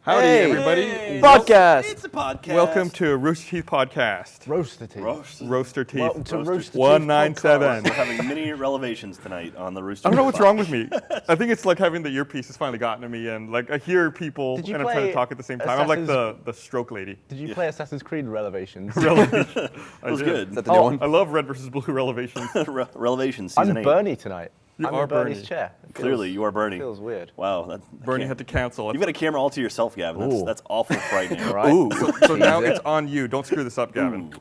Howdy, Hey, everybody. podcast. It's a podcast. Welcome to Rooster Teeth podcast. Rooster Teeth. Rooster Teeth. Welcome to Rooster Teeth 197. We're having many revelations tonight on the Rooster I don't know Teeth what's wrong with me. I think it's like having the earpiece has finally gotten to me, and like I hear people Did you and I'm trying to play talk at the same time. I'm like Assassin's- the stroke lady. Did you play Assassin's Creed Revelations? Relevation. It was good. Is that the new one? I love Red versus Blue Revelations. Revelations I'm season 8. Bernie tonight. You I'm are in Bernie's Bernie. chair. Clearly, you are Bernie. Feels weird. Wow. Bernie had to cancel. You've got a camera all to yourself, Gavin. Ooh. That's awful frightening. All right. Ooh. So now it's on you. Don't screw this up, Gavin.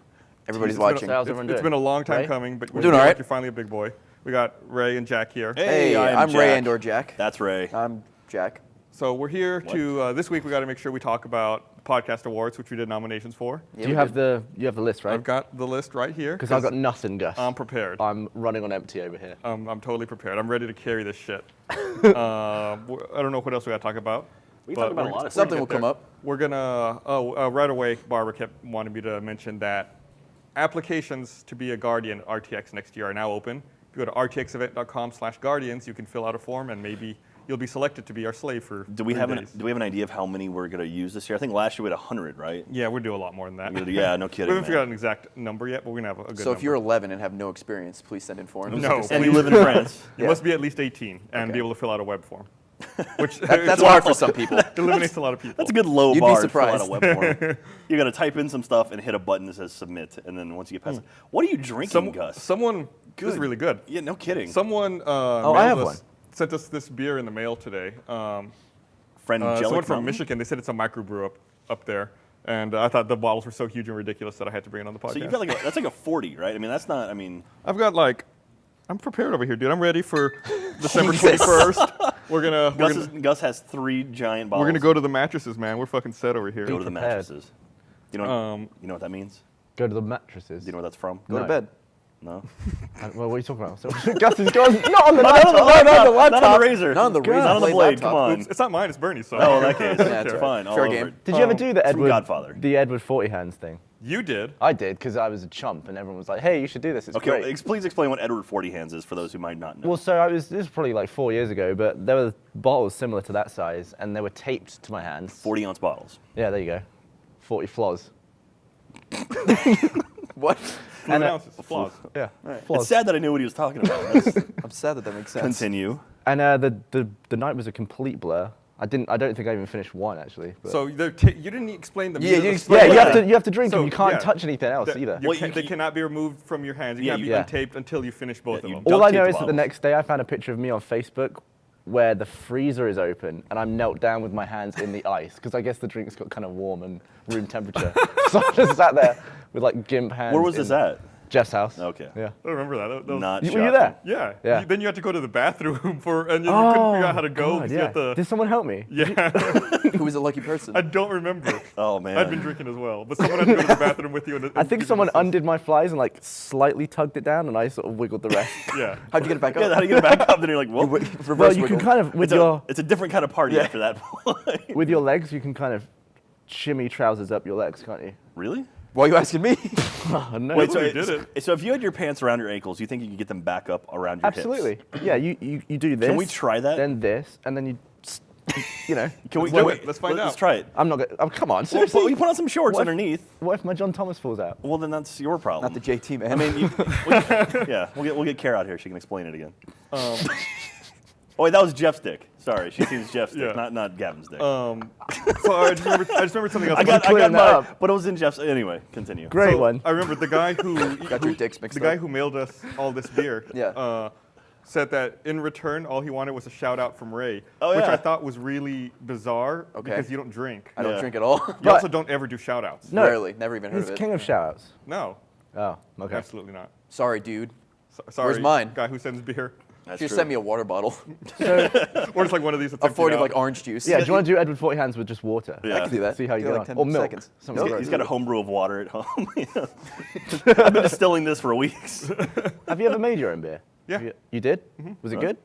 Everybody's It's been a- watching. How's everyone It's doing? been a long time Ray? coming, but We're doing all right. You're finally a big boy. We got Ray and Jack here. Hey, I'm Jack. Ray and/or Jack. That's Ray. I'm Jack. So we're here to this week. We got to make sure we talk about podcast awards, which we did nominations for. Do you have the list, right? I've got the list right here. Because I've got nothing, Gus. I'm prepared. I'm running on empty over here. I'm totally prepared. I'm ready to carry this shit. I don't know what else we got to talk about. We but talked about a we're- lot of we're stuff. Something gonna will get come there. up. We're gonna. Right away, Barbara kept wanting me to mention that applications to be a Guardian RTX next year are now open. If you go to rtxevent.com/guardians, you can fill out a form and maybe you'll be selected to be our slave for Do we 3 have days. an idea of how many we're going to use this year? I think last year we had 100, right? Yeah, we'll do a lot more than that. Yeah, no We kidding. haven't figured out man. an exact number yet, but we're gonna have a good So if you're number. 11 and have no experience, please send in forms. No. And you live in France. You Yeah. must be at least 18 and be Okay. able to fill out a web form. Which That's hard for some people. eliminates a lot of people. That's a good low You'd be bar to fill out a surprised. web form. You got to type in some stuff and hit a button that says submit, and then once you get past it, what are you drinking, Gus? Someone, this is really good. Yeah, no kidding. Someone I have one. sent us this beer in the mail today. Friend Someone Jellic from Mountain? Michigan, they said it's a microbrew up there. And I thought the bottles were so huge and ridiculous that I had to bring it on the podcast. So you've got that's like a 40, right? I mean, that's not. I mean, I've got I'm prepared over here, dude. I'm ready for December 21st. Gus has 3 giant bottles. We're gonna go to the mattresses, man. We're fucking set over here. Go to the prepared. mattresses. You know what that means? Go to the mattresses. Do you know where that's from? Go to No. bed. No. Well, what are you talking about? So, Gus is gone. Not on the Not laptop. on the Not on the laptop. Not on the laptop. razor. Not on the razor Not on the blade blade. laptop. Come on. Oops, it's not mine. It's Bernie's. So. Oh, in that case, Yeah, it's it's fine. All fair over game. it. Did you ever do the from Edward Godfather. the Edward 40 hands thing? You did. I did because I was a chump and everyone was like, "Hey, you should do this. It's Okay, great." please explain what Edward 40 hands is for those who might not know. Well, so this was probably like 4 years ago, but there were bottles similar to that size, and they were taped to my hands. 40-ounce bottles. Yeah, there you go. 40 flaws. What? Fluid ounces. Flaws. Yeah, Right. flaws. It's sad that I knew what he was talking about. That's- I'm sad that makes sense. Continue. And the night was a complete blur. I don't think I even finished one actually. But. So you didn't explain the. Yeah, meat of you the explained story. yeah, you have to drink So, them. You can't yeah. touch anything else They- either. you Well, can't- you- they cannot be removed from your hands. You Yeah, can't be you- untaped until you finish both of you them. don't- All I duct know tape is the that the bottles. next day I found a picture of me on Facebook where the freezer is open and I'm knelt down with my hands in the ice because I guess the drinks got kind of warm and room temperature. So I just sat there with like gimp hands. Where was this at? Jeff's house. Okay. Yeah. I remember that. That was- Not Were you shocking. there? Yeah. Yeah. Then you had to go to the bathroom and you couldn't figure out how to go. God, because you yeah. had to, Did someone help me? yeah. Who was a lucky person? I don't remember. Oh, man. I'd been drinking as well, but someone had to go to the bathroom with you. And I think someone undid my flies and like slightly tugged it down, and I sort of wiggled the rest. Yeah. How'd you get it back Yeah, up? how do you get it back up? Then you're like, well, Reverse Well, you wiggle. can kind of it's a different kind of party Yeah. after that point. with your legs, you can kind of shimmy trousers up your legs, can't you? Really? Why are you asking me? Oh, no. Wait, so you did it. So if you had your pants around your ankles, you think you could get them back up around your Absolutely. hips? Yeah, you do this. we try that? Then this, and then you know. Can we Let's do wait, it? let's find Let's out. try it. I'm not going. Oh, come on, Well, seriously. you put on some shorts What if- underneath. What if my John Thomas falls out? Well, then that's your problem. Not the JT, man. I mean, yeah, we'll get Kara out here. She can explain it again. Um, Oh, wait, that was Jeff's dick. Sorry, she sees Jeff's dick, Yeah. not Gavin's dick. So I just remembered something else. I got clearing that my, up. but it was in Jeff's. Anyway, continue. Great So one. I remember the guy who Got your dicks mixed the guy up. who mailed us all this beer. Yeah. Said that in return, all he wanted was a shout out from Ray, Oh, which yeah. I thought was really bizarre Okay. because you don't drink. I don't Yeah. drink at all. You But- also don't ever do shout outs. No. Rarely. Never even heard He's of it. king of shoutouts. No, Oh, okay. absolutely not. Sorry, dude. Sorry, Where's mine? Guy who sends beer. That's Just true. send me a water bottle. Or it's like one of these that's A emptied 40 of out. like orange juice. Yeah, do you want to do Edward 40 hands with just water? Yeah. I can do that. See how you Do get like on. 10 Or milk. seconds. Something Milk. gross. He's got a homebrew of water at home. I've been distilling this for weeks. Have you ever made your own beer? Yeah. You did? Was it good?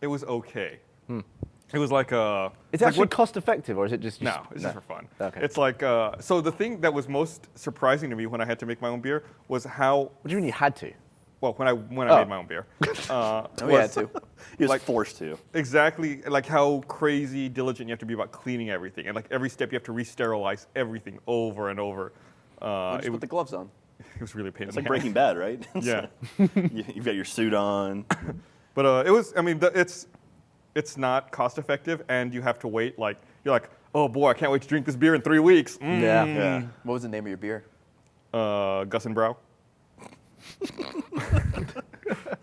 It was okay. It was like a. It's like actually what- cost effective, or is it just? No, it's just for fun. Okay. It's like so. The thing that was most surprising to me when I had to make my own beer was how What do you mean you had to? well, when I made my own beer, Oh, yeah, too. He was like- forced to. exactly like how crazy diligent you have to be about cleaning everything, and like every step you have to re-sterilize everything over and over. Just put the gloves on. It was really a pain It's in like the Breaking Bad, right? Yeah. You've got your suit on. But it was. I mean, it's not cost effective, and you have to wait. Like you're like, oh boy, I can't wait to drink this beer in 3 weeks. Yeah. Yeah. What was the name of your beer? Gus and Brow.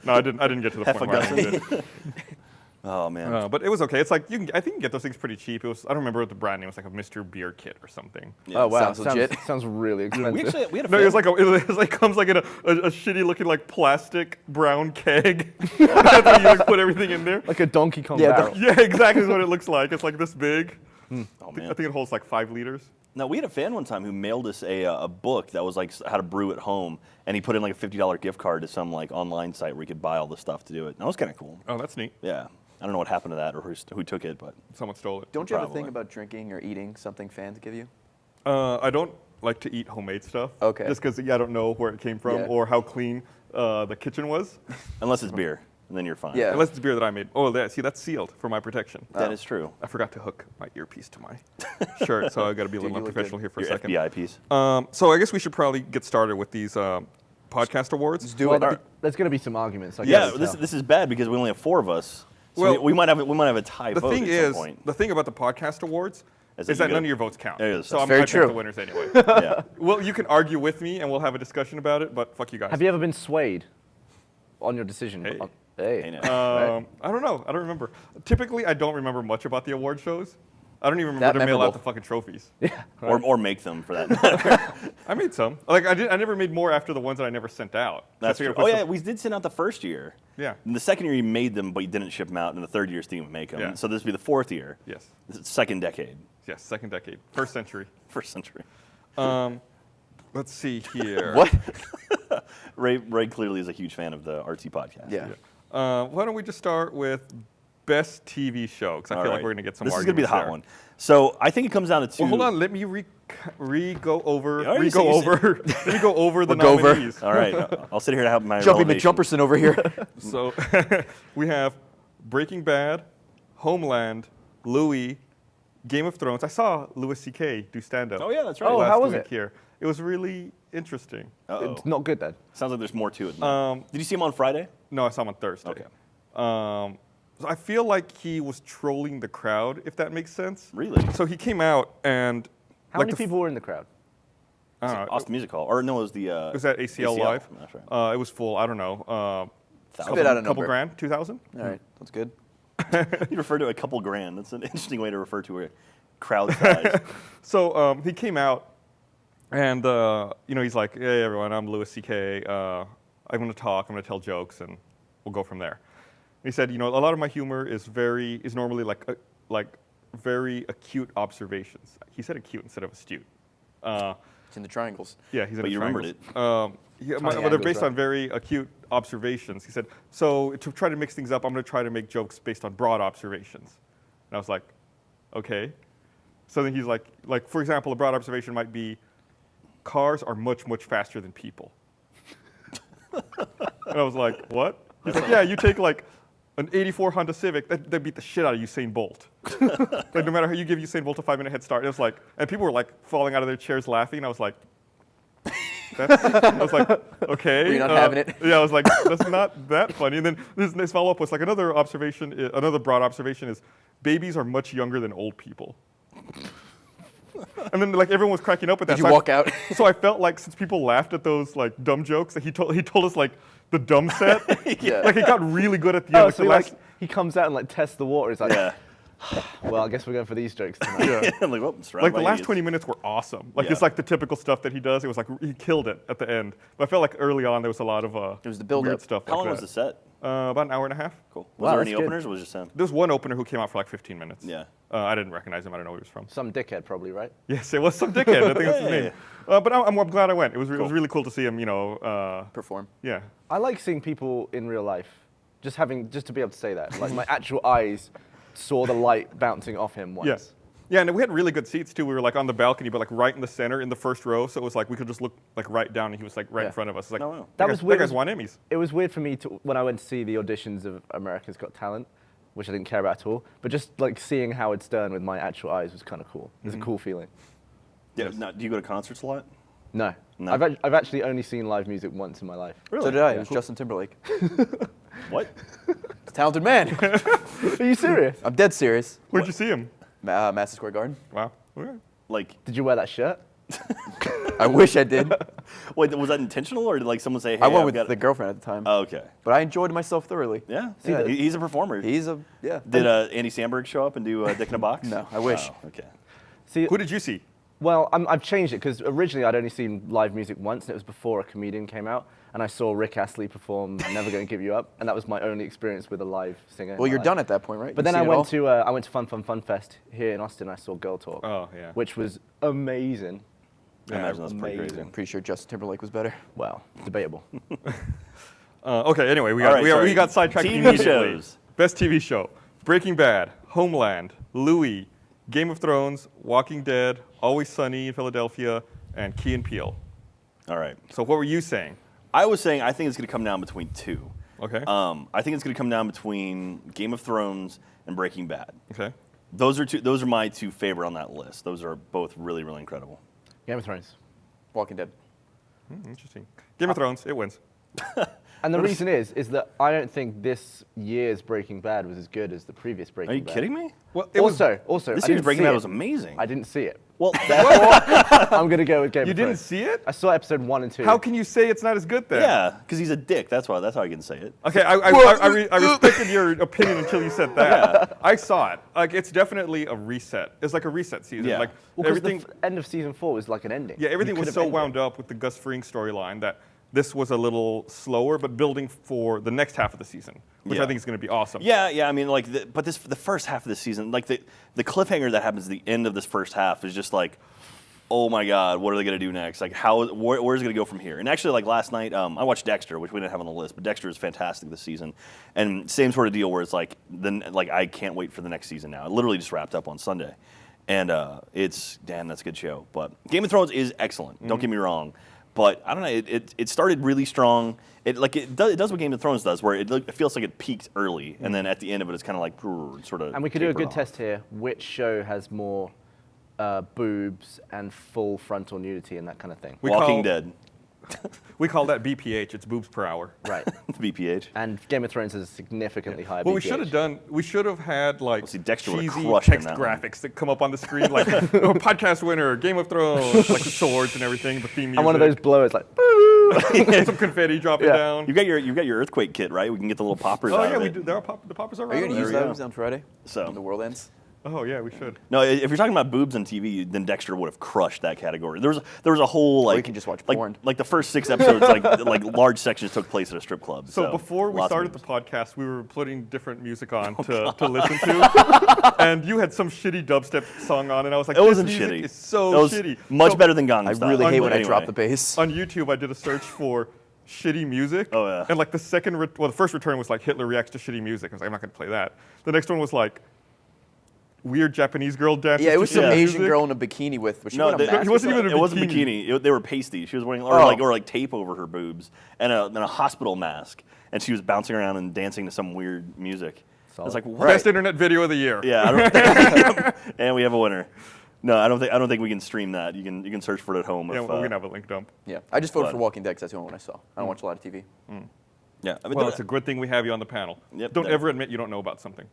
No, I didn't get to the point where I named it. Oh man. But it was okay. It's like I think you can get those things pretty cheap. It was. I don't remember what the brand name was. Like a Mr. Beer Kit or something. Yeah. Oh wow, Sounds legit. sounds really expensive. We had a No, fan- it was like comes like in a shitty looking like plastic brown keg. That's how you like put everything in there. Like a Donkey Kong Yeah, barrel. Yeah, exactly is what it looks like. It's like this big. Oh I man. think it holds like 5 liters. Now we had a fan one time who mailed us a book that was like how to brew at home, and he put in like a $50 gift card to some like online site where you could buy all the stuff to do it. That was kind of cool. Oh, that's neat. Yeah. I don't know what happened to that or who took it, but Someone stole it. Don't you have a Probably. thing about drinking or eating something fans give you? I don't like to eat homemade stuff. Okay. Just because I don't know where it came from Yeah. or how clean the kitchen was. unless it's beer, and then you're fine. Yeah. Unless it's beer that I made. Oh, see, that's sealed for my protection. That is true. I forgot to hook my earpiece to my shirt, so I got to be a Dude, little you look unprofessional good. here for a Your second. FBI piece. So I guess we should probably get started with these podcast awards. Just do Well, it. there's going to be some arguments. I Yeah, guess. this is bad because we only have 4 of us. So Well, we might have a tie The vote thing at some is, point. the thing about the podcast awards Is is that that you none go- of your votes count. Yeah, that's So I very pick true. the winners anyway. Yeah. Well, you can argue with me, and we'll have a discussion about it. But fuck you guys. Have you ever been swayed on your decision? Hey. Hey, now. I don't know. I don't remember. Typically, I don't remember much about the award shows. I don't even That remember to mail out memorable. the fucking trophies. Or make them for that matter. I made some. Like I never made more after the ones that I never sent out. That's I true. figured Oh put yeah, some- we did send out the first year. Yeah. In the second year, you made them, but you didn't ship them out. And the third year, Steve would make them. Yeah. So this would be the 4th year. Yes. This is second decade, Yes. Second decade. First century. first century. Let's see here. What? Ray clearly is a huge fan of the RT podcast. Yeah. Why don't we just start with best TV show? Because I All feel right. like we're gonna get some. This is gonna be the hot arguments one. So I think it comes down to 2. there. Well, hold on. Let me go over. Yeah, you Re say- go you say- over. Let me go over the We'll go over. nominees. All right, I'll sit here to have my Jumpy relevation. McJumperson over here. So we have Breaking Bad, Homeland, Louis, Game of Thrones. I saw Louis C.K. do stand-up. Oh yeah, that's right. Oh, last how was week it? Here. It was really interesting. Uh-oh. It's not good then. Sounds like there's more to it. Did you see him on Friday? No, I saw him on Thursday. Okay. So I feel like he was trolling the crowd, if that makes sense. Really? So he came out and How like many people were in the crowd? I don't know, Austin Music Hall, or no, it was the. it was at ACL Live. That's right. It was full. I don't know. Spit out a couple number. grand, 2,000. All right, that's good. You refer to a couple grand. That's an interesting way to refer to a crowd size. So he came out, and he's like, "Hey everyone, I'm Louis C.K. I'm going to talk. I'm going to tell jokes, and we'll go from there." And he said, a lot of my humor is normally like very acute observations. He said acute instead of astute. It's in the triangles. Yeah, he's in But the you remembered triangles. But they're Triangles, based right. on very acute observations. He said, so to try to mix things up, I'm going to try to make jokes based on broad observations. And I was like, okay. So then he's like, for example, a broad observation might be, cars are much, much faster than people. And I was like, what? He's like, yeah, you take like an 84 Honda Civic, that beat the shit out of Usain Bolt. Like no matter how you give Usain Bolt a 5-minute head start, it was like, and people were like falling out of their chairs laughing. And I was like, okay. Were you not having it? Yeah, I was like, that's not that funny. And then this follow-up was like another observation, another broad observation is babies are much younger than old people. And then like everyone was cracking up at that. Did you walk out? So I felt like since people laughed at those like dumb jokes, that he told us like the dumb set. Yeah. Like it got really good at the end. Oh, Like, so the last, he comes out and like tests the water. He's like, Yeah. well, I guess we're going for these jokes tonight. yeah. I'm like, well, surrounded Like the by last idiots. 20 minutes were awesome. Like it's Yeah. like the typical stuff that he does. It was like he killed it at the end. But I felt like early on there was a lot of It was the build-up. weird stuff. How like long was that. the set? About an hour and a half. Cool. Was Wow, there that's any good. openers or was it just him? There was one opener who came out for like 15 minutes. Yeah. I didn't recognize him. I don't know where he was from. Some dickhead probably, right? Yes, it was some dickhead. I think that's his Hey. name. But I'm glad I went. It was Cool. really cool to see him. Perform. Yeah. I like seeing people in real life. Just to be able to say that. Like my actual eyes saw the light bouncing off him once. Yeah. Yeah, and we had really good seats too. We were like on the balcony, but like right in the center in the first row. So it was like we could just look like right down, and he was like right in front of us. It's like, Oh, wow. That was weird. That guy's won Emmys. It was weird for me when I went to see the auditions of America's Got Talent, which I didn't care about at all. But just like seeing Howard Stern with my actual eyes was kind of cool. It was a cool feeling. Yeah. Now, do you go to concerts a lot? No. No? I've actually only seen live music once in my life. So did I. It was Justin Timberlake. What? He's a talented man. Are you serious? I'm dead serious. Where'd you see him? Madison Square Garden. Wow. Okay. Like, Did you wear that shirt? I wish I did. wait, was that intentional, or did like someone say, "Hey, I went I've with got the girlfriend at the time. Oh, okay. But I enjoyed myself thoroughly. Yeah. Yeah. He's a performer. He's a, yeah. Did Andy Samberg show up and do Dick in a Box? No, I wish. Oh, okay. See, Who did you see? well, I've changed it because originally I'd only seen live music once, and it was before a comedian came out, and I saw Rick Astley perform "Never Gonna Give You Up," and that was my only experience with a live singer. Well, you're done at that point, right? But You've then I seen it all? went to Fun Fest here in Austin. I saw Girl Talk, Oh, yeah. which was amazing. I imagine that's pretty amazing. crazy. I'm pretty sure Justin Timberlake was better. Well, debatable. Okay. Anyway, we Sorry. got sidetracked TV immediately. shows. Best TV show: Breaking Bad, Homeland, Louis, Game of Thrones, Walking Dead, Always Sunny in Philadelphia, and Key and Peele. All right. So what were you saying? I was saying I think it's going to come down between two. Okay. I think it's going to come down between Game of Thrones and Breaking Bad. Okay. Those are my two favorite on that list. Those are both really, really incredible. Game of Thrones. Walking Dead. Interesting. Game of Thrones, it wins. And the reason is that I don't think this year's Breaking Bad was as good as the previous Breaking Are you Bad. kidding me? Well, Also, This I year's didn't Breaking see Bad it. was amazing. I didn't see it. Well, I'm gonna go with Game you of didn't Thrones. see it? I saw episode 1 and 2. How can you say it's not as good then? yeah, because he's a dick. That's how I can say it. Okay, I respected your opinion until you said that. I saw it. Like, it's definitely a reset. It's like a reset season. Yeah. Like Well, 'cause everything. the end of season 4 was like an ending. Yeah, everything You was could've so ended wound it. up with the Gus Fring storyline that this was a little slower, but building for the next half of the season, which Yeah. I think is going to be awesome. Yeah. I mean, like, the first half of the season, like the cliffhanger that happens at the end of this first half is just like, oh my God, what are they going to do next? Like, where's it going to go from here? And actually, like last night, I watched Dexter, which we didn't have on the list, but Dexter is fantastic this season, and same sort of deal where it's like, I can't wait for the next season now. It literally just wrapped up on Sunday, and that's a good show. But Game of Thrones is excellent. Don't get me wrong. But I don't know. It started really strong. It does what Game of Thrones does, where it feels like it peaked early, and then at the end of it, it's kind of like sort of. And we could do a tapered good off. test here. Which show has more boobs and full frontal nudity and that kind of thing? Walking Dead, We call that BPH. It's boobs per hour. Right. BPH. And Game of Thrones has a significantly higher What we BPH. should have done, we should have had like Well, see, Dexter would've cheesy crushed him text that one. graphics that come up on the screen, like podcast winner, Game of Thrones, like the swords and everything, the theme music. And one of those blowers like, some confetti dropping Yeah. down. You got your earthquake kit, right? We can get the little poppers Oh out yeah, of we it. do. There are the poppers are Are you right going to over use there. we go. those on Friday? So- When the world ends? Oh yeah, we should. No, if you're talking about boobs on TV, then Dexter would have crushed that category. There was a whole like you can just watch like, porn. Like the first 6 episodes, like large sections took place at a strip club. So before we lots of started the boobs. podcast, we were putting different music on to listen to, and you had some shitty dubstep song on, and I was like, It this wasn't music shitty. is so It was shitty. much So better than Gangnam I Style. really hate when I Anyway. drop the bass. On YouTube, I did a search for shitty music. Oh, yeah. And like the first return was like Hitler reacts to shitty music. I was like, I'm not gonna play that. The next one was like weird Japanese girl dances. Yeah, it to was some shitty Asian music. girl in a bikini with. Was she No, wearing a mask he or wasn't something? even it wasn't a bikini. bikini. They were pasty. She was wearing Oh. or like tape over her boobs and a hospital mask, and she was bouncing around and dancing to some weird music. I was like, what? Best internet video of the year. Yeah, I don't, and we have a winner. No, I don't think we can stream that. You can search for it at home. Yeah, if, we're gonna have a link dump. Yeah, I just voted But- for Walking Dead because that's the only one I saw. I don't watch a lot of TV. yeah. I mean, Well, it's a good thing we have you on the panel. Yep, Don't that- ever admit you don't know about something.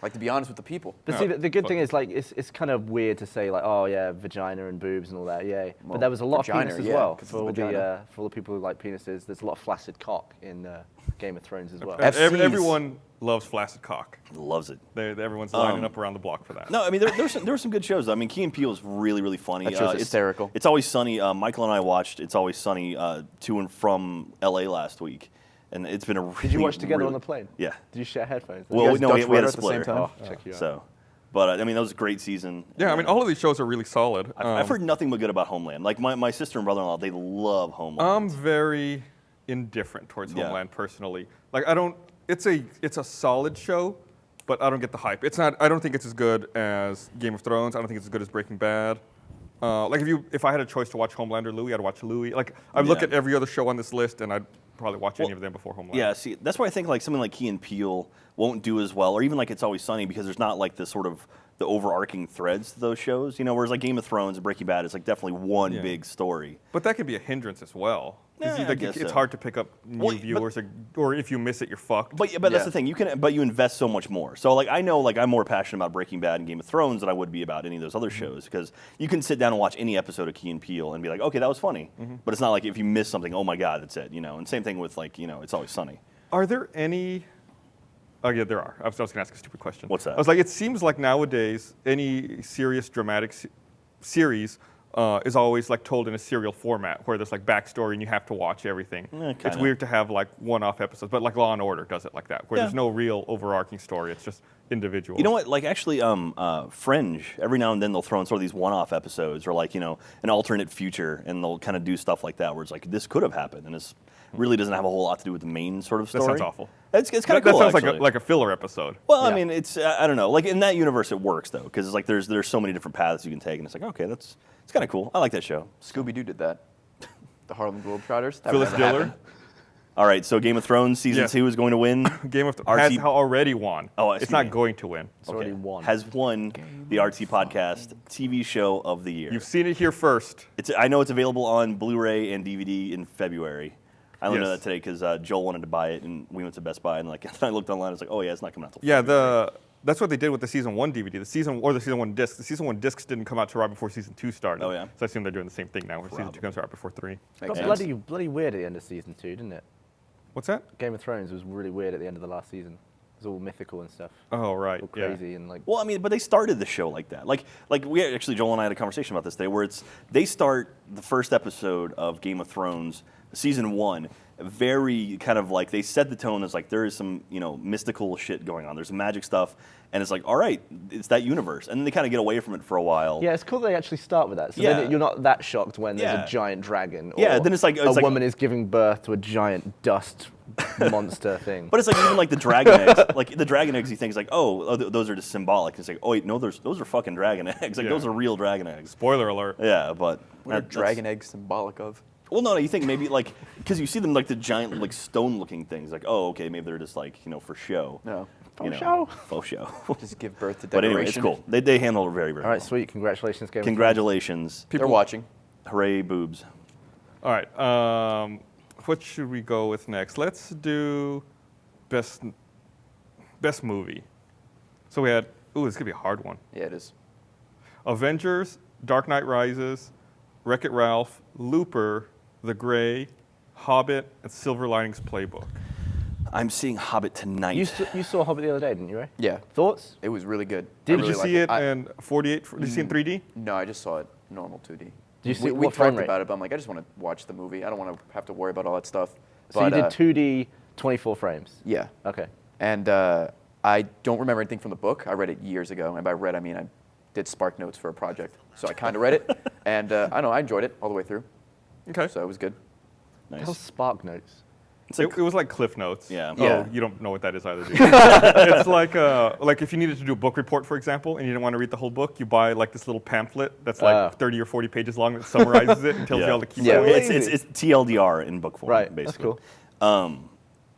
Like to be honest with the people. But No, see, the good fuck thing it. is like it's kind of weird to say like, oh yeah, vagina and boobs and all that, yay. Well, but there was a lot vagina, of penis as yeah, well 'cause for it's all vagina. for all the people who like penises. There's a lot of flaccid cock in Game of Thrones as well. FCs. Everyone loves flaccid cock. loves it. Everyone's lining up around the block for that. No, I mean there were some good shows. Though. I mean, Key and Peele is really really funny. That show's It's- hysterical. It's Always Sunny. Michael and I watched It's Always Sunny to and from L.A. last week, and it's been a really. Did you watch together really- on the plane? Yeah. Did you share headphones? Well, guys no, Dutch we had a rudder at the same splitter. time? Oh, check you out. So, but I mean, that was a great season. Yeah, I mean, all of these shows are really solid. I've heard nothing but good about Homeland. Like my sister and brother-in-law, they love Homeland. I'm very indifferent towards Yeah. Homeland personally. Like I don't. It's a solid show, but I don't get the hype. It's not. I don't think it's as good as Game of Thrones. I don't think it's as good as Breaking Bad. Like if I had a choice to watch Homeland or Louis, I'd watch Louis. Like I look at every other show on this list, and I'd probably watch any of them before Homeland. Yeah, see, that's why I think like something like Key and Peele won't do as well, or even like It's Always Sunny, because there's not like this sort of the overarching threads to those shows, you know. Whereas like Game of Thrones and Breaking Bad, it's like definitely one big story. But that can be a hindrance as well. 'Cause Yeah, I guess it's so. hard to pick up new Well, viewers, or if you miss it, you're fucked. But that's the thing. But you invest so much more. So like I know like I'm more passionate about Breaking Bad and Game of Thrones than I would be about any of those other shows, because you can sit down and watch any episode of Key and Peele and be like, okay, that was funny. But it's not like if you miss something, oh my god, that's it. You know. And same thing with like It's Always Sunny. Are there any? Oh yeah, there are. I was going to ask a stupid question. What's that? I was like, it seems like nowadays any serious dramatic series is always like told in a serial format, where there's like backstory and you have to watch everything. It's kinda. weird to have like one-off episodes, but like Law and Order does it like that, where there's no real overarching story. It's just individual. You know what? Like actually, Fringe. Every now and then they'll throw in sort of these one-off episodes, or like an alternate future, and they'll kind of do stuff like that, where it's like this could have happened, and this really doesn't have a whole lot to do with the main sort of story. That sounds awful. It's kind of That cool. sounds actually. like a filler episode. Well, I mean, it's I don't know. Like in that universe, it works though, because it's like there's so many different paths you can take, and it's like okay, it's kind of cool. I like that show. Scooby-Doo did that. The Harlem Globetrotters. That Phyllis would never Diller, happen. All right, so Game of Thrones season 2 is going to win. Game of Thrones RT has already won. Oh, it's excuse not me. going to win. It's already won. Has won the RT Podcast TV Show of the Year. You've seen it here first. I know it's available on Blu-ray and DVD in February. I only know Yes. that today because Joel wanted to buy it, and we went to Best Buy, and like I looked online, I was like, oh yeah, it's not coming out till Yeah, February. that's what they did with the season 1 DVD. The season 1 disc. The season 1 discs didn't come out till right before season 2 started. Oh, yeah? So I assume they're doing the same thing now, where season 2 comes out right before 3. It got sense. bloody weird at the end of season 2, didn't it? What's that? Game of Thrones was really weird at the end of the last season. It was all mythical and stuff. Oh right, All yeah. crazy and like. Well, I mean, but they started the show like that. Like we actually, Joel and I had a conversation about this today, where they start the first episode of Game of Thrones, season 1, very kind of like they set the tone as like there is some mystical shit going on. There's some magic stuff, and it's like all right, it's that universe, and then they kind of get away from it for a while. Yeah, it's cool they actually start with that. So Yeah. then you're not that shocked when there's Yeah. a giant dragon. Or Yeah, then it's like- a woman is giving birth to a giant dust monster thing. But it's like even like the dragon eggs, like the dragon eggs, you think is like, those are just symbolic. It's like, oh wait, no, those are fucking dragon eggs. Like Yeah. those are real dragon eggs. Spoiler alert. Yeah, but What are that's- dragon eggs symbolic of? Well, no, you think maybe like because you see them like the giant like stone-looking things, like okay, maybe they're just like for show. No. You Faux know, show. Faux show. Just give birth to But decoration. anyway, it's cool. They handle it very, very All right, well. sweet. Congratulations, Game of Congratulations. They're watching. Hooray, boobs. All right. What should we go with next? Let's do best movie. So we had. Ooh, this could be a hard one. Yeah, it is. Avengers, Dark Knight Rises, Wreck-It Ralph, Looper, The Grey, Hobbit, and Silver Linings Playbook. I'm seeing Hobbit tonight. You saw Hobbit the other day, didn't you, Ray? Yeah. Thoughts? It was really good. I Did really you liked see it I- in 48? Did you see it in 3D? No, I just saw it normal 2D. Did you see we what frame talked rate? about it, but I'm like, I just want to watch the movie. I don't want to have to worry about all that stuff. So But, you did 2D, 24 frames. Yeah. Okay. And I don't remember anything from the book. I read it years ago, and by read I mean I did Spark Notes for a project. So I kind of read it, and I don't know, I enjoyed it all the way through. Okay. So it was good. Nice. How's Spark Notes? It's like, It was like Cliff Notes. Yeah. Oh, Yeah. you don't know what that is either, do you? It's like if you needed to do a book report, for example, and you didn't want to read the whole book, you buy like this little pamphlet that's like 30 or 40 pages long that summarizes it and tells you all the key Yeah. points. it's TLDR in book form, Right, basically. that's cool.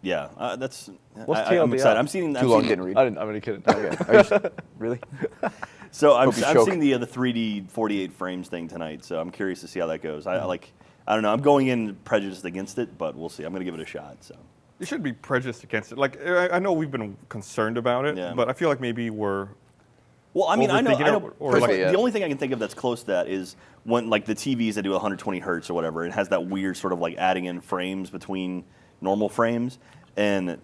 Yeah, that's. What's I'm TLDR? excited. I'm seeing. Too long, didn't read. I'm only kidding. Okay. Are you s- really? So I'm Hope you I'm choke. seeing the 3D 48 frames thing tonight. So I'm curious to see how that goes. I don't know. I'm going in prejudiced against it, but we'll see. I'm going to give it a shot. So. You shouldn't be prejudiced against it. Like I know we've been concerned about it, Yeah. but I feel like maybe we're. Well, I mean, I know. Overthinking it, or personally, like- the only thing I can think of that's close to that is when like the TVs that do 120 hertz or whatever. It has that weird sort of like adding in frames between normal frames, and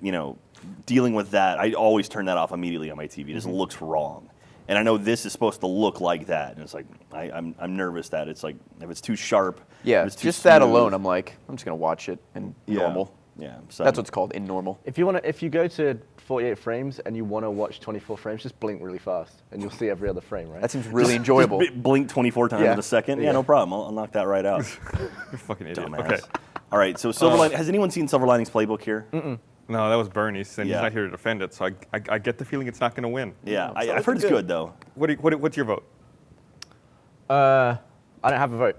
dealing with that, I always turn that off immediately on my TV. It just looks wrong. And I know this is supposed to look like that, and it's like I'm nervous that it's like if it's too sharp. Yeah, if it's too just that smooth. alone, I'm like, I'm just going to watch it in Yeah. normal. Yeah, so That's what it's called, in normal. If you go to 48 frames and you want to watch 24 frames, just blink really fast, and you'll see every other frame, right? That seems really enjoyable. Just blink 24 times Yeah. in a second. Yeah, Yeah. no problem. I'll knock that right out. You're a fucking idiot. Dumbass. Okay. All right. So Silver Lining. Has anyone seen Silver Linings Playbook here? No, that was Bernie's, and Yeah. he's not here to defend it. So I get the feeling it's not going to win. Yeah, So I've heard it's good though. What's your vote? I don't have a vote.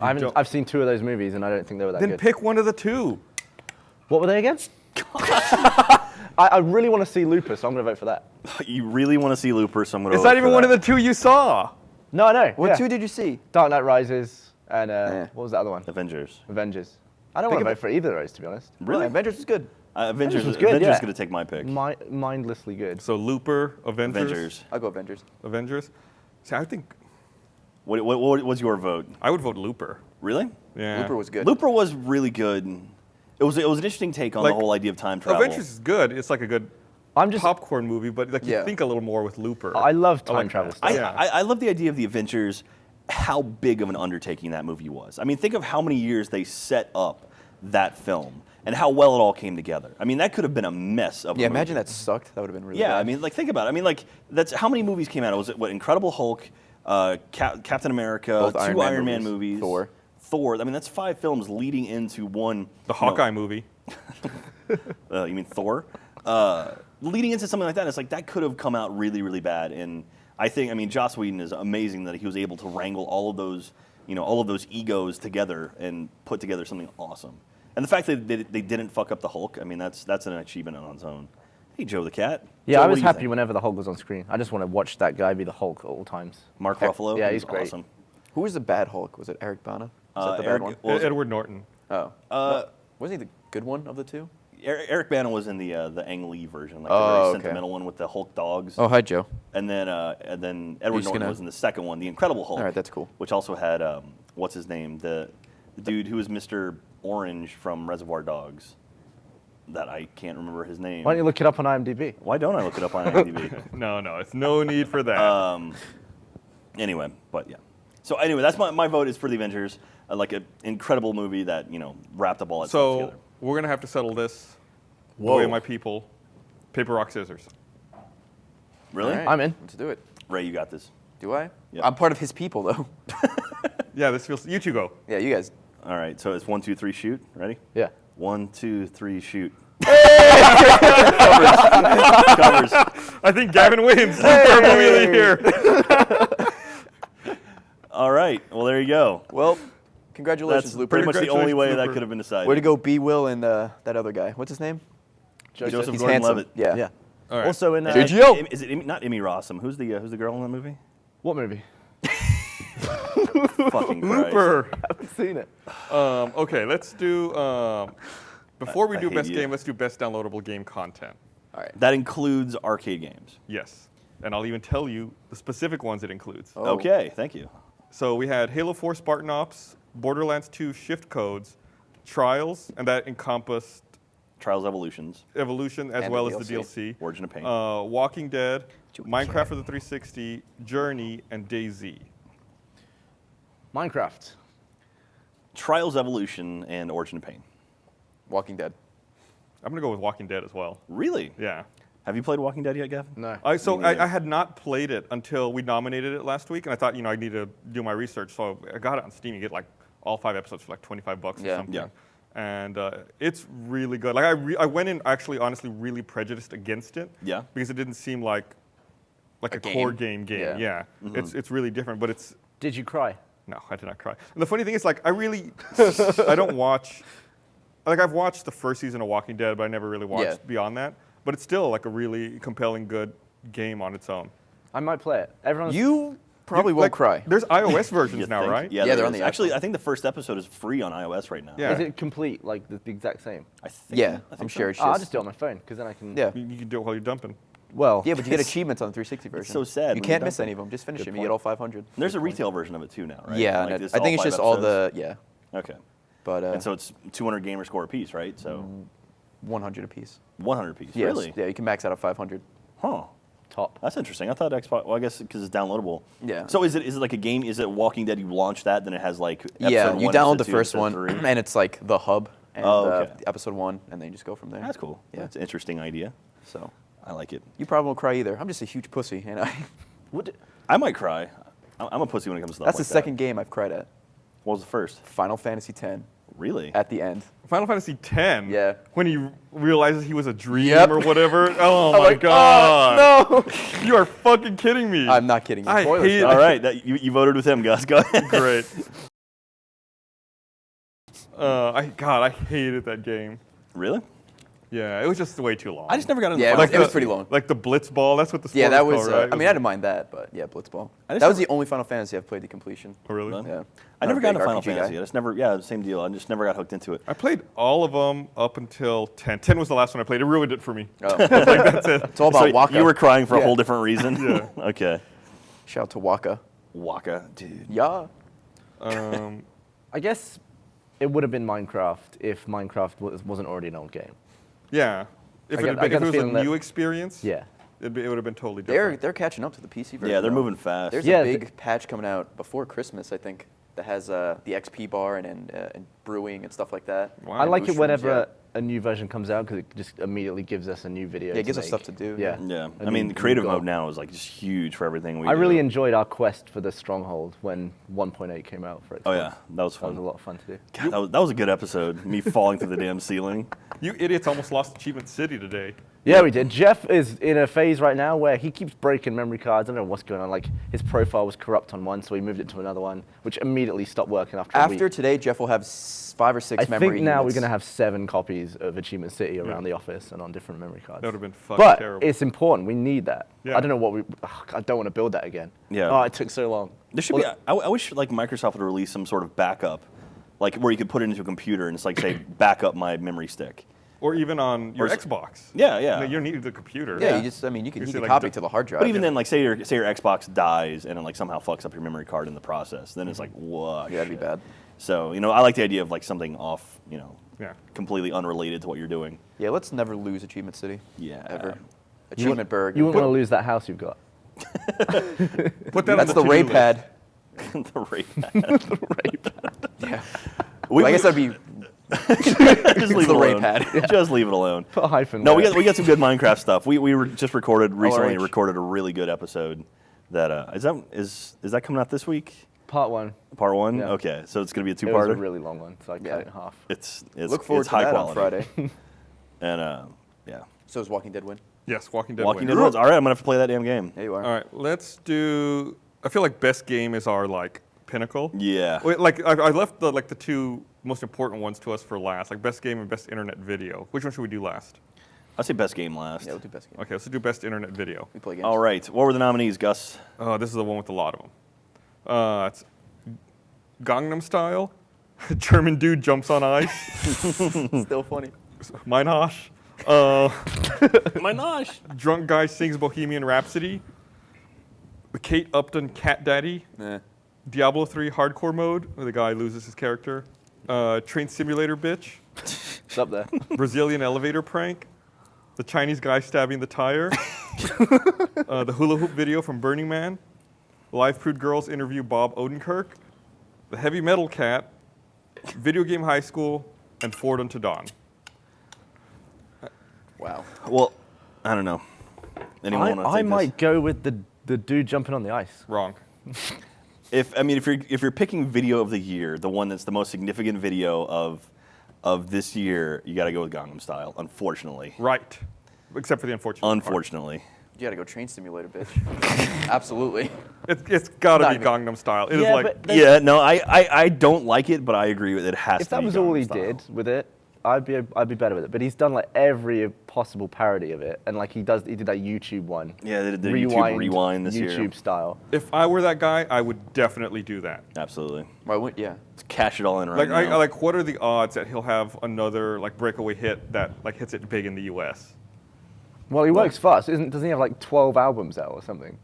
don't- I've seen 2 of those movies, and I don't think they were that Then good. pick one of the 2. What were they again? I really want to see Looper, so I'm going to vote for that. You really want to see Looper, so I'm going to. It's not even one of the 2 you saw. No, I know. What yeah. 2 did you see? Dark Knight Rises and what was the other one? Avengers. Avengers. I don't want to vote for either of those, to be honest. Really? Avengers was good. Avengers was good, Avengers yeah. is going to take my pick. Mindlessly good. So Looper, Avengers. I'll go Avengers. Avengers. See, I think What was your vote? I would vote Looper. Really? Yeah. Looper was good. Looper was really good. It was an interesting take on Like, the whole idea of time travel. Avengers is good. It's like a good popcorn movie, but like you Yeah. think a little more with Looper. I love I time like travel that. stuff. Yeah. I love the idea of the Avengers, how big of an undertaking that movie was. I mean, think of how many years they set up that film and how well it all came together. I mean, that could have been a mess of a Yeah, movie. imagine that sucked. That would have been really Yeah, bad. I mean, like think about it. I mean, like that's how many movies came out? Was it what Incredible Hulk, Captain America, Both 2 Iron Iron Man Man movies, movies, Thor. I mean, that's 5 films leading into one. The Hawkeye movie. You mean Thor? Leading into something like that, it's like that could have come out really, really bad. And I mean, Joss Whedon is amazing that he was able to wrangle all of those, all of those egos together and put together something awesome. And the fact that they didn't fuck up the Hulk, I mean, that's an achievement on its own. Hey, Joe the cat. Yeah, Joe, I what was do you happy think? whenever the Hulk was on screen. I just want to watch that guy be the Hulk at all times. Mark Ruffalo. Yeah, he he's was great. Awesome. Who was the bad Hulk? Was it Eric Bana? Was that the bad Eric- one? well, Edward Norton. Oh. Wasn't he the good one of the 2? Eric Bana was in the Ang Lee version, like Oh, the very okay. sentimental one with the Hulk dogs. Oh, hi, Joe. And then Edward just Norton gonna- was in the second one, the Incredible Hulk. All right, that's cool. Which also had what's his name, the dude who was Mr. Orange from Reservoir Dogs. That I can't remember his name. Why don't you look it up on IMDb? Why don't I look it up on IMDb? No, it's no need for that. Anyway, but yeah. So anyway, that's my vote is for the Avengers, like an incredible movie that wrapped up all that stuff So together. we're gonna have to settle this. Whoa. The way my people. Paper, rock, scissors. Really, All right, I'm in. Let's do it. Ray? You got this. Do I? Yep. I'm part of his people, though. Yeah, this feels. You 2 go. Yeah, you guys. All right. So it's 1, 2, 3, shoot. Ready? Yeah. 1, 2, 3, shoot. Covers. I think Gavin wins. Super movie here. All right. Well, there you go. Well, congratulations, That's Looper. pretty much the only way that Looper. could have been decided. Way to go, B. Will and that other guy. What's his name? Joseph He's Gordon-Levitt. handsome. Yeah. Yeah. All right. Also in JGO. Is it not Emmy Rossum? Who's the girl in that movie? what movie? Fucking Christ. Looper. I haven't seen it. Okay, let's do. Before we I do hate best you. game, let's do best downloadable game content. All right. That includes arcade games. Yes, and I'll even tell you the specific ones it includes. Oh. Okay, thank you. So we had Halo 4 Spartan Ops, Borderlands 2 Shift Codes, Trials, and that encompassed Trials Evolutions, Evolution as And well the as the DLC. Origin of Pain. Walking Dead, Joey Minecraft for the 360, Journey, and DayZ. Minecraft. Trials Evolution and Origin of Pain. Walking Dead. I'm gonna go with Walking Dead as well. Really? Yeah. Have you played Walking Dead yet, Gavin? No. Me neither. I had not played it until we nominated it last week, and I thought I need to do my research. So I got it on Steam. You get like all 5 episodes for like $25 or Yeah. something. Yeah. And it's really good. Like I went in actually honestly really prejudiced against it. Yeah. Because it didn't seem like a game? core game. Yeah. Yeah. It's really different, but it's Did you cry? no, I did not cry. And the funny thing is, like, I don't watch. Like, I've watched the first season of Walking Dead, but I never really watched Yeah. beyond that. But it's still like a really compelling, good game on its own. I might play it. Everyone's You probably You- won't like, cry. There's iOS You versions now, think? right? Yeah, Yeah, they're there on is. the App Actually, Store. I think the first episode is free on iOS right now. Yeah. Is it complete, like the exact same? I think. Yeah, I think I'm so. sure it's I'll just. just do it on my phone because then I can. Yeah. You can do it while you're dumping. Well. Yeah, but you get achievements on the 360 version. so sad You when can't you miss dump any of them. Just finish Good them. You point. get all 500. There's a retail version of it too now, right? Yeah, Like, and this I think it's 5 just all episodes? the Okay. but And so it's 200 gamer score apiece, right? So 100 apiece. 100 piece. Yes. Really? Yeah, you can max out at 500. Huh. Top. That's interesting. I thought Xbox. Well, I guess because it's downloadable. Yeah. So is it like a game? Is it Walking Dead? You launch that, then it has like episode Yeah, one, you download episode the two, first episode one, three. and it's like the hub and Oh, okay. episode 1, and then you just go from there. That's cool. Yeah. That's an interesting idea. So I like it. you probably won't cry either. I'm just a huge pussy, and I might cry. I'm a pussy when it comes to stuff that's like the second game I've cried at. What was the first? Final Fantasy X. Really? at the end. Final Fantasy X. Yeah. When he realizes he was a dream Yep. or whatever. Oh I'm my like, god. oh, You are fucking kidding me. no! I'm not kidding you. I Spoilers, hate though. All right, you voted with him, Gus. Go ahead. Great. I hated that game. Really? Yeah, it was just way too long. I just never got into Yeah, Final it was Fantasy. pretty long. Like the Blitz ball, that's what the sport Yeah, that was was. called, right? I mean, I didn't mind that, but yeah, Blitzball. I just That was never- the only Final Fantasy I've played to completion. Oh, really? Really? Yeah. I Not never a got big into Final RPG Fantasy. guy. I just never, yeah, same deal. I just never got hooked into it. I played all of them up until 10. 10 was the last one I played. It ruined it for me. Oh. That's it. It's all about So Waka. you were crying for a Yeah. whole different reason? Yeah. Okay. Shout out to Waka. Waka, dude. Yeah. I guess it would have been Minecraft if Minecraft wasn't already an old game. Yeah. If I it, get- had I been, get if it the was a feeling that- new experience, Yeah. it would have been totally They're different. they're catching up to the PC version. Yeah, they're though. moving fast. There's Yeah, a big patch coming out before Christmas, I think, that has the XP bar and brewing and stuff like that. Wow. I like it Mushrooms, whenever yeah. a new version comes out because it just immediately gives us a new video. Yeah, it to gives us make. stuff to do, Yeah. Yeah. A I mean, new creative goal. mode now is like just huge for everything we I do. really enjoyed our quest for the stronghold when 1.8 came out for Xbox. Oh, yeah. That was That fun. was a lot of fun to do. God, that was a good episode. Me falling through the damn ceiling. You idiots almost lost Achievement City today. Yeah, we did. Jeff is in a phase right now where he keeps breaking memory cards. I don't know what's going on. Like, his profile was corrupt on one, so he moved it to another one, which immediately stopped working after a After week. today, Jeff will have 5 or 6 I memory think now we're units. going to have 7 copies of Achievement City around the office and on different memory cards. That would have been fucking But terrible. it's important. We need that. Yeah. I don't know what we... I don't want to build that again. Yeah. Oh, it took so long. There should be. I wish like Microsoft would release some sort of backup, like where you could put it into a computer and it's like say back up my memory stick. Or even on your Or is- Xbox. Yeah, yeah. I mean, you don't need the computer. Yeah, Yeah. you just, I mean, you can You see, you can like, copy the- to the hard drive. But even then, like say your Xbox dies and it like somehow fucks up your memory card in the process, then it's like what? Yeah, that'd be bad. So I like the idea of like something off, Yeah. completely unrelated to what you're doing. Yeah, let's never lose Achievement City. Yeah. Ever. Achievement Berg. You wouldn't want to lose that house you've got. Put that That's on the to-do Ray list. pad. The rate. Yeah. We- I guess that'd be. Just leave it the Ray alone. pad. Just leave it alone. Put a hyphen No, there. we got some good Minecraft stuff. We just recently ORH. recorded a really good episode. That is that coming out this week? Part 1. Part 1. Yeah. Okay, so it's gonna be a It was a two-parter. really long one, so I cut Yeah. it in half. It's Look forward it's to high that quality. on Friday. And yeah, So is Walking Dead win? Yes, Walking Dead. Walking wins. Dead wins. All right, I'm gonna have to play that damn game. There you are. All right, let's do. I feel like best game is our like pinnacle. Yeah. Wait, like I left the 2 most important ones to us for last, like best game and best internet video. Which one should we do last? I'll say best game last. Yeah, we'll do best game. Okay, let's do best internet video. We play games. All right. What were the nominees, Gus? This is the one with a lot of them. It's Gangnam Style, German dude jumps on ice, Still funny. Meinhosh, My nosh. drunk guy sings Bohemian Rhapsody, the Kate Upton Cat Daddy, Nah. Diablo 3 hardcore mode, where the guy loses his character, Train Simulator bitch, It's up there. Brazilian elevator prank, the Chinese guy stabbing the tire, the hula hoop video from Burning Man, Live Prude Girls interview Bob Odenkirk, the heavy metal cat, video game high school, and Ford Unto Dawn. Wow. Well, I don't know. Anyone want to I take might go with the dude jumping on the ice. Wrong. this? If you're picking video of the year, the one that's the most significant video of this year, you got to go with Gangnam Style. Unfortunately. Right. Except for the unfortunate part. Unfortunately. You gotta go Train Simulator, bitch. Absolutely. It's got to Not be even- Gangnam Style. It is Yeah, like, but there's- Yeah. No, I don't like it, but I agree with it. It has If to be that was all Gangnam he Style. did with it, I'd be better with it. But he's done like every possible parody of it, and like he did that YouTube one. Yeah, they did the YouTube Rewind this year. YouTube style. if I were that guy, I would definitely do that. Absolutely. Why wouldn't? Yeah. Let's cash it all in right Like, now. like, what are the odds that he'll have another like breakaway hit that like hits it big in the U.S.? Well, he works fast. Doesn't he have like 12 albums out or something?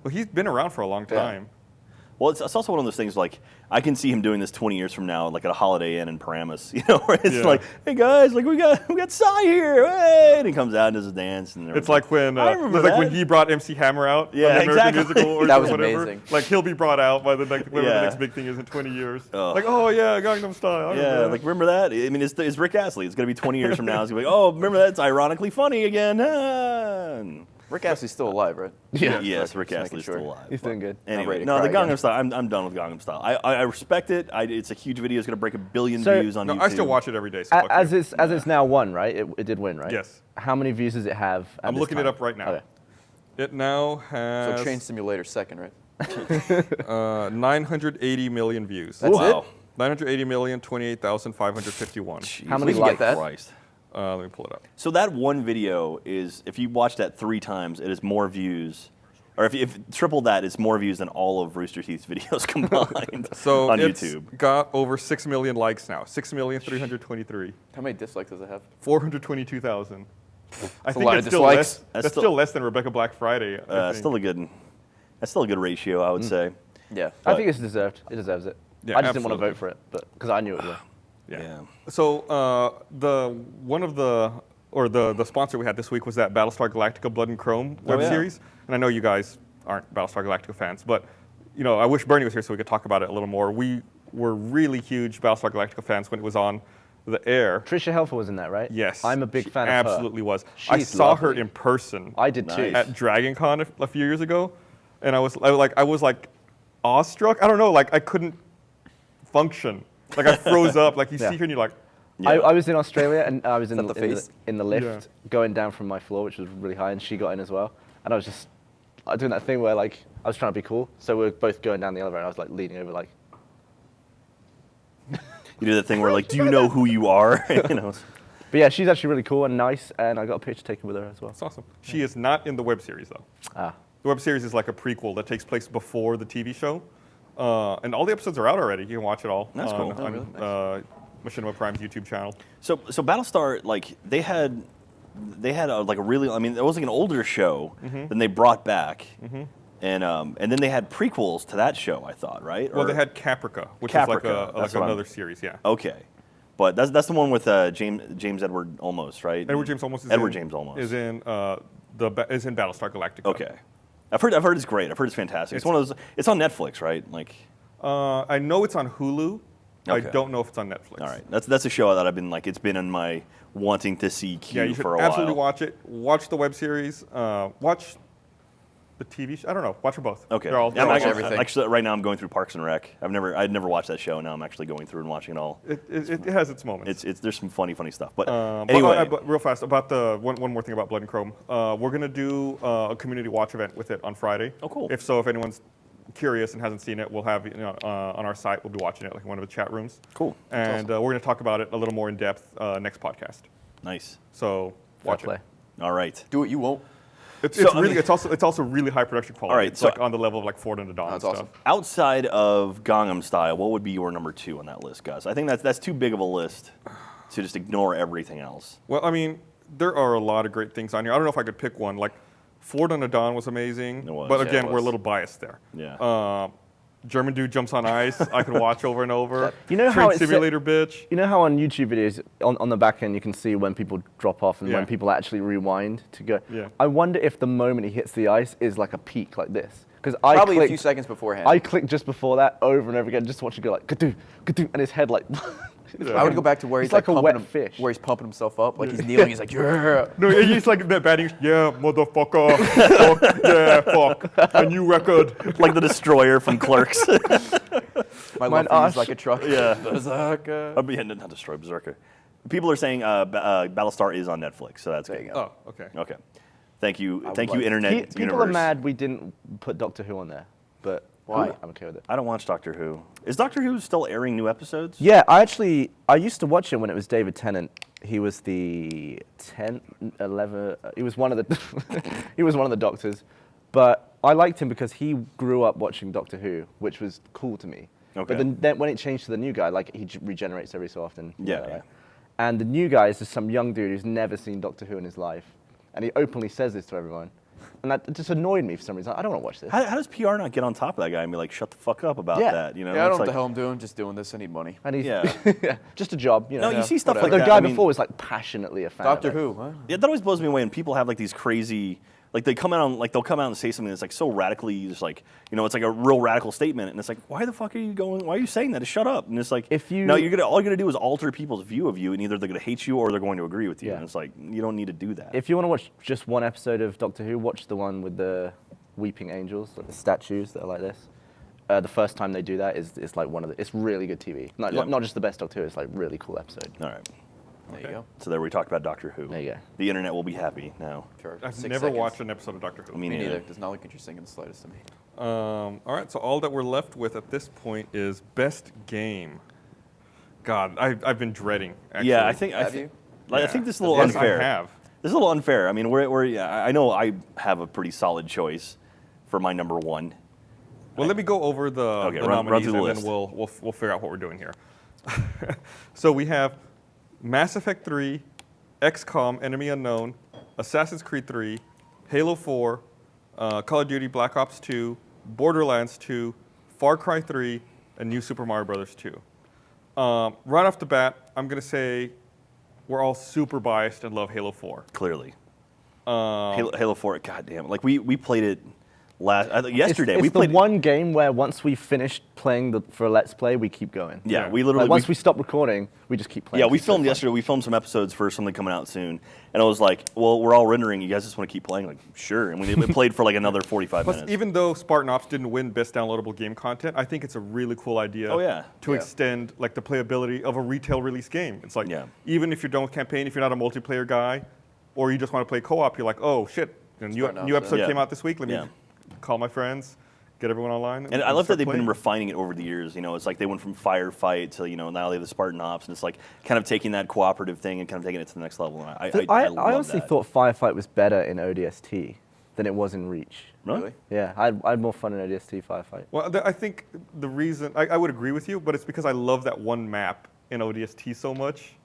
Well, he's been around for a long time. Well, it's also one of those things like I can see him doing this 20 years from now, like at a Holiday Inn in Paramus, where it's Yeah. like, hey guys, like we got Psy here, hey! And he comes out and does a dance, and It's like when I remember it's like when that. he brought MC Hammer out Yeah, on the American exactly. Musical or That was whatever. amazing. Like he'll be brought out by the whatever Yeah. the next big thing is in 20 years. Ugh. Like, oh yeah, Gangnam Style. I remember yeah, that. like remember that? I mean, it's Rick Astley. It's gonna be 20 years from now. It's gonna be like, oh, remember that? It's ironically funny again. Rick Astley's still alive, right? Yeah. Yes, Rick Just making Astley's sure. still alive. He's doing good. Anyway, ready to no, cry the Gangnam again. Style. I'm done with Gangnam Style. I respect it. It's a huge video. It's gonna break 1 billion So- views on No, YouTube. I still watch it every day. So fuck As you. it's now won, right? It did win, right? Yes. How many views does it have? At I'm this looking it time? up right now. Okay. It now has So Train Simulator second, right? 980 million views. That's Wow. 980,028,551. How many We can likes? get that. Christ. Let me pull it up. So that one video is, if you watch that 3 times, it is more views. Or if triple that, it's more views than all of Rooster Teeth's videos combined So on it's YouTube. got over 6 million likes now. 6,323,000. How many dislikes does it have? 422,000. I a think lot it's of still dislikes. less. That's still less than Rebecca Black Friday. I think. Still a good. That's still a good ratio, I would say. Yeah. I think it's deserved. It deserves it. Yeah, I just didn't want to absolutely. vote for it, but because I knew it would. Yeah. So the sponsor we had this week was that Battlestar Galactica Blood and Chrome web yeah. series, and I know you guys aren't Battlestar Galactica fans, but I wish Bernie was here so we could talk about it a little more. We were really huge Battlestar Galactica fans when it was on the air. Trisha Helfer was in that, right? Yes, I'm a big she fan of her. absolutely was. I She's saw her lovely. in person. I did too. Nice. At Dragon Con a few years ago, and I was like awestruck. I don't know, like I couldn't function. Like I froze up. Like you Yeah. see her and you're like, I was in Australia and I was in that the, the face? in the lift Yeah. going down from my floor, which was really high, and she got in as well. And I was just doing that thing where like I was trying to be cool, so we were both going down the elevator, and I was like leaning over, like. You do that thing where like, do you know who you are? But yeah, she's actually really cool and nice, and I got a picture taken with her as well. that's awesome. She is not in the web series though. Ah, The web series is like a prequel that takes place before the TV show, and all the episodes are out already. You can watch it all That's on, cool. Oh, on really? Machinima Prime's YouTube channel. So Battlestar, like they had like a really, I mean, it was like an older show than they brought back, and then they had prequels to that show. I thought, right? Well, Or- they had Caprica, which is like Caprica, that's what I'm- another series. Yeah. Okay, but that's the one with James Edward Olmos, right? Edward James Olmos. James Olmos is in Battlestar Galactica. Okay, I've heard it's great. I've heard it's fantastic. It's one of those. It's on Netflix, right? Like, I know it's on Hulu. I Okay. don't know if it's on Netflix. all right, that's a show that I've been like, it's been in my wanting to see queue Yeah, you should for a while. absolutely watch it. Watch the web series. Watch the TV show. I don't know. Watch them both. Okay. They're all, Yeah, they're I'm all watching actually, everything. actually, right now I'm going through Parks and Rec. I'd never watched that show. Now I'm actually going through and watching it all. It has its moments. There's some funny stuff. But But, anyway, but real fast about the one more thing about Blood and Chrome. We're gonna do a community watch event with it on Friday. Oh, cool. If anyone's curious and hasn't seen it, we'll have on our site. We'll be watching it like in one of the chat rooms. Cool. And we're gonna talk about it a little more in depth next podcast. nice. So watch play. it. All right. Do it, you won't. It's So, I really mean- it's also really high production quality. All right, It's so- like on the level of like Ford and the Dawn. That's and awesome. stuff. Outside of Gangnam Style, what would be your number 2 on that list, Gus? I think that's too big of a list to just ignore everything else. Well, I mean, there are a lot of great things on here. I don't know if I could pick one. Like Ford on the Dawn was amazing. It was, but yeah, again, it we're a was. little biased there. Yeah. German dude jumps on ice. I could watch over and over. You know Train how it's Simulator, bitch. You know how on YouTube videos, on the back end, you can see when people drop off and Yeah. when people actually rewind to go. Yeah. I wonder if the moment he hits the ice is like a peak like this. Because I Probably a clicked, few seconds beforehand. I clicked just before that over and over again, just to watch it go like, ka-doo, ka-doo, and his head like. I would go back to where It's he's like a pumping wet him- fish. where he's pumping himself up, like he's kneeling. He's like, yeah. No, he's like that batting. Yeah, motherfucker. Fuck, yeah, fuck. A new record. Like the Destroyer from Clerks. My Mine love for you is are like a truck. Yeah. Berserker. Yeah, not Destroy, Berserker. People are saying Battlestar is on Netflix, so that's There good. you go. Oh, okay. Okay. Thank you, would thank you, like- Internet People Universe. are mad we didn't put Doctor Who on there, but Why? I'm okay with it. I don't watch Doctor Who. Is Doctor Who still airing new episodes? Yeah, I used to watch him when it was David Tennant. He was the 10, 11. He was one of the he was one of the doctors, but I liked him because he grew up watching Doctor Who, which was cool to me. Okay. But then when it changed to the new guy, like he regenerates every so often. you Yeah, know, yeah. right? And the new guy is just some young dude who's never seen Doctor Who in his life, and he openly says this to everyone, and that just annoyed me for some reason. I don't want to watch this. How does PR not get on top of that guy and be like, shut the fuck up about Yeah. that? You know, Yeah, I don't It's know what like, the hell I'm doing. Just doing this. I need money. And he's Yeah. yeah, just a job, you know. No, you see stuff But like the that. guy I mean- before was like passionately a fan. Doctor of it. Who, huh? Yeah, that always blows me away when people have like these crazy Like they'll come out and say something that's like so radically, just like it's like a real radical statement, and it's like, why the fuck are you going? Why are you saying that? Just shut up. And it's like, all you're gonna do is alter people's view of you, and either they're gonna hate you or they're going to agree with you. Yeah. And it's like you don't need to do that. If you want to watch just one episode of Doctor Who, watch the one with the weeping angels, like the statues that are like this. The first time they do that is like it's really good TV. Not just the best Doctor Who, it's like really cool episode. All right. There you go. So there we talked about Doctor Who. There you go. The internet will be happy now. For I've 6 never seconds. watched an episode of Doctor Who. Me Me neither. neither. Does not look interesting in the slightest to me. All right, so all that we're left with at this point is best game. God, I've been dreading. Actually. Yeah, I think Have you? I think this is a little Yes, unfair. I have. This is a little unfair. I mean, I know I have a pretty solid choice for my number one. Well, let me go over the run nominees, through the and list. then we'll figure out what we're doing here. So we have Mass Effect 3, XCOM: Enemy Unknown, Assassin's Creed 3, Halo 4, Call of Duty Black Ops 2, Borderlands 2, Far Cry 3, and New Super Mario Bros. 2. Right off the bat, I'm gonna say we're all super biased and love Halo 4. Clearly, Halo 4. Goddamn, like we played it yesterday. It's we played the one game where once we finished playing for Let's Play, we keep going. Yeah, Yeah. we literally Once we stop recording, we just keep playing. Yeah, we It's so filmed fun. yesterday. We filmed some episodes for something coming out soon, and I was like, "Well, we're all rendering. You guys just want to keep playing?" Like, sure. And we played for like another 45 Plus, minutes. even though Spartan Ops didn't win Best Downloadable Game Content, I think it's a really cool idea Oh, yeah. to Yeah. extend like the playability of a retail release game. It's like Yeah. even if you're done with campaign, if you're not a multiplayer guy, or you just want to play co-op, you're like, oh shit, new Spartan Ops, episode yeah. came out this week. Let me Yeah. call my friends, get everyone online. And I love that start they've been playing. refining it over the years. It's like they went from firefight to now they have the Spartan Ops, and it's like kind of taking that cooperative thing and kind of taking it to the next level. And I love honestly that. thought Firefight was better in ODST than it was in Reach. Really? Yeah, I had more fun in ODST Firefight. Well, I think the reason I would agree with you, but it's because I love that one map in ODST so much.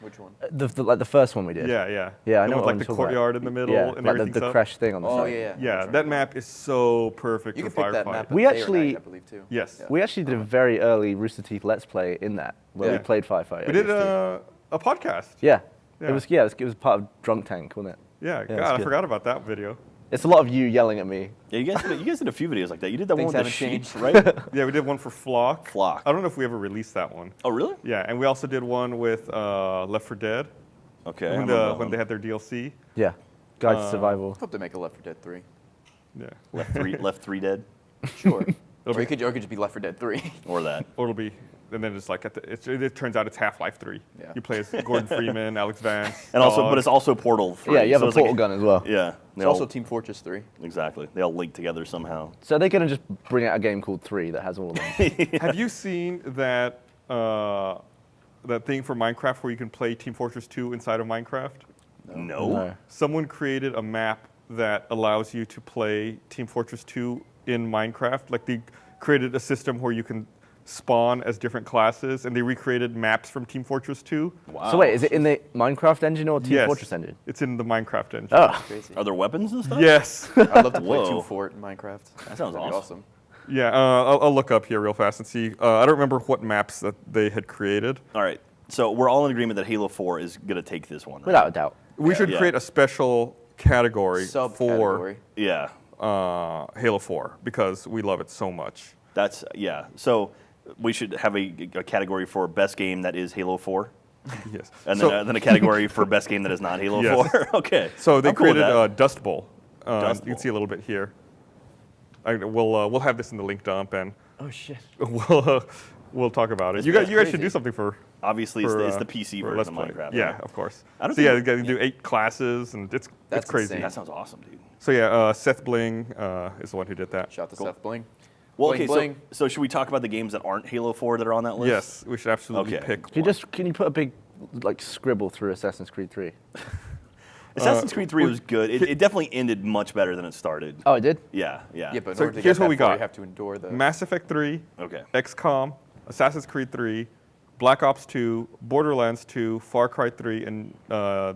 Which one? Like the first one we did. Yeah, yeah. Yeah, I The know one what with, like the you're talking about. courtyard in the middle Yeah, and like everything's the up. crash thing on the Oh side. yeah. Yeah, that map is so perfect You for can pick that Firefight. map. We day or actually- night, I believe too. Yes. Yeah. We actually did a very early Rooster Teeth Let's Play in that, where Yeah. we played Firefight. We did ODST. a podcast. Yeah. Yeah. It was part of Drunk Tank, wasn't it? Yeah, it's God, I good. forgot about that video. It's a lot of you yelling at me. Yeah, you guys did a few videos like that. You did that Things one with the haven't sheep, changed. right? Yeah, we did one for Flock. Flock. I don't know if we ever released that one. Oh, really? Yeah, and we also did one with Left 4 Dead Okay. I when, remember that when one. they had their DLC. Yeah. Guide to Survival. Hope to make a Left 4 Dead 3. Yeah, Left 3 Dead, Sure. or you could just be Left 4 Dead 3. or that. or it'll be, and then it's like it turns out it's Half-Life 3. Yeah. You play as Gordon Freeman, Alex Vance, And also, Dog. but it's also Portal 3. Yeah, you have so a it's like- portal gun as well. Yeah. They It's all, also Team Fortress 3. exactly. They all link together somehow. So they're going to just bring out a game called 3 that has all of them. Have you seen that that thing for Minecraft where you can play Team Fortress 2 inside of Minecraft? No. No. Someone created a map that allows you to play Team Fortress 2 in Minecraft. Like they created a system where you can spawn as different classes, and they recreated maps from Team Fortress 2. Wow. So wait, is it in the Minecraft engine or Team Yes, Fortress engine? it's in the Minecraft engine. Oh, Crazy. Are there weapons and stuff? Yes. I'd love to play Whoa. 2 Fort in Minecraft. That sounds That'd be awesome. Yeah, I'll look up here real fast and see. I don't remember what maps that they had created. All right. So we're all in agreement that Halo 4 is going to take this one, right? without a doubt. We should Yeah. create a special category for Subcategory. Yeah. Halo 4 because we love it so much. That's, yeah. So we should have a category for best game that is Halo 4. Yes. And So- then a category for best game that is not Halo Yes. 4. Okay. So they I'm cool with created that. Dust Bowl. Dust You can Bowl. see a little bit here. We'll have this in the link dump, and Oh shit. we'll talk about it. It's You guys should crazy. do something for. Obviously, for, it's the PC for version Let's of Play. Minecraft. Yeah, right? of course. I don't So yeah, think- you do 8 classes, and it's That's crazy. insane. That sounds awesome, dude. So yeah, Seth Bling is the one who did that. Shout to Cool. Seth Bling. Well, Bling, okay, bling. so should we talk about the games that aren't Halo 4 that are on that list? Yes, we should absolutely Okay. pick. Can you put a big like scribble through Assassin's Creed 3? Assassin's Creed 3 was good. It definitely ended much better than it started. Oh, it did? Yeah, yeah. Yeah, but in So order to here's get what that we far, got. You have to endure the. Mass Effect 3, Okay. XCOM, Assassin's Creed 3, Black Ops 2, Borderlands 2, Far Cry 3, and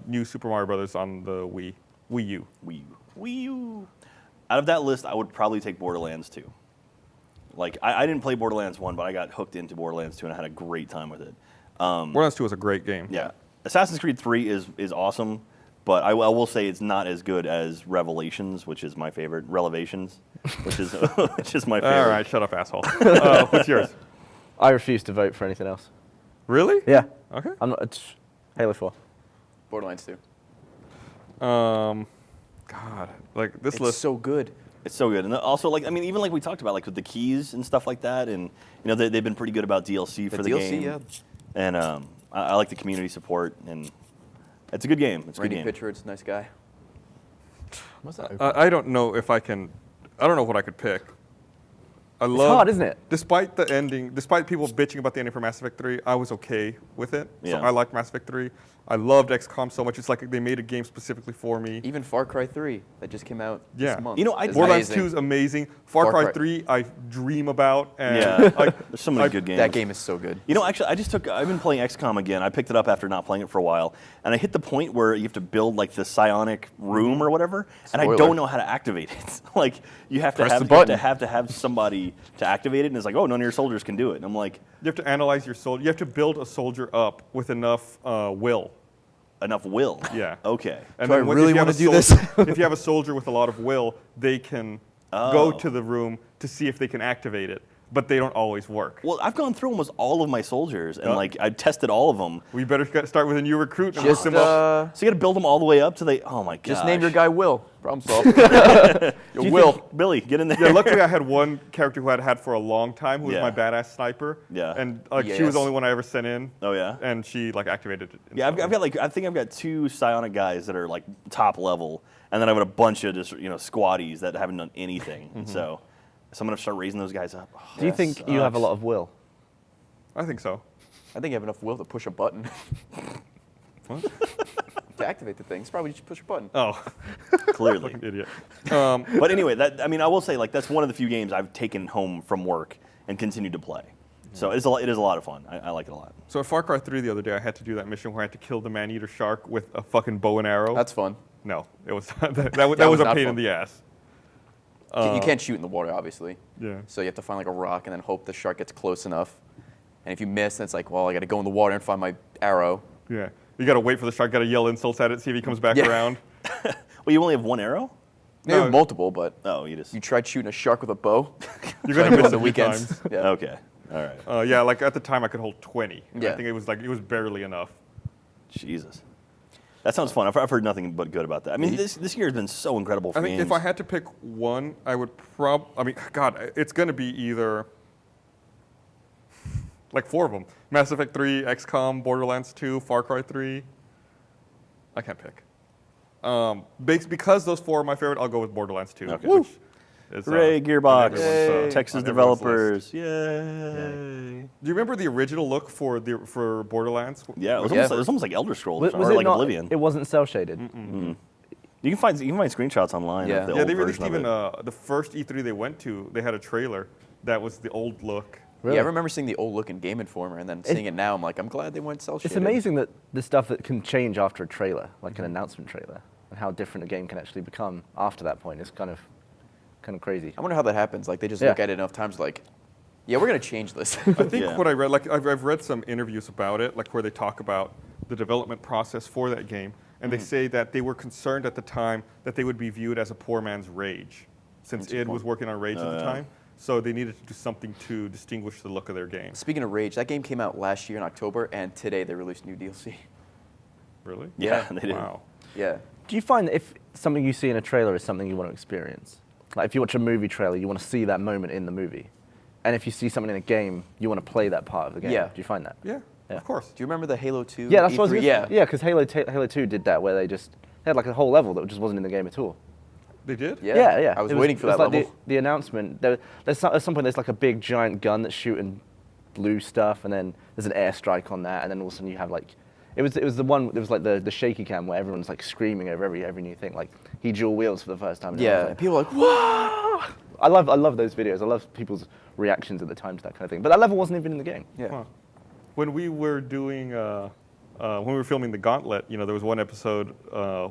New Super Mario Bros. On the Wii U. Wii U. Out of that list, I would probably take Borderlands 2. Like, I didn't play Borderlands 1, but I got hooked into Borderlands 2 and I had a great time with it. Borderlands 2 was a great game. Yeah. Assassin's Creed 3 is awesome, but I will say it's not as good as Revelations, which is my favorite. Revelations, which is my favorite. All right, shut up, asshole. What's yours? I refuse to vote for anything else. Really? Yeah. Okay. I'm not. It's Halo 4. Borderlands 2. God, like this It's list. so good. It's so good, and also like I mean, even like we talked about, like with the keys and stuff like that, and they've been pretty good about DLC for the DLC, game. yeah. And I like the community support, and it's a good game. It's a good Randy game. Pitchford's a nice guy. What's that? I don't know if I can. I don't know what I could pick. It's hard, isn't it? Despite the ending, despite people bitching about the ending for Mass Effect 3, I was okay with it. So Yeah. I liked Mass Effect 3. I loved XCOM so much. It's like they made a game specifically for me. Even Far Cry 3 that just came out Yeah. this month. I- is Borderlands amazing. 2 is amazing. Far Far Cry Cry- 3, I dream about. And Yeah, like, there's so many good games. That game is so good. Actually, I've been playing XCOM again. I picked it up after not playing it for a while, and I hit the point where you have to build like the psionic room or whatever, and I Spoiler. don't know how to activate it. Like you have to Press have the you have to button. have to have somebody to activate it, and it's like, oh, none of your soldiers can do it. And I'm like, you have to analyze your soldier. You have to build a soldier up with enough will. enough will. Yeah. Okay. And Do I then when- really if you have wanna a do this? soldier- if you have a soldier with a lot of will, they can go Oh. to the room to see if they can activate it, but they don't always work. Well, I've gone through almost all of my soldiers, and Yeah. like I tested all of them. We better start with a new recruit. And Just, hook them up. So you got to build them all the way up to they. Oh my god. just name your guy Will. Problem solved. Your Will. Billy, get in there. Yeah, luckily I had one character who I'd had for a long time, who was Yeah. my badass sniper. Yeah. And she was the Yes. only one I ever sent in. Oh yeah. And she like activated it. Yeah, I've got like I think I've got 2 psionic guys that are like top level, and then I've got a bunch of just squaddies that haven't done anything. So I'm gonna start raising those guys up. Oh, Do you that think you have a sucks. lot of will? I think so. I think you have enough will to push a button. What? To activate the thing. It's probably just push a button. Oh, Clearly. fucking idiot. But anyway, I will say like that's one of the few games I've taken home from work and continued to play. So it is a lot of fun. I like it a lot. So at Far Cry 3 the other day, I had to do that mission where I had to kill the man-eater shark with a fucking bow and arrow. That's fun. No, it was that was was a not pain in fun. the ass. You can't shoot in the water, obviously. Yeah. So you have to find like a rock and then hope the shark gets close enough. And if you miss, then it's like, well, I got to go in the water and find my arrow. Yeah. You gotta wait for the shark. Gotta yell insults at it. See if he comes back Yeah. around. Well, you only have 1 arrow? Maybe No. multiple, but Oh, you just you tried shooting a shark with a bow. You're So I gonna do miss on it the weekends. times. Yeah. okay. All right. Yeah, like at the time I could hold 20. And Yeah. I think it was barely enough. Jesus. That sounds fun. I've heard nothing but good about that. I mean, this year has been so incredible for I think games. if I had to pick one, I would God, it's gonna be either like 4 of them: Mass Effect 3, XCOM, Borderlands 2, Far Cry 3. I can't pick. Because those 4 are my favorite, I'll go with Borderlands 2. Okay. Which is, Hooray, on Gearbox. everyone's, Texas on everyone's developers. list. Yay. Do you remember the original look for Borderlands? Yeah, it was, Yeah. Almost like Elder Scrolls Was or it like not? Oblivion. It wasn't cell shaded. You can find screenshots online Yeah. of the Yeah, old they released version even of it. the first E3 they went to. They had a trailer that was the old look. Really? Yeah, I remember seeing the old look in Game Informer and then seeing it now. I'm like, I'm glad they went cell shaded. It's amazing that the stuff that can change after a trailer, like an announcement trailer, and how different a game can actually become after that point is kind of crazy. I wonder how that happens. Like, they just Yeah. look at it enough times like, yeah, we're going to change this. I think Yeah. what I read, like I've read some interviews about it, like where they talk about the development process for that game, and they say that they were concerned at the time that they would be viewed as a poor man's Rage, since id was working on Rage at the yeah. time. So they needed to do something to distinguish the look of their game. Speaking of Rage, that game came out last year in October, and today they released new DLC. Really? Yeah, Yeah. they did. Wow. Yeah. Do you find that if something you see in a trailer is something you want to experience? Like if you watch a movie trailer, you want to see that moment in the movie. And if you see something in a game, you want to play that part of the game. Yeah. Do you find that? Yeah, Yeah. of course. Do you remember the Halo 2 Yeah, that's what I was E3? gonna Yeah. say. Yeah, because Halo 2 did that where they had like a whole level that just wasn't in the game at all. They did? Yeah. Yeah. I was It waiting for it that like level. The announcement. At some point, there's like a big giant gun that's shooting blue stuff, and then there's an airstrike on that, and then all of a sudden you have like, it was the one. It was like the shaky cam where everyone's like screaming over every new thing. Like he dual wields for the first time. And Yeah. everyone's like, People are like, whoa! I love those videos. I love people's reactions at the time to that kind of thing. But that level wasn't even in the game. Yeah. Huh. When we were doing, when we were filming the Gauntlet, there was one episode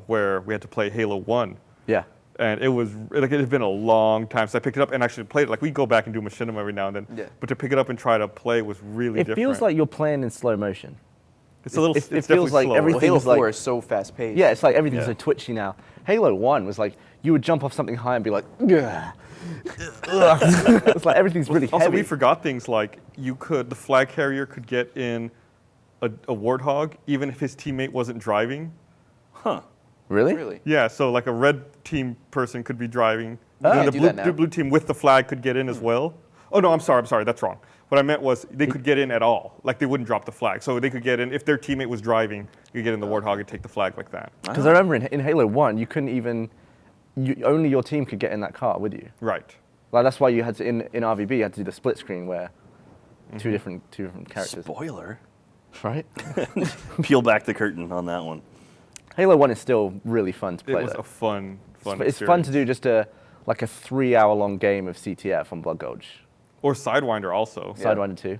where we had to play Halo 1. Yeah. And it was like it had been a long time since I picked it up and actually played it. Like we go back and do machinima every now and then. Yeah. But to pick it up and try to play was really It different. feels like you're playing in slow motion. It's a little. It It's feels definitely like slower. everything- Well, Halo Things like- 4 is so fast paced. Yeah, it's like everything's Yeah. so twitchy now. Halo 1 was like, you would jump off something high and be like, ugh. It's like everything's really Also, heavy. we forgot things like the flag carrier could get in a warthog even if his teammate wasn't driving. Huh. Really? Really? Yeah, so like a red team person could be driving. Oh. and You the can't do that now. blue team with the flag could get in as well. Oh no, I'm sorry, that's wrong. What I meant was they could get in at all. Like they wouldn't drop the flag. So they could get in if their teammate was driving, you could get in the warthog and take the flag like that. Because I remember in Halo 1, you couldn't even, only your team could get in that car with you. Right. Like that's why you had to, in RVB, you had to do the split screen where two different characters. Spoiler. Right? Peel back the curtain on that one. Halo 1 is still really fun to It play was though. a fun It's fun to do just a 3-hour long game of CTF on Blood Gulch. Or Sidewinder also. Sidewinder 2.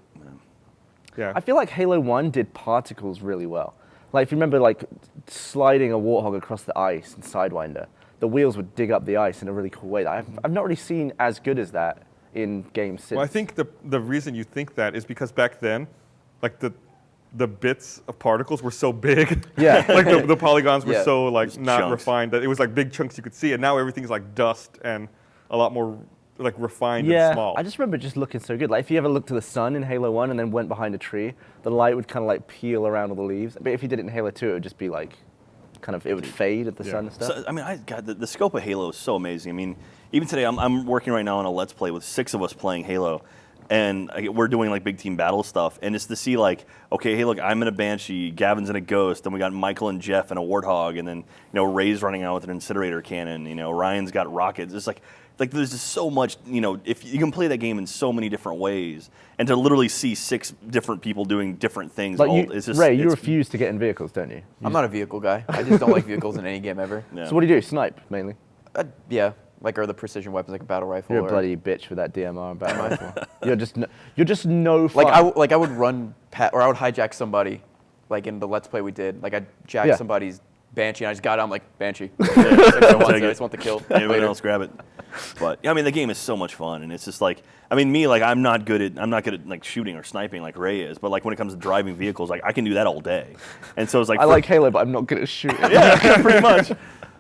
Yeah. I feel like Halo 1 did particles really well. Like if you remember like sliding a Warthog across the ice in Sidewinder, the wheels would dig up the ice in a really cool way. I've not really seen as good as that in games since. Well, I think the reason you think that is because back then, like the bits of particles were so big. Yeah. Like the polygons were Yeah. so like Just not chunks. refined that it was like big chunks you could see, and now everything's like dust and a lot more like refined yeah, and small. I just remember it just looking so good. Like if you ever looked to the sun in Halo 1 and then went behind a tree, the light would kind of like peel around all the leaves. But if you did it in Halo 2, it would just be like, it would fade at the Yeah. sun and stuff. So, I mean, God, the scope of Halo is so amazing. I mean, even today, I'm working right now on a Let's Play with 6 of us playing Halo, and we're doing like big team battle stuff. And it's to see like, okay, hey, look, I'm in a Banshee, Gavin's in a Ghost, then we got Michael and Jeff in a Warthog, and then Ray's running out with an incinerator cannon. Ryan's got rockets. It's like there's just so much. If you can play that game in so many different ways, and to literally see 6 different people doing different things, it's just Ray, you it's- refuse to get in vehicles, don't you? I'm not a vehicle guy. I just don't like vehicles in any game ever. Yeah. So what do you do? Snipe mainly. Yeah, or the precision weapons like a battle rifle. You're a or, bloody bitch with that DMR and battle rifle. You're just no fun. I would run or I would hijack somebody, like in the Let's Play we did. Like I'd jack Yeah. somebody's Banshee, and I just got out. I'm like Banshee. I just want the kill. Everyone later. else grab it. But I mean, the game is so much fun, and it's just like, I mean, me, like, I'm not good at like shooting or sniping like Ray is, but like when it comes to driving vehicles, like I can do that all day. And so it's like I like Halo, but I'm not good at shooting. yeah, pretty much.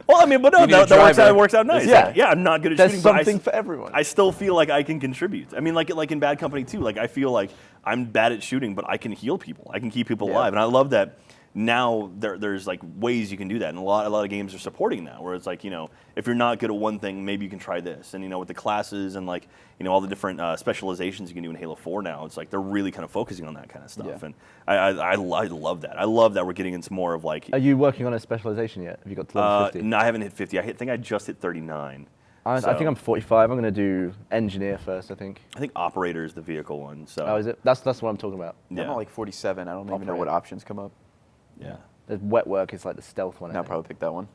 Well, I mean, but no, You need a that driver. works out nice. Yeah. Like, yeah, I'm not good at There's shooting, but something for everyone. I still feel like I can contribute. I mean, like in Bad Company too. Like I feel like I'm bad at shooting, but I can heal people. I can keep people Yeah. alive, and I love that. Now there's like ways you can do that, and a lot of games are supporting that. Where it's like if you're not good at one thing, maybe you can try this. And with the classes and like all the different specializations you can do in Halo 4 now, it's like they're really kind of focusing on that kind of stuff. Yeah. And I love that. I love that we're getting into more of like. Are you working on a specialization yet? Have you got to level 50? No, I haven't hit 50. I think I just hit 39. I think I'm 45. I'm going to do engineer first, I think. I think operator is the vehicle one. So Oh, is it? That's what I'm talking about. Yeah. I'm at like 47. I don't even know Operate. what options come up. Yeah. The wet work is like the stealth one. I And I'll think. probably pick that one.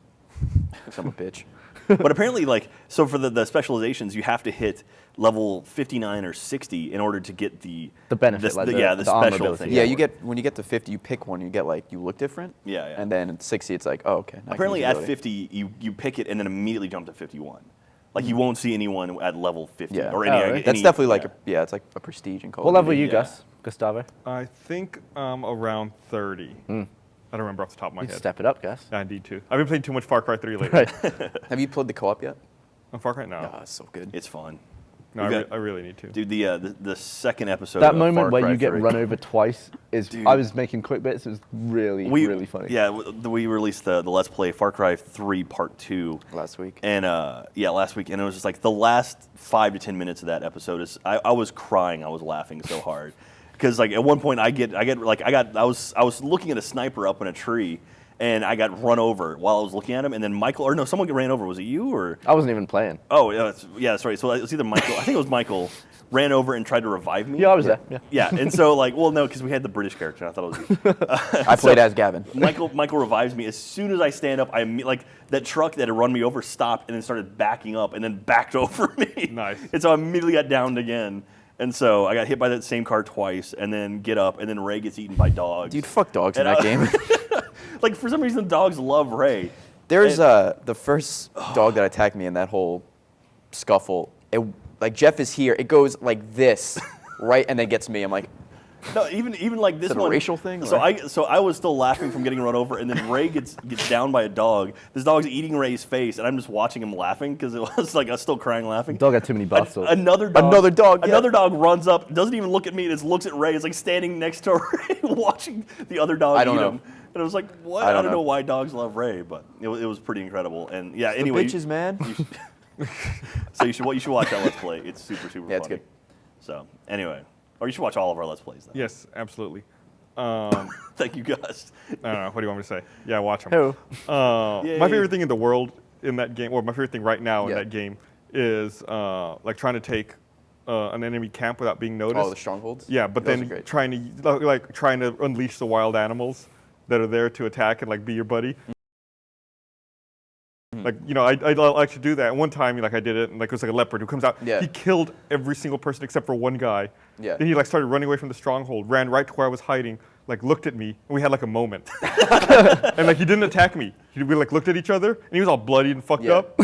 'Cause I'm a bitch. But apparently, like, so for the specializations, you have to hit level 59 or 60 in order to get the benefit, the, like the the armor special ability. thing. Yeah, when you get to 50, you pick one. You get like you look different. Yeah, yeah. And then at 60, it's like, oh, okay. now I can Apparently, use at ability. 50, you pick it and then immediately jump to 51. Like, you won't see anyone at level 50 Yeah. or Oh, any. really? That's any- definitely like yeah. it's like a prestige in Call What of level are Duty. you, Yeah. Gus? Gustavo? I think around 30. I don't remember off the top of my You'd head. step it up, Gus. I need to. I've been playing too much Far Cry 3 lately. Right. Have you played the co-op yet? On Far Cry? No. Oh, it's so good. It's fun. No, We've I got- really need to. Dude, the second episode That of moment Far where Cry you get 3. run over twice is. Dude. I was making quick bits. It was really, really funny. Yeah, we released the Let's Play Far Cry 3 Part 2. Last week. And last week, and it was just like the last 5 to 10 minutes of that episode is I was crying. I was laughing so hard because like at one point I was looking at a sniper up in a tree, and I got run over while I was looking at him, and then someone ran over. Was it you or? I wasn't even playing. Oh yeah, that's right. So it was either Michael. I think it was Michael. Ran over and tried to revive me. Yeah, I was there. Yeah. Yeah, and so like, well, no, because we had the British character. And I thought it was you. I played as Gavin. Michael revives me as soon as I stand up. Like that truck that had run me over stopped and then started backing up and then backed over me. Nice. And so I immediately got downed again. And so I got hit by that same car twice, and then get up, and then Ray gets eaten by dogs. Dude, fuck dogs in And that game. Like for some reason, dogs love Ray. There's the first dog that attacked me in that whole scuffle. Like Jeff is here. It goes like this, right, and then gets me. I'm like, No, even like this Is it a one. racial thing, So or- I was still laughing from getting run over, and then Ray gets down by a dog. This dog's eating Ray's face, and I'm just watching him laughing because it was like I was still crying laughing. Dog had too many bath salts. Another dog. Yeah. Another dog runs up, doesn't even look at me, and just looks at Ray. It's like standing next to Ray, watching the other dog I don't eat know. him. And I was like, what? I I don't don't know know why dogs love Ray, but it was pretty incredible. And yeah, The anyway. bitches, man. So you should watch that Let's Play. It's super funny. Yeah, it's good. So anyway, or you should watch all of our Let's Plays. Though. Yes, absolutely. Thank you, Gus. I don't know. What do you want me to say? Yeah, watch them. Who? Yay. My favorite thing in the world in that game, or my favorite thing right now in Yeah. that game, is like trying to take an enemy camp without being noticed. Oh, the strongholds. Yeah, but Those are then great. trying to unleash the wild animals that are there to attack and like be your buddy. Like, you know, I like to do that. And one time, like, I did it, and like it was like a leopard who comes out. Yeah. He killed every single person except for one guy. Yeah. Then he like started running away from the stronghold, ran right to where I was hiding, like looked at me, and we had like a moment. And like he didn't attack me. We like looked at each other, and he was all bloody and fucked Yeah. up.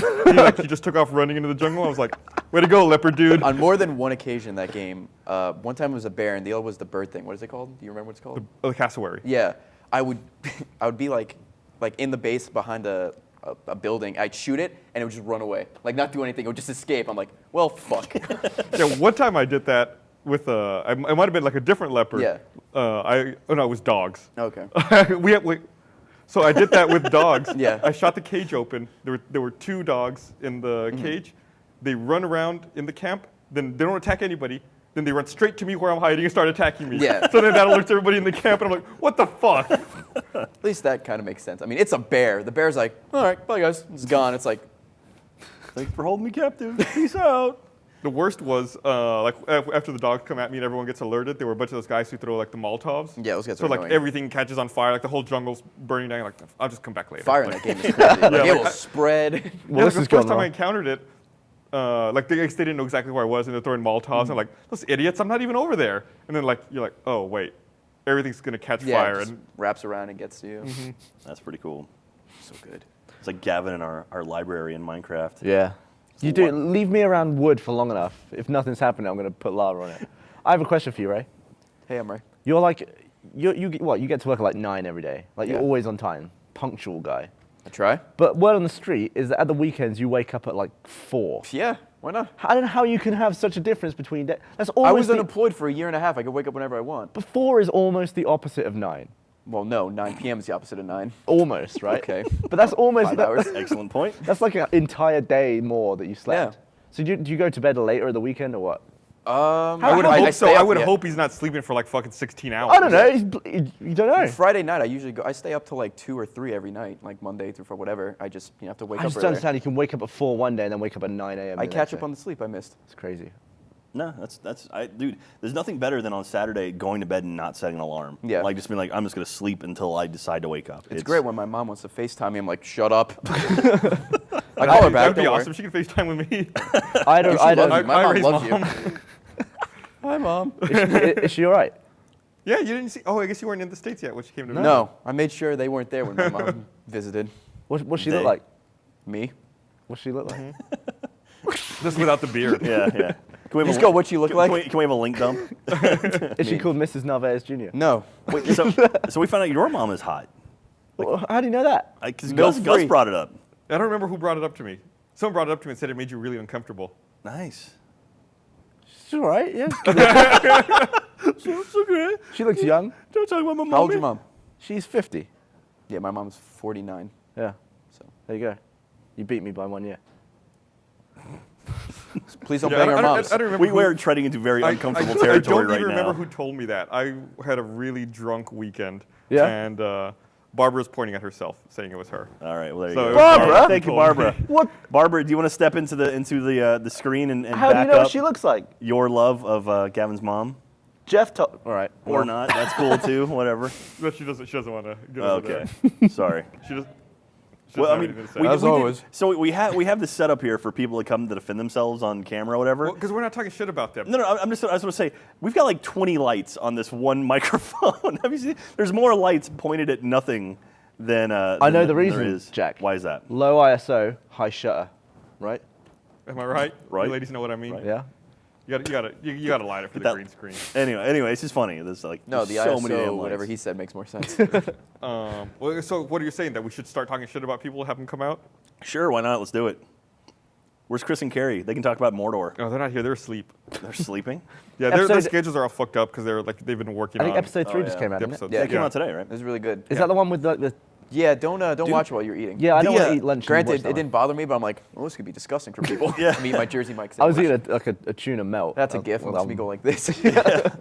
He just took off running into the jungle. I was like, way to go, leopard dude. On more than one occasion that game, one time it was a bear and the other was the bird thing. What is it called? Do you remember what it's called? The cassowary. Yeah, I would be like in the base behind a building. I'd shoot it and it would just run away, like not do anything. It would just escape. I'm like, well, fuck. Yeah, one time I did that with it might have been like a different leopard. Yeah. Oh no, it was dogs. Okay. So I did that with dogs. Yeah. I shot the cage open. There were two dogs in the cage. They run around in the camp. Then they don't attack anybody. Then they run straight to me where I'm hiding and start attacking me. Yeah. So then that alerts everybody in the camp, and I'm like, what the fuck? At least that kind of makes sense. I mean, it's a bear. The bear's like, all right, bye guys. It's gone. It's like, Thanks for holding me captive. Peace out. The worst was like after the dogs come at me and everyone gets alerted. There were a bunch of those guys who throw like the Molotovs. Yeah, those guys So are like annoying. everything catches on fire, like the whole jungle's burning down. Like I'll just come back later. fire in Like, that game is crazy. Like, Yeah, it like will I- spread. Yeah, Well, like this is the first going time I wrong. encountered it, like they didn't know exactly where I was, and they're throwing Molotovs. I'm like, those idiots! I'm not even over there. And then like you're like, oh wait, everything's gonna catch Yeah, fire. it just And wraps around and gets to you. That's pretty cool. So good. It's like Gavin in our library in Minecraft. Yeah. You do leave me around wood for long enough. If nothing's happening, I'm going to put lava on it. I have a question for you, Ray. Hey, I'm Ray. You're like, you get to work at like 9 every day. Like you're Yeah. always on time, punctual guy. I try. But word on the street is that at the weekends you wake up at like 4. Yeah, why not? I don't know how you can have such a difference between days. That's I was almost unemployed for a year and a half. I could wake up whenever I want. but 4 is almost the opposite of 9. Well, no, 9 p.m. is the opposite of 9. Almost, right? Okay. But that's almost 5 hours. Excellent point. That's like an entire day more that you slept. Yeah. So do you go to bed later at the weekend or what? I would I hope so. stay I up, would yeah. hope he's not sleeping for like fucking 16 hours. I don't know. You don't know. Friday night, I usually go. I stay up till like 2 or 3 every night, like Monday through for whatever. I just have to wake I up just don't earlier. understand. You can wake up at 4 one day and then wake up at 9 a.m. I the catch next up day. on the sleep I missed. It's crazy. No, dude. There's nothing better than on Saturday going to bed and not setting an alarm. Yeah. Like just being like, I'm just gonna sleep until I decide to wake up. It's great when my mom wants to FaceTime me. I'm like, shut up. I That'd call her be- back. That'd be don't worry. awesome. She can FaceTime with me. I don't. She I loves don't. you. My mom Ray's loves mom. you. Hi, mom. Is she all right? Yeah, you didn't see. Oh, I guess you weren't in the States yet when she came to visit. No, I made sure they weren't there when my mom visited What's she They- look like? me. What's she look like? Just without the beard. Yeah, yeah. Can we have Just a, go what you look can, like. Can we have a link dump? Is she called Mrs. Narvaez Jr.? No. Wait, so we found out your mom is hot. Well, how do you know that? Because Milk Gus free. brought it up. I don't remember who brought it up to me. Someone brought it up to me and said it made you really uncomfortable. Nice. She's all right. Yeah. It's okay. She looks young. Don't talk about my mom. How old's your mom? She's 50. Yeah, my mom's 49. Yeah. So There you go. You beat me by 1 year. please don't Yeah, bang our moms. I don't remember. We were treading into very uncomfortable I territory don't right even now. remember who told me that. I had a really drunk weekend. Yeah? And Barbara's pointing at herself, saying it was her. All right, well there you So go. it was Barbara? Thank you, who told Barbara. me. What? Barbara, do you want to step into the screen and How do you back know up what she looks like? your love of Gavin's mom? Jeff. All right. Or well, not? That's cool too. Whatever. But she doesn't want to get over Okay. there. Sorry. She just. Well, I mean, As always. So we have this set up here for people to come to defend themselves on camera or whatever. Because we're not talking shit about them. No, I was going to say, we've got like 20 lights on this one microphone. Have you seen? There's more lights pointed at nothing than I know the there reason, is. Jack. Why is that? Low ISO, high shutter. Right? Am I right? Right. You ladies know what I mean? Right. Yeah. You gotta line it for the that- green screen. Anyway, it's just funny. There's like No, the there's so many damn ISO, whatever lights. he said makes more sense. Well, so what are you saying, that we should start talking shit about people, have them come out? Sure, why not? Let's do it. Where's Chris and Carrie? They can talk about Mordor. No, they're not here. They're asleep. They're sleeping. Yeah, their Episode- schedules are all fucked up because they've been working I think on episode 3 Oh, just yeah. came out, the didn't it? episodes. Yeah, It came out today, right? It was really good. Is that the one with the Yeah, don't watch while you're eating. Yeah, I don't want The, to eat lunch. and watch Granted, that it one. didn't bother me, but I'm like, oh, this could be disgusting for people. Yeah. Me and my Jersey Mike's. I was eating a tuna melt. That's a Oh, gift. well, Looks me go like this.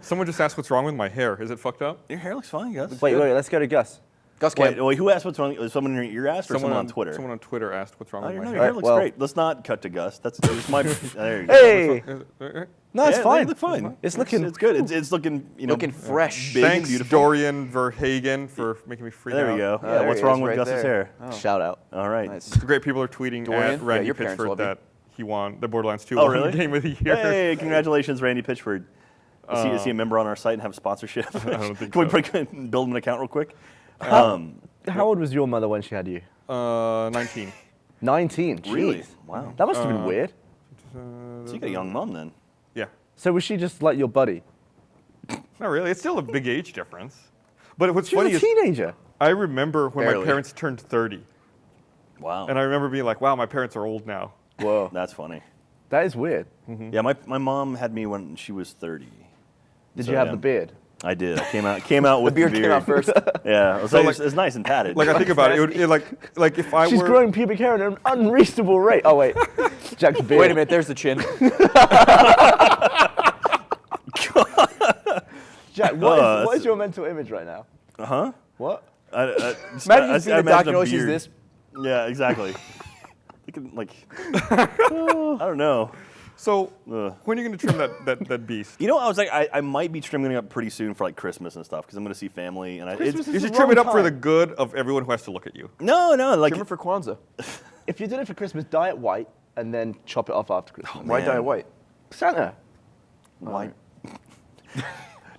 Someone just asked what's wrong with my hair. Is it fucked up? Your hair looks fine, Gus. Wait, let's go to Gus. Gus Camp. Wait, who asked what's wrong? Was someone in your asked or someone on Twitter? Someone on Twitter asked what's wrong Oh, with your my hair hair. looks well- great. Let's not cut to Gus. That's just my. There you go. Hey! No, it's Yeah, fine. They look fine. It's looking. It's good. It's looking. Looking fresh. Big and Thanks, beautiful. Dorian Verhagen, for making me freak out. There we go. there What's he wrong is, with right Gus's there. hair? Oh, Shout out. All right. nice. Great people are tweeting Dorian? at Yeah, Randy your parents Pitchford love you. that he won the Borderlands 2 Oh, really? Game of the Year. Hey, congratulations, Randy Pitchford. Is he a member on our site and have sponsorship? I don't think Can so. we build him an account real quick? How old was your mother when she had you? 19. 19. Jeez. Really? Wow. That must have been weird. So you got a young mom then. Yeah. So was she just like your buddy? Not really. It's still a big age difference. But what's She funny was is a teenager. I remember when my Barely. parents turned 30. Wow. And I remember being like, wow, my parents are old now. Whoa. That's funny. That is weird. Yeah, my mom had me when she was 30. Did So, you have yeah. the beard? I did. I came out with The beard came out first. Yeah, it was, So, like, like- it's nice and padded. Like I think about it, like if I She's were growing pubic hair at an unreasonable rate. Oh wait, Jack's beard. Wait a minute, there's the chin. Jack, what is your mental image right now? huh? What? Imagine just being a doctor, oh, she's beard. this. Yeah, exactly. like, I don't know. So Ugh. when are you gonna trim that beast? You know, I was like, I might be trimming it up pretty soon for like Christmas and stuff because I'm going to see family and Christmas You is should the trim it wrong up for the time. good of everyone who has to look at you. no, like Trim it for Kwanzaa. If you did it for Christmas, dye it white and then chop it off after Christmas. Why Man. dye it white? Santa. why?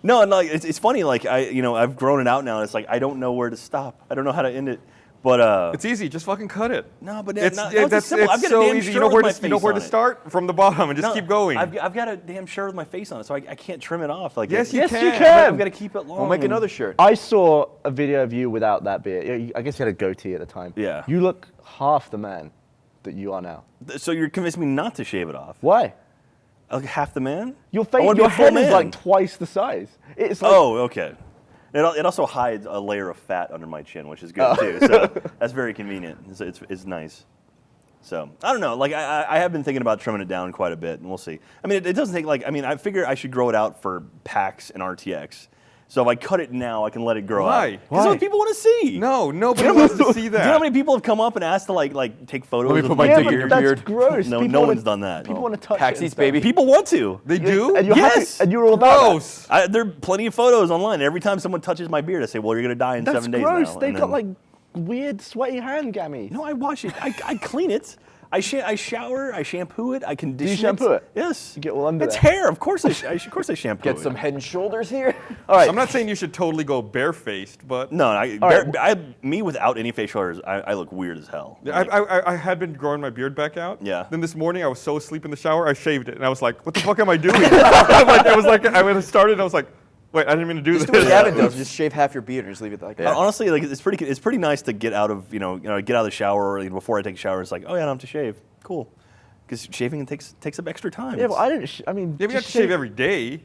No, it's funny. Like I've grown it out now. And it's like I don't know where to stop. I don't know how to end it. But It's easy. Just fucking cut it. no, but It's, no, it- it's that's simple. I've it's got a so damn easy. shirt You know with where my to face on it. start from the bottom and just No, keep going. I've got a damn shirt with my face on it, so I can't trim it off. Like Yes, you Yes, you can. can. I've got to keep it long. We'll make and- another shirt. I saw a video of you without that beard. I guess you had a goatee at the time. Yeah. You look half the man that you are now. So you're convincing me not to shave it off? Why? Like half the man? Your I face, wanna be your a full head is man. like twice the size. It's like, Oh, okay. It also hides a layer of fat under my chin, which is good too. So that's very convenient. It's nice. So I don't know. Like I have been thinking about trimming it down quite a bit, and we'll see. I mean, it doesn't take like. I mean, I figure I should grow it out for PAX and RTX. So if I cut it now, I can let it grow Why? out. Because Why? what people want to see. No, nobody wants to see Do you know how that. many people have come up and asked to like take photos? me of put my my dick in but your beard? that's beard. gross. No, People no wanna- one's done that. People want to touch Taxis, it and stuff. baby. People want to. They do? And you're Yes. happy, and you're all about Gross. There are plenty of photos online. Every time someone touches my beard, I say, "Well, you're gonna die in that. That's 7 days gross. now." They've And got then- like weird sweaty hand gammies. No, I wash it. I clean it. I shower. I shampoo it. I condition shampoo it? Yes. You get all under It's there. hair. Of course of course I shampoo Get it. some head and shoulders here. All right. I'm not saying you should totally go barefaced, but No, right. me without any facial hairs, I look weird as hell. I had been growing my beard back out. Yeah. Then this morning I was so asleep in the shower, I shaved it, and I was like, "What the fuck am I doing?" I started, and I was like, "Wait, I didn't mean to do Just this." do what Gavin does. Just shave half your beard and just leave it like that. Honestly, like it's pretty nice to get out of get out of the shower or before I take a shower. It's like, oh yeah, I don't have to shave. Cool. Because shaving takes up extra time. Yeah, but I didn't. I mean, Yeah, but you have just to shave every day.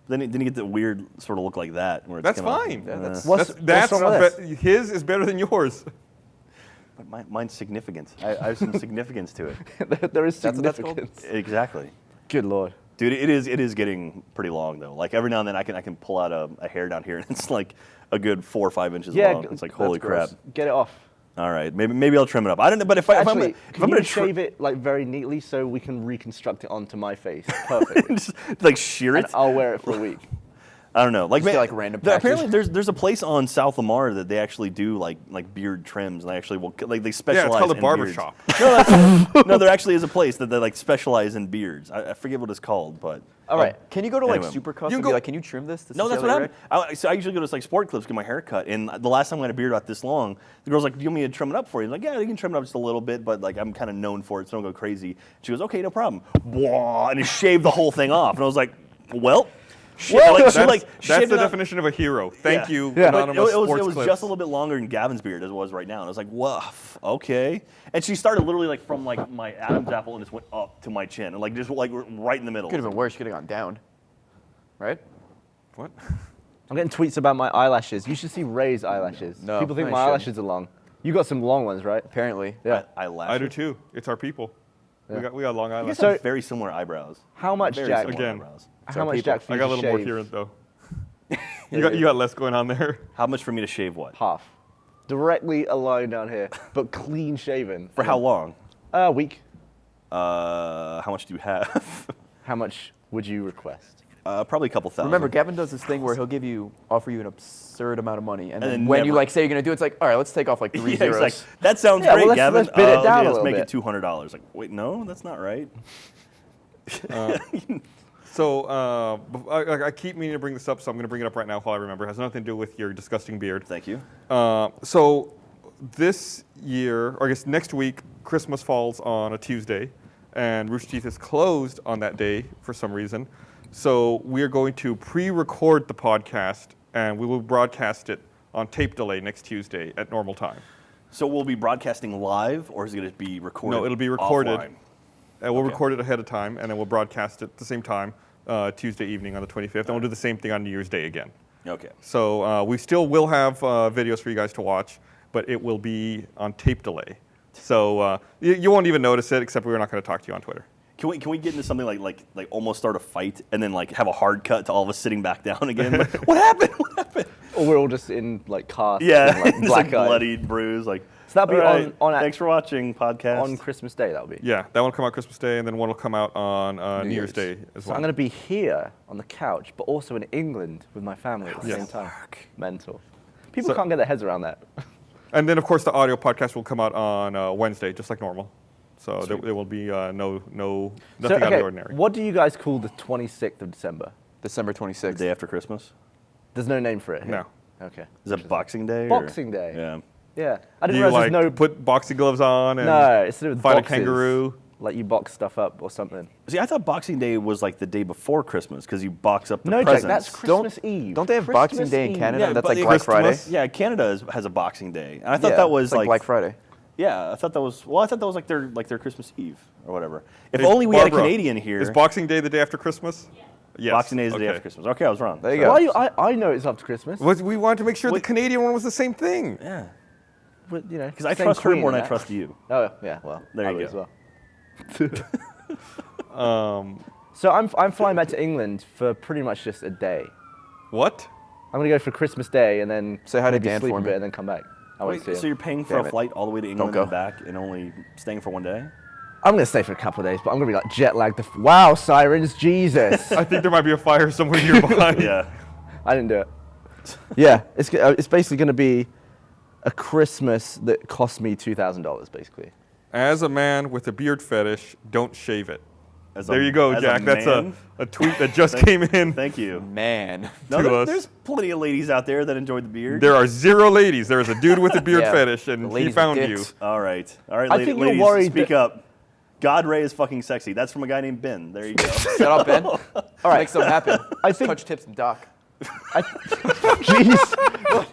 Then you get the weird sort of look like that. Where it's That's kinda- fine. Yeah, that's- What's wrong with this? His is better than yours. But mine's significant. I have some significance to it. there is That's what that's called? significance. Exactly. Good lord. Dude, it is getting pretty long though. Like every now and then I can pull out a hair down here and it's like a good 4 or 5 inches Yeah, long. It's like holy crap. gross. Get it off. All right, maybe I'll trim it up. I don't know, but if I'm Actually, if can I'm you gonna shave it like very neatly so we can reconstruct it onto my face perfectly? just like shear And it. I'll wear it for a week. I don't know. Like, Just get, like, random apparently patches. there's a place on South Lamar that they actually do like beard trims, and they actually will like they Yeah, specialize. it's called a in barber beards. shop. No, there actually is a place that they like specialize in beards. I forget what it's called, but All right. Can you go to like Anyway. Supercuts You and go- be like, can you trim this? no, that's what happened. So I usually go to like Sport Clips to get my hair cut, and the last time I had a beard about this long, the girl's like, "Do you want me to trim it up for you?" I'm like, "Yeah, you can trim it up just a little bit, but like I'm kind of known for it, so don't go crazy." She goes, "Okay, no problem." Blah, and it shaved the whole thing off, and I was like, "Well." Shit, That's, she that's shaved the it up. definition of a hero. Thank you, Yeah. But anonymous it was sports clips. just a little bit longer in Gavin's beard as it was right now. And I was like, woof, okay. And she started literally like from like my Adam's apple and just went up to my chin and like just like right in the middle. Could have been worse. Could have gone down. Right? What? I'm getting tweets about my eyelashes. You should see Ray's eyelashes. No, People think I my shouldn't. eyelashes are long. You got some long ones, right? Apparently. Yeah. Eyelashes. I do too. It's our people. Yeah. We got long You guys eyelashes. So- have very similar eyebrows. How much, Very Jack? similar Again. eyebrows. How much, people. Jack? For I you got a to little more shave? here though. You got less going on there. How much for me to shave what? Half. Directly a line down here, but clean shaven. For how long? A week. How much do you have? How much would you request? Probably a couple thousand. Remember, Gavin does this thing where he'll offer you an absurd amount of money, and then then when you never- like say you're gonna do it, it's like, all right, let's take off like three yeah, zeros. it's like, that sounds Yeah, well, great, let's- Gavin. let's bid it down a let's little make bit. it $200. Like, wait, no, that's not right. So I keep meaning to bring this up, so I'm going to bring it up right now while I remember. It has nothing to do with your disgusting beard. Thank you. So this year, or I guess next week, Christmas falls on a Tuesday, and Rooster Teeth is closed on that day for some reason. So we're going to pre-record the podcast, and we will broadcast it on tape delay next Tuesday at normal time. So we'll be broadcasting live, or is it going to be recorded? No, it'll be recorded. offline? And we'll Okay. record it ahead of time, and then we'll broadcast it at the same time Tuesday evening on the 25th, and we'll do the same thing on New Year's Day again. Okay. So we still will have videos for you guys to watch, but it will be on tape delay. So you won't even notice it, except we're not going to talk to you on Twitter. Can we get into something like almost start a fight and then like have a hard cut to all of us sitting back down again? Like, what happened? What happened? Or we're all just in like casts. Yeah, and, like, just black like eyes. bloodied, bruised. Like, So that'll be all right, on thanks for watching podcast. on Christmas Day. That'll be. Yeah, that one will come out Christmas Day, and then one will come out on New Year's Day as So well. I'm going to be here on the couch, but also in England with my family at the Yes. same time. Mental. People So- can't get their heads around that. And then, of course, the audio podcast will come out on Wednesday, just like normal. So there will be nothing out of the ordinary. What do you guys call the 26th of December? December the 26th. day after Christmas. There's no name for it. No. Okay. Is that Boxing Day? or- Boxing Day. Yeah. Yeah. I Do didn't you realize there's no. put boxing gloves on and No, it's to do with fight boxes. a kangaroo? Like you box stuff up or something. See, I thought Boxing Day was like the day before Christmas because you box up the No, Jack, presents. that's Christmas Eve. Don't they have Christmas Boxing Day in Eve. Canada? That's but like Black Friday. Christmas- Yeah, Canada has a Boxing Day, and I thought Yeah, that was it's like Black Friday. Yeah, I thought that was their Christmas Eve or whatever. If Is- only we had a Barbara, Canadian here. Is Boxing Day the day after Christmas? Yes. Boxing Day is the day Okay. after Christmas. Okay, I was wrong. There you Why go. are you, I know it's after Christmas. We wanted to make sure the Wait. Canadian one was the same thing. Yeah, But, you know, because I same trust her queen more than and I that. trust you. Oh yeah, well, There I you would go. as well. So I'm flying back to England for pretty much just a day. What? I'm gonna go for Christmas Day and then Say hi to maybe Dan sleep for a me. bit and then come back. I won't Wait, see so him. you're paying for Damn a it. flight all the way to England go. and back, and only staying for one day? I'm gonna stay for a couple of days, but I'm gonna be like jet lagged. Wow, sirens, Jesus! I think there might be a fire somewhere nearby. Yeah. I didn't do it. Yeah, it's basically gonna be a Christmas that cost me $2,000 basically. As a man with a beard fetish, don't shave it. As There a- you go, as Jack. That's man? a tweet that just came in. Thank you. Man. No, to us. there's plenty of ladies out there that enjoy the beard. There are 0 ladies. There is a dude with a beard Yeah, fetish, the and he ladies with found you. dicks. All right, I think you're ladies, worried speak that- up. God Ray is fucking sexy. That's from a guy named Ben. There you go. Shut up, Ben. All right. Make something happen. I think- Touch tips and Doc. Jeez,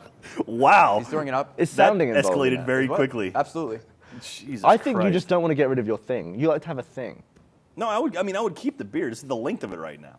Wow. He's throwing it up. it's That sounding involved in escalated that. very What? quickly. Absolutely. Jesus I think you Christ. just don't want to get rid of your thing. You like to have a thing. No, I would keep the beard. This is the length of it right now.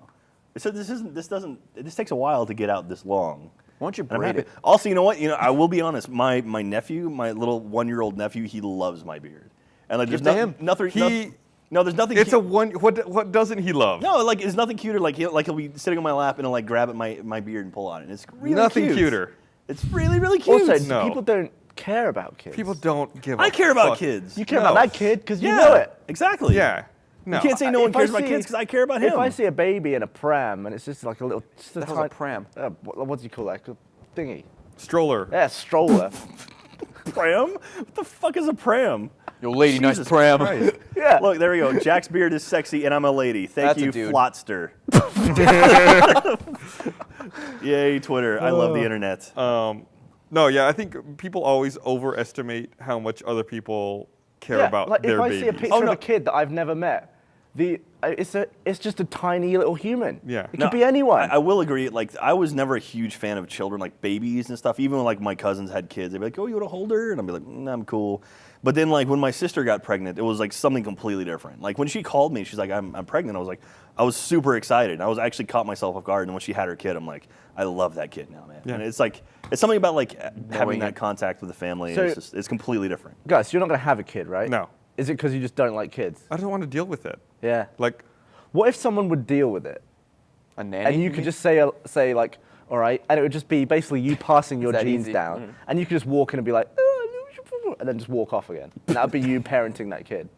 So this takes a while to get out this long. Why don't you And I'm braid happy. it? Also, you know what? I will be honest. My nephew, my little 1-year-old nephew, he loves my beard. And like, Give there's to him. nothing. No, there's nothing. It's a one. What doesn't he love? No, like it's nothing cuter. Like he'll be sitting on my lap and he'll like grab at my beard and pull on it. And it's really Nothing cute. cuter. It's really really cute. Also, No. people don't care about kids. People don't give. I a care about fuck. kids. You care No. about that kid because you yeah, know it. exactly. Yeah. No. You can't say no one If I cares about see- kids because I care about him. If I see a baby in a pram and it's just like a little, just The hell's a pram? what do you call that? A thingy. Stroller. Yeah, stroller. pram? What the fuck is a pram? Yo, lady, nice Jesus pram. Christ. Yeah. Look, there we go. Jack's beard is sexy, and I'm a lady. Thank That's a you, dude. Flotster. Yay, Twitter. I love the internet. No, yeah, I think people always overestimate how much other people care about like their if I babies. see a picture of a kid that I've never met, it's just a tiny little human. Yeah. It could be anyone. I will agree. Like, I was never a huge fan of children, like babies and stuff. Even when like my cousins had kids, they'd be like, "Oh, you want to hold her?" And I'd be like, "I'm cool." But then, like when my sister got pregnant, it was like something completely different. Like when she called me, she's like, "I'm pregnant." I was super excited. I was actually caught myself off guard. And when she had her kid, I'm like, "I love that kid now, man." Yeah. And it's like it's something about like having it. that contact with the family. So- It's completely different. Gus, you're not going to have a kid, right? No. Is it because you just don't like kids? I don't want to deal with it. Yeah. Like, What if someone would deal with it? A nanny? And you could just say like, all right, and it would just be basically you passing your that genes easy? down, and you could just walk in and be like, "Oh," and then just walk off again. And that would be you parenting that kid.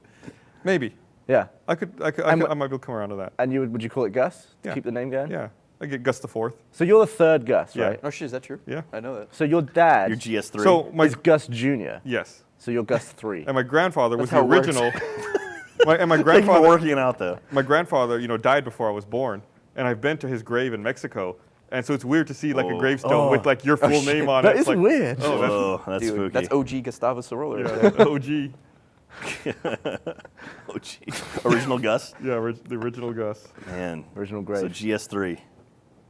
maybe. Yeah. I And might be able to come around to that. And would you call it Gus to Yeah. keep the name going? Yeah. I get Gus the Fourth. So you're the third Gus, Yeah. right? Oh shit, is that true? Yeah. I know that. So your dad Your GS3. So my is Gus Jr. yes. So you're Gus 3. And my grandfather was That's the how it works. original. And my Thank you for grandfather working it out though. my grandfather, died before I was born, and I've been to his grave in Mexico, and so it's weird to see like a Oh. gravestone with like your full name on That it. is It's like, weird. Oh, that's, Oh, that's Dude, spooky. that's OG Gustavo Sorola. yeah, OG. Oh, gee. Original Gus? Yeah, the original Gus. Man. Original So grave. GS3.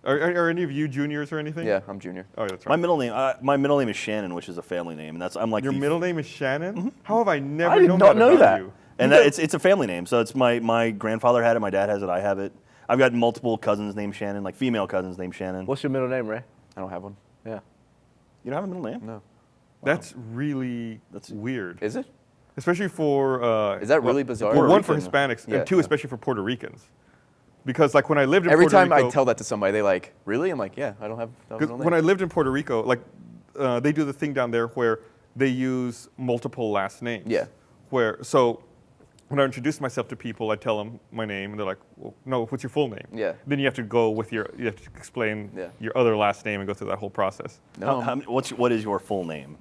Are any of you juniors or anything? Yeah, I'm junior. Oh, that's My right. middle name is Shannon, which is a family name, and I'm like Your the- middle name is Shannon? How have I never I did known not that know about that. you? and that, it's a family name. So it's my grandfather had it, my dad has it, I have it. I've got multiple cousins named Shannon, like female cousins named Shannon. What's your middle name, Ray? I don't have one. Yeah. You don't have a middle name? No. That's really That's- weird. Is it? Especially for Is that really bizarre? Well, Puerto one for Rican. Hispanics, Yeah. and two, especially for Puerto Ricans. Because like when I lived in Every Puerto time Rico, I tell that to somebody, they like, really? I'm like, yeah, I don't have a middle name. when I lived in Puerto Rico, like they do the thing down there where they use multiple last names. Yeah. So when I introduce myself to people, I tell them my name, and they're like, well, "No, what's your full name?" Yeah. Then you have to go with you have to explain Yeah. your other last name and go through that whole process. No. What is your full name?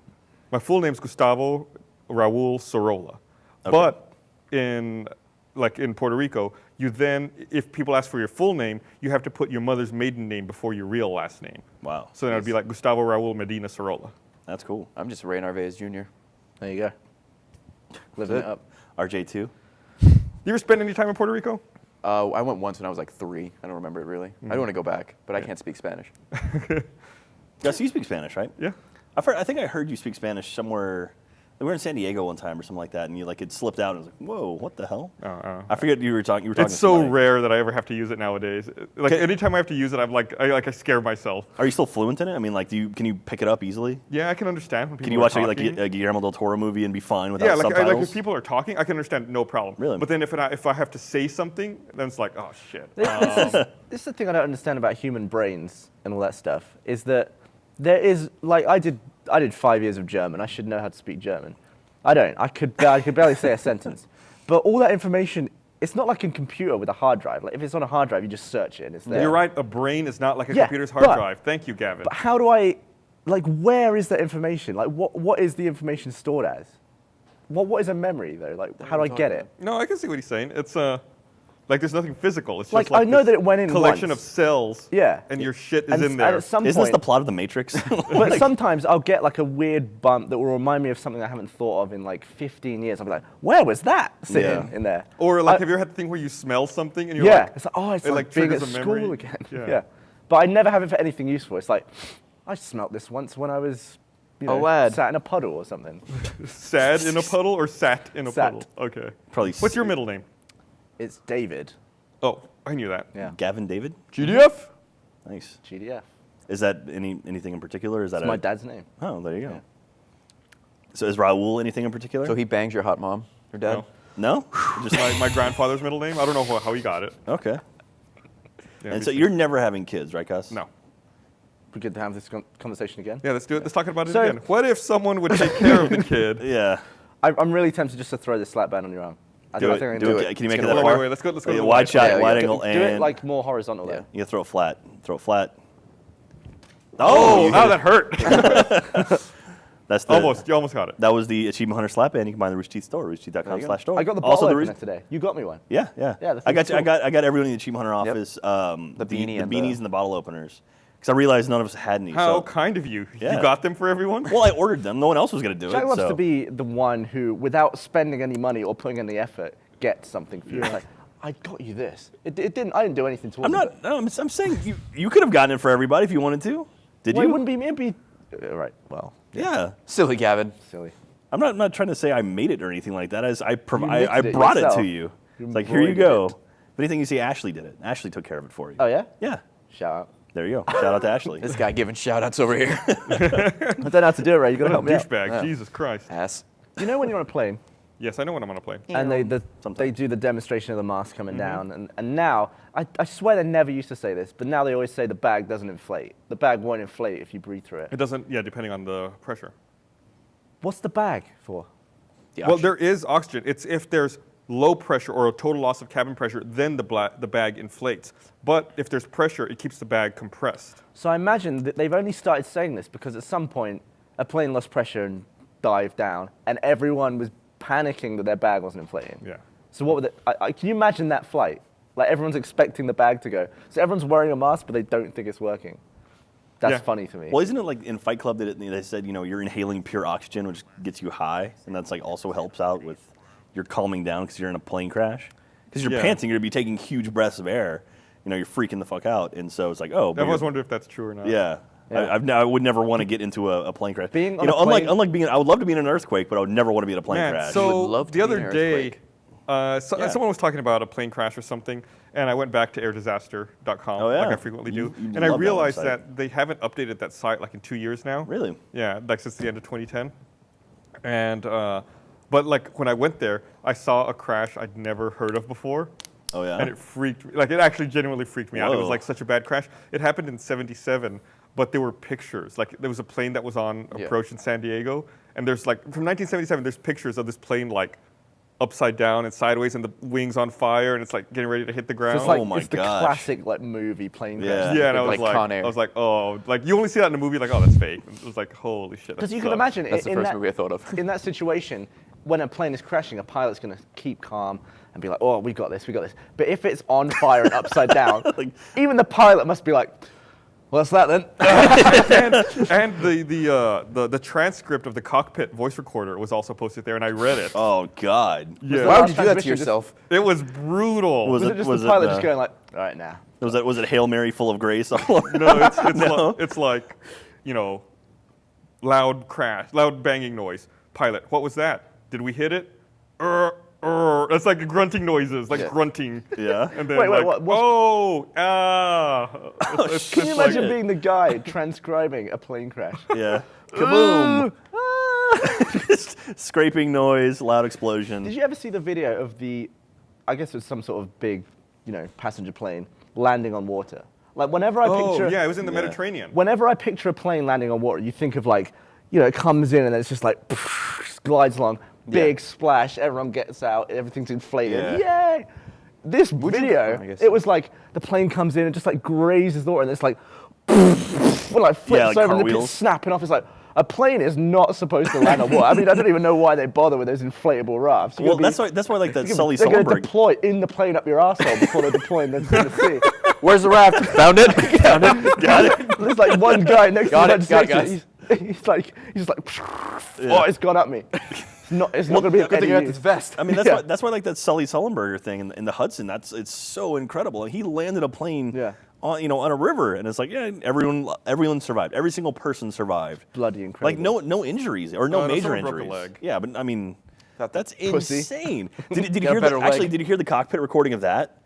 My full name's Gustavo Raul Sorola, Okay. but in Puerto Rico, you then, if people ask for your full name, you have to put your mother's maiden name before your real last name. Wow. So then it would be like Gustavo Raul Medina Sorola. That's cool. I'm just Ray Narvaez Jr. There you go. Living it it. up. RJ2? You ever spend any time in Puerto Rico? I went once when I was like 3. I don't remember it really. I don't want to go back, but I can't speak Spanish. Gus, you speak Spanish, right? Yeah. I think I heard you speak Spanish somewhere. We were in San Diego one time or something like that, and it slipped out. And I was like, "Whoa, what the hell?" I forget you were talking. It's to so somebody. rare that I ever have to use it nowadays. Like Okay. anytime I have to use it, I'm like, I scare myself. Are you still fluent in it? I mean, like, can you pick it up easily? Yeah, I can understand when people Can you are watch talking. a Guillermo del Toro movie and be fine without Yeah, like subtitles? if people are talking, I can understand no problem. Really? But then if I have to say something, then it's like, oh shit. This is the thing I don't understand about human brains and all that stuff, is that there is, like, I did 5 years of German. I should know how to speak German. I don't. I could barely say a sentence. But all that information, it's not like a computer with a hard drive. Like, if it's on a hard drive, you just search it and it's there. You're right. A brain is not like a Yeah, computer's hard but- drive. Thank you, Gavin. But how do I, like, where is that information? Like, what is the information stored as? What is a memory, though? Like, how do I get it? No, I can see what he's saying. It's like there's nothing physical. It's Like, just like I know this that it went in collection once. of cells. Yeah. And your shit is And in there. at some Isn't this the point, plot of The Matrix? but sometimes I'll get like a weird bump that will remind me of something I haven't thought of in like 15 years. I'll be like, where was that sitting Yeah. in there? Or like, I- have you ever had the thing where you smell something and you're yeah, like, it's like, oh, it's it, like, like, being at triggers a school memory? again. Yeah. Yeah. But I never have it for anything useful. It's like, I smelt this once when I was, lad. sat in a puddle or something. sad in a puddle or sat in a Sat. puddle? Okay. Probably. What's your middle name? It's David. Oh, I knew that. Yeah. Gavin David? GDF? Nice. GDF. Is that anything in particular? Is that It's my dad's name. Oh, there you go. Yeah. So is Raul anything in particular? So he bangs your hot mom, your dad? No. No? Just my grandfather's middle name. I don't know how he got it. okay. Yeah, And me so too. you're never having kids, right, Gus? No. We could have this conversation again. Yeah, let's do it. Let's talk about it So- again. What if someone would take care of the kid? Yeah. I'm really tempted just to throw this slap band on your arm. Do I think I it. can Do do it. it. Can you make it Wait, that wait, far? wait, let's go to the wide shot, Yeah, wide yeah. angle, Do and it like more horizontal Yeah. though. you throw it flat. Throw it flat. Oh, you wow, hit that hurt. That's the, You almost got it. That was the Achievement Hunter slap band. You can buy in the Rooster Teeth store, roosterteeth.com/store. I got the also bottle the opener Rooster- today. You got me one. Yeah. Yeah, the I got thing's you, I got everyone in the Achievement Hunter Yep. office. The beanie and beanies the- and the bottle openers, because I realized none of us had any. How so, kind of you. Yeah. You got them for everyone? well, I ordered them. No one else was going to do Jack it. wants so. to be the one who, without spending any money or putting any effort, gets something for you. It's like, I got you this. It didn't. I didn't do anything towards I'm it. not. No, I'm saying you could have gotten it for everybody if you wanted to. Did Well, it you? wouldn't be me. It'd be right. Well, Yeah. Silly Gavin. silly. I'm not trying to say I made it or anything like that. As I You I knitted it brought it yourself. to you. You It's like, here you embroidered go. If anything, you see Ashley did it. Ashley took care of it for you. Oh yeah. Yeah. Shout out. There you go. Shout out to Ashley. This guy giving shout outs over here. I don't know how to do it, right? You gotta help me out. Douchebag. Yeah. Jesus Christ. Ass. You know when you're on a plane Yes, I know what I'm going to play. and they Sometimes. do the demonstration of the mask Mm-hmm. coming down, and now I swear they never used to say this, but now they always say the bag doesn't inflate. The bag won't inflate if you breathe through it. It doesn't, yeah, depending on the pressure. What's the bag for? Well, there is oxygen. It's if there's low pressure or a total loss of cabin pressure, then the bag inflates. But if there's pressure, it keeps the bag compressed. So I imagine that they've only started saying this because at some point a plane lost pressure and dived down, and everyone was panicking that their bag wasn't inflating. Yeah. So what would can you imagine that flight? Like everyone's expecting the bag to go. So everyone's wearing a mask, but they don't think it's working. That's Yeah. funny to me. Well, isn't it like in Fight Club that they said, you're inhaling pure oxygen, which gets you high, and that's like also helps out with your calming down because you're in a plane crash. Because you're Yeah. panting, you're gonna be taking huge breaths of air. You're freaking the fuck out, and so it's like, oh, but I've always you're- wondered if that's true or not. yeah. Yeah. I would never want to get into a plane crash. Being on a plane- unlike being, I would love to be in an earthquake, but I would never want to be in a plane Man, crash. so would love to the be other in an day, earthquake. Yeah. someone was talking about a plane crash or something, and I went back to airdisaster.com, Oh, yeah. like I frequently do, You and I love that realized website. that they haven't updated that site like in 2 years now. Really? Yeah, like since the end of 2010. And but like when I went there, I saw a crash I'd never heard of before. Oh, yeah? And it freaked me. Like it actually genuinely freaked me out. It was Whoa. like such a bad crash. It happened in '77, but there were pictures. Like there was a plane that was on Yeah. approach in San Diego, and there's like from 1977. There's pictures of this plane like upside down and sideways, and the wings on fire, and it's like getting ready to hit the So ground. it's like Oh my it's the gosh. classic like movie plane Yeah. crash. yeah, and I was like like, Con Air. I was like, oh, like you only see that in a movie, like, oh, that's fake. It was like, holy shit. Because that you can sucks. imagine That's the in first that, movie I thought of. in that situation, when a plane is crashing, a pilot's going to keep calm and be like, "Oh, we got this, we got this." But if it's on fire and upside down, even the pilot must be like, "Well, that's that then." And the transcript of the cockpit voice recorder was also posted there, and I read it. Oh, God. Yeah. Why last would you do that to transmission just- yourself? It was brutal. Was Was it- it just was the it, pilot uh, just going like, "All right, now." Was it Hail Mary full of grace? No, it's like, loud crash, loud banging noise. Pilot, what was that? Did we hit it? That's like grunting noises, like Yeah. grunting. Yeah. And then Wait, like, what- what's- oh, ah. Can you imagine being the guy transcribing a plane crash? Yeah. Kaboom. Ah! Scraping noise, loud explosion. Did you ever see the video of I guess it was some sort of big, passenger plane landing on water? Like whenever I Oh, picture, yeah, it was in the Yeah. Mediterranean. whenever I picture a plane landing on water, you think of like, it comes in and it's just like glides along, big splash, everyone gets out, everything's inflated, yay! This video, I guess it was like the plane comes in and just like grazes the water, and it's like, like flips like over and the cartwheels. pit's snapping off. It's like a plane is not supposed to land on water. I mean, I don't even know why they bother with those inflatable rafts. You're Well, gonna be- that's why like that they're Sully gonna Sullenberg. deploy in the plane up your arsehole before they deploy in the sea. Where's the raft? Found it. Found it. Got it. There's like one guy next Got to it, the got it, legislature. He's like, oh, it's gone up me. It's not going to be Good thing any you had use. this vest. I mean, Yeah. that's why like that Sully Sullenberger thing in the Hudson. It's so incredible. And he landed a plane, Yeah. on a river, and it's like, yeah, everyone survived. Every single person survived. Bloody Like incredible. no injuries or no No, major someone broke a injuries. leg. Yeah, but I mean, that's Pussy. insane. Did you Got a hear better leg. actually? Did you hear the cockpit recording of that?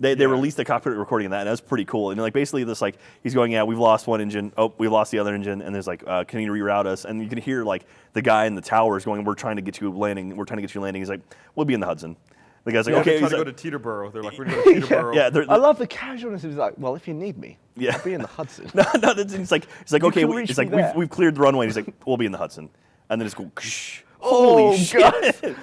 They released the cockpit recording of that, and that was pretty cool. And like basically, this like he's going, yeah, we've lost one engine. Oh, we've lost the other engine. And there's like, can you reroute us? And you can hear like the guy in the towers going, we're trying to get you landing. We're trying to get you landing. He's like, we'll be in the Hudson. The guy's like, Yeah, okay. they're trying He's to like, go to Teterboro. They're like, we're going to go to Teterboro. yeah, they're- I love the casualness. He's like, well, if you need me, Yeah. I'll be in the Hudson. no, he's like, okay, can reach he's me like, there. we've cleared the runway. He's like, we'll be in the Hudson. And then it's go, Holy Oh, shit!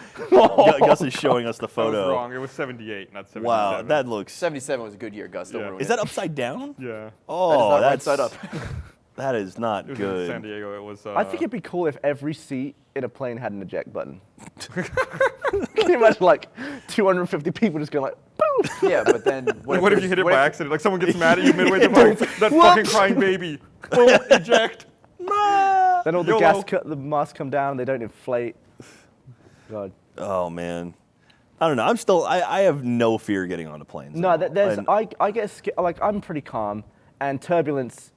Gus is showing us the I was photo. wrong. It was 78, not 77. Wow, that looks. 77 was a good year, Gus. Don't Yeah. ruin Is it. that upside down? Yeah. Oh, that is that's not right side up. That is not It was in San good. Diego. It was. I think it'd be cool if every seat in a plane had an eject button. Can you imagine like 250 people just going like, boom? Yeah, but then What if you hit it by accident? Like someone gets mad at you midway through the flight. That fucking crying baby. Boom, eject. Then all the YOLO. the masks come down, they don't inflate. God. Oh man, I don't know. I have no fear getting onto planes. No, at all. there's And- I get scared. Like I'm pretty calm, and turbulence.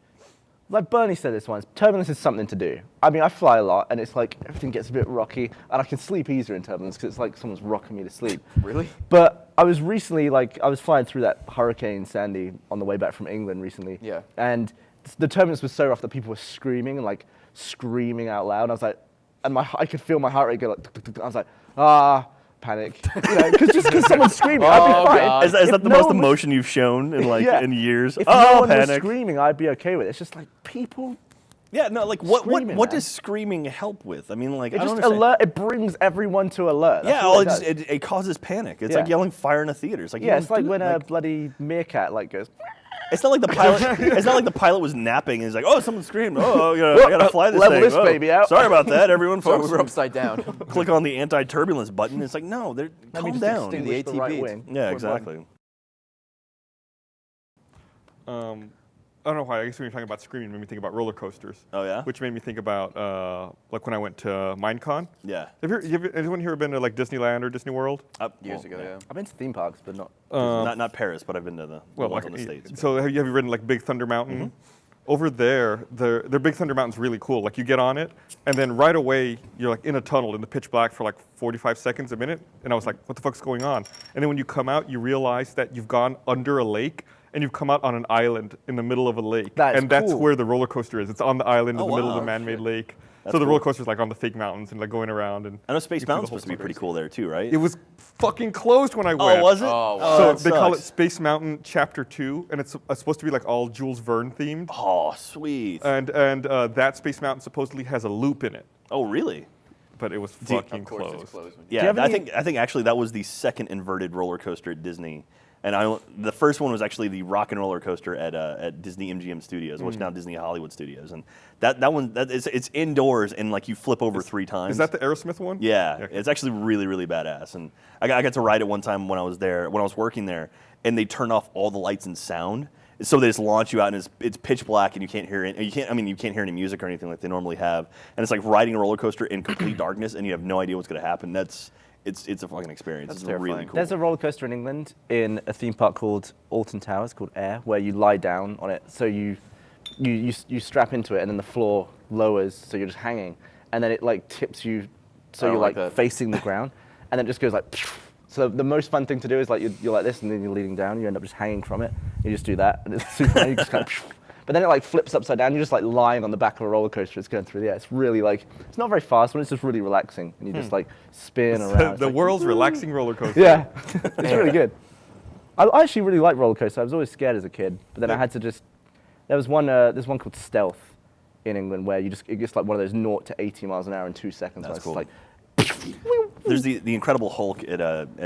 Like Bernie said this once, turbulence is something to do. I mean, I fly a lot, and it's like everything gets a bit rocky, and I can sleep easier in turbulence because it's like someone's rocking me to sleep. Really? But I was recently I was flying through that Hurricane Sandy on the way back from England recently. Yeah. And the turbulence was so rough that people were screaming and like screaming out loud. And I was like, and I could feel my heart rate go like. Tuk, tuk, tuk, tuk. I was like, panic. You know, because someone's screaming, I'd be fine. God. Is that If the no most one was- emotion you've shown in like Yeah. in years? If Oh, no one was panic! screaming, I'd be okay with it. It's just like people. Yeah, no, like what Screaming, what man. does screaming help with? I mean, like It I don't just understand. alert. It brings everyone to alert. That's Yeah, all well, it does. it causes panic. It's Yeah. like yelling fire in a theater. It's like you Yeah, don't it's like do when it. a bloody meerkat like goes. It's not like the pilot. It's not like the pilot was napping and he's like, "Oh, someone screamed! Oh, I gotta fly this level thing! this Oh, baby out." Sorry about that, everyone. So we Folks, were upside down. click on the anti-turbulence button. It's like, no, they're Let me calm just down. extinguish the right ATPs. wing. Yeah, Point exactly. I don't know why. I guess when you're talking about screaming, it made me think about roller coasters. Oh yeah. Which made me think about like when I went to Minecon. Yeah. Anyone here been to like Disneyland or Disney World? Years ago, yeah. I've been to theme parks, but not. Not Paris, but I've been to the ones like, on the States. So have you ridden like Big Thunder Mountain? Over there, their Big Thunder Mountain's really cool. Like you get on it, and then right away you're like in a tunnel in the pitch black for like 45 seconds, a minute, and I was like, what the fuck's going on? And then when you come out, you realize that you've gone under a lake, and you've come out on an island in the middle of a lake. That is and that's cool. where the roller coaster is. It's on the island Oh, in the middle of wow. the man-made lake. That's So the cool. roller coaster's like on the fake mountains and like going around. And I know Space you see the Mountain's whole supposed to be pretty place. cool there too, right? It was fucking closed when I went. Oh, was it? Oh, wow. So that they call it sucks. Space Mountain Chapter 2, and it's supposed to be like all Jules Verne themed. Oh, sweet. And that Space Mountain supposedly has a loop in it, Oh, really? but it was you- fucking Of course, closed. it's closed. When Yeah, have I any- think actually that was the second inverted roller coaster at Disney, and the first one was actually the Rock and Roller Coaster at Disney MGM Studios, which is now Disney Hollywood Studios, and that one it's indoors and like you flip over 3 times. Is that the Aerosmith one? Yeah, Okay. it's actually really, really badass. And I got to ride it one time when I was working there, and they turned off all the lights and sound, so they just launch you out, and it's pitch black, and you can't hear it. You can't hear any music or anything like they normally have, and it's like riding a roller coaster in complete darkness, and you have no idea what's going to happen. It's a fucking experience. That's It's really terrifying. cool. There's a roller coaster in England in a theme park called Alton Towers, called Air, where you lie down on it. So you strap into it, and then the floor lowers, so you're just hanging, and then it like tips you, so Oh, you're like like that. facing the ground, and then it just goes like. So the most fun thing to do is like you're like this, and then you're leaning down. You end up just hanging from it. You just do that, and it's super. You just kind of. But then it like flips upside down. You're just like lying on the back of a roller coaster. It's going through the air. It's really like it's not very fast, but it's just really relaxing, and you just like spin around. It's the like, world's relaxing roller coaster. yeah, it's really good. I actually really like roller coasters. I was always scared as a kid, but then I had to just. There's one called Stealth in England where it gets like one of those 0 to 80 miles an hour in 2 seconds. That's where cool. it's just like, There's the Incredible Hulk at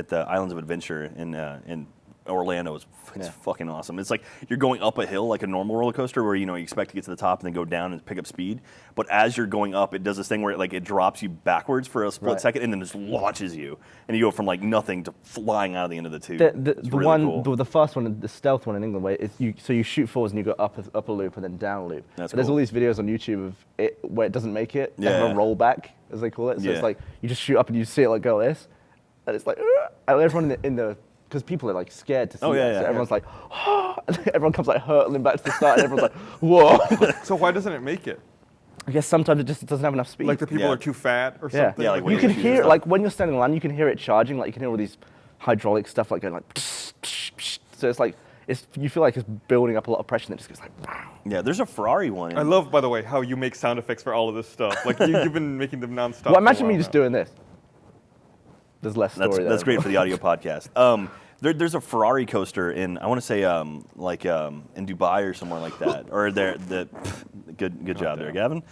the Islands of Adventure in Orlando. It's Yeah. fucking awesome. It's like you're going up a hill like a normal roller coaster where you expect to get to the top and then go down and pick up speed. But as you're going up, it does this thing where it drops you backwards for a split Right. second and then just launches you, and you go from like nothing to flying out of the end of the tube. the It's the really one, cool. the fast one, the Stealth one in England, where you shoot forwards and you go up a loop and then down a loop. That's But there's cool. all these videos on YouTube of it where it doesn't make it. They have Yeah. a rollback, as they call it. So Yeah. it's like you just shoot up and you see it like go like this, and it's like and everyone in the because people are like scared to see Oh, yeah, that. yeah, So yeah. everyone's like, and everyone comes like hurtling back to the start, and everyone's like, whoa. So why doesn't it make it? I guess sometimes it just doesn't have enough speed. Like the people Yeah. are too fat or Yeah. something? Yeah, like when you can you shoot hear stuff. like when you're standing in line, you can hear it charging. Like you can hear all these hydraulic stuff like going like. So it's like you feel like it's building up a lot of pressure, and it just goes like. Yeah, there's a Ferrari one. In, I love, by the way, how you make sound effects for all of this stuff. Like you've been making them nonstop. Well, for a imagine me while just now. doing this. There's less story there. That's great for the audio podcast. There's a Ferrari coaster in I want to say in Dubai or somewhere like that. Or good job there, Gavin.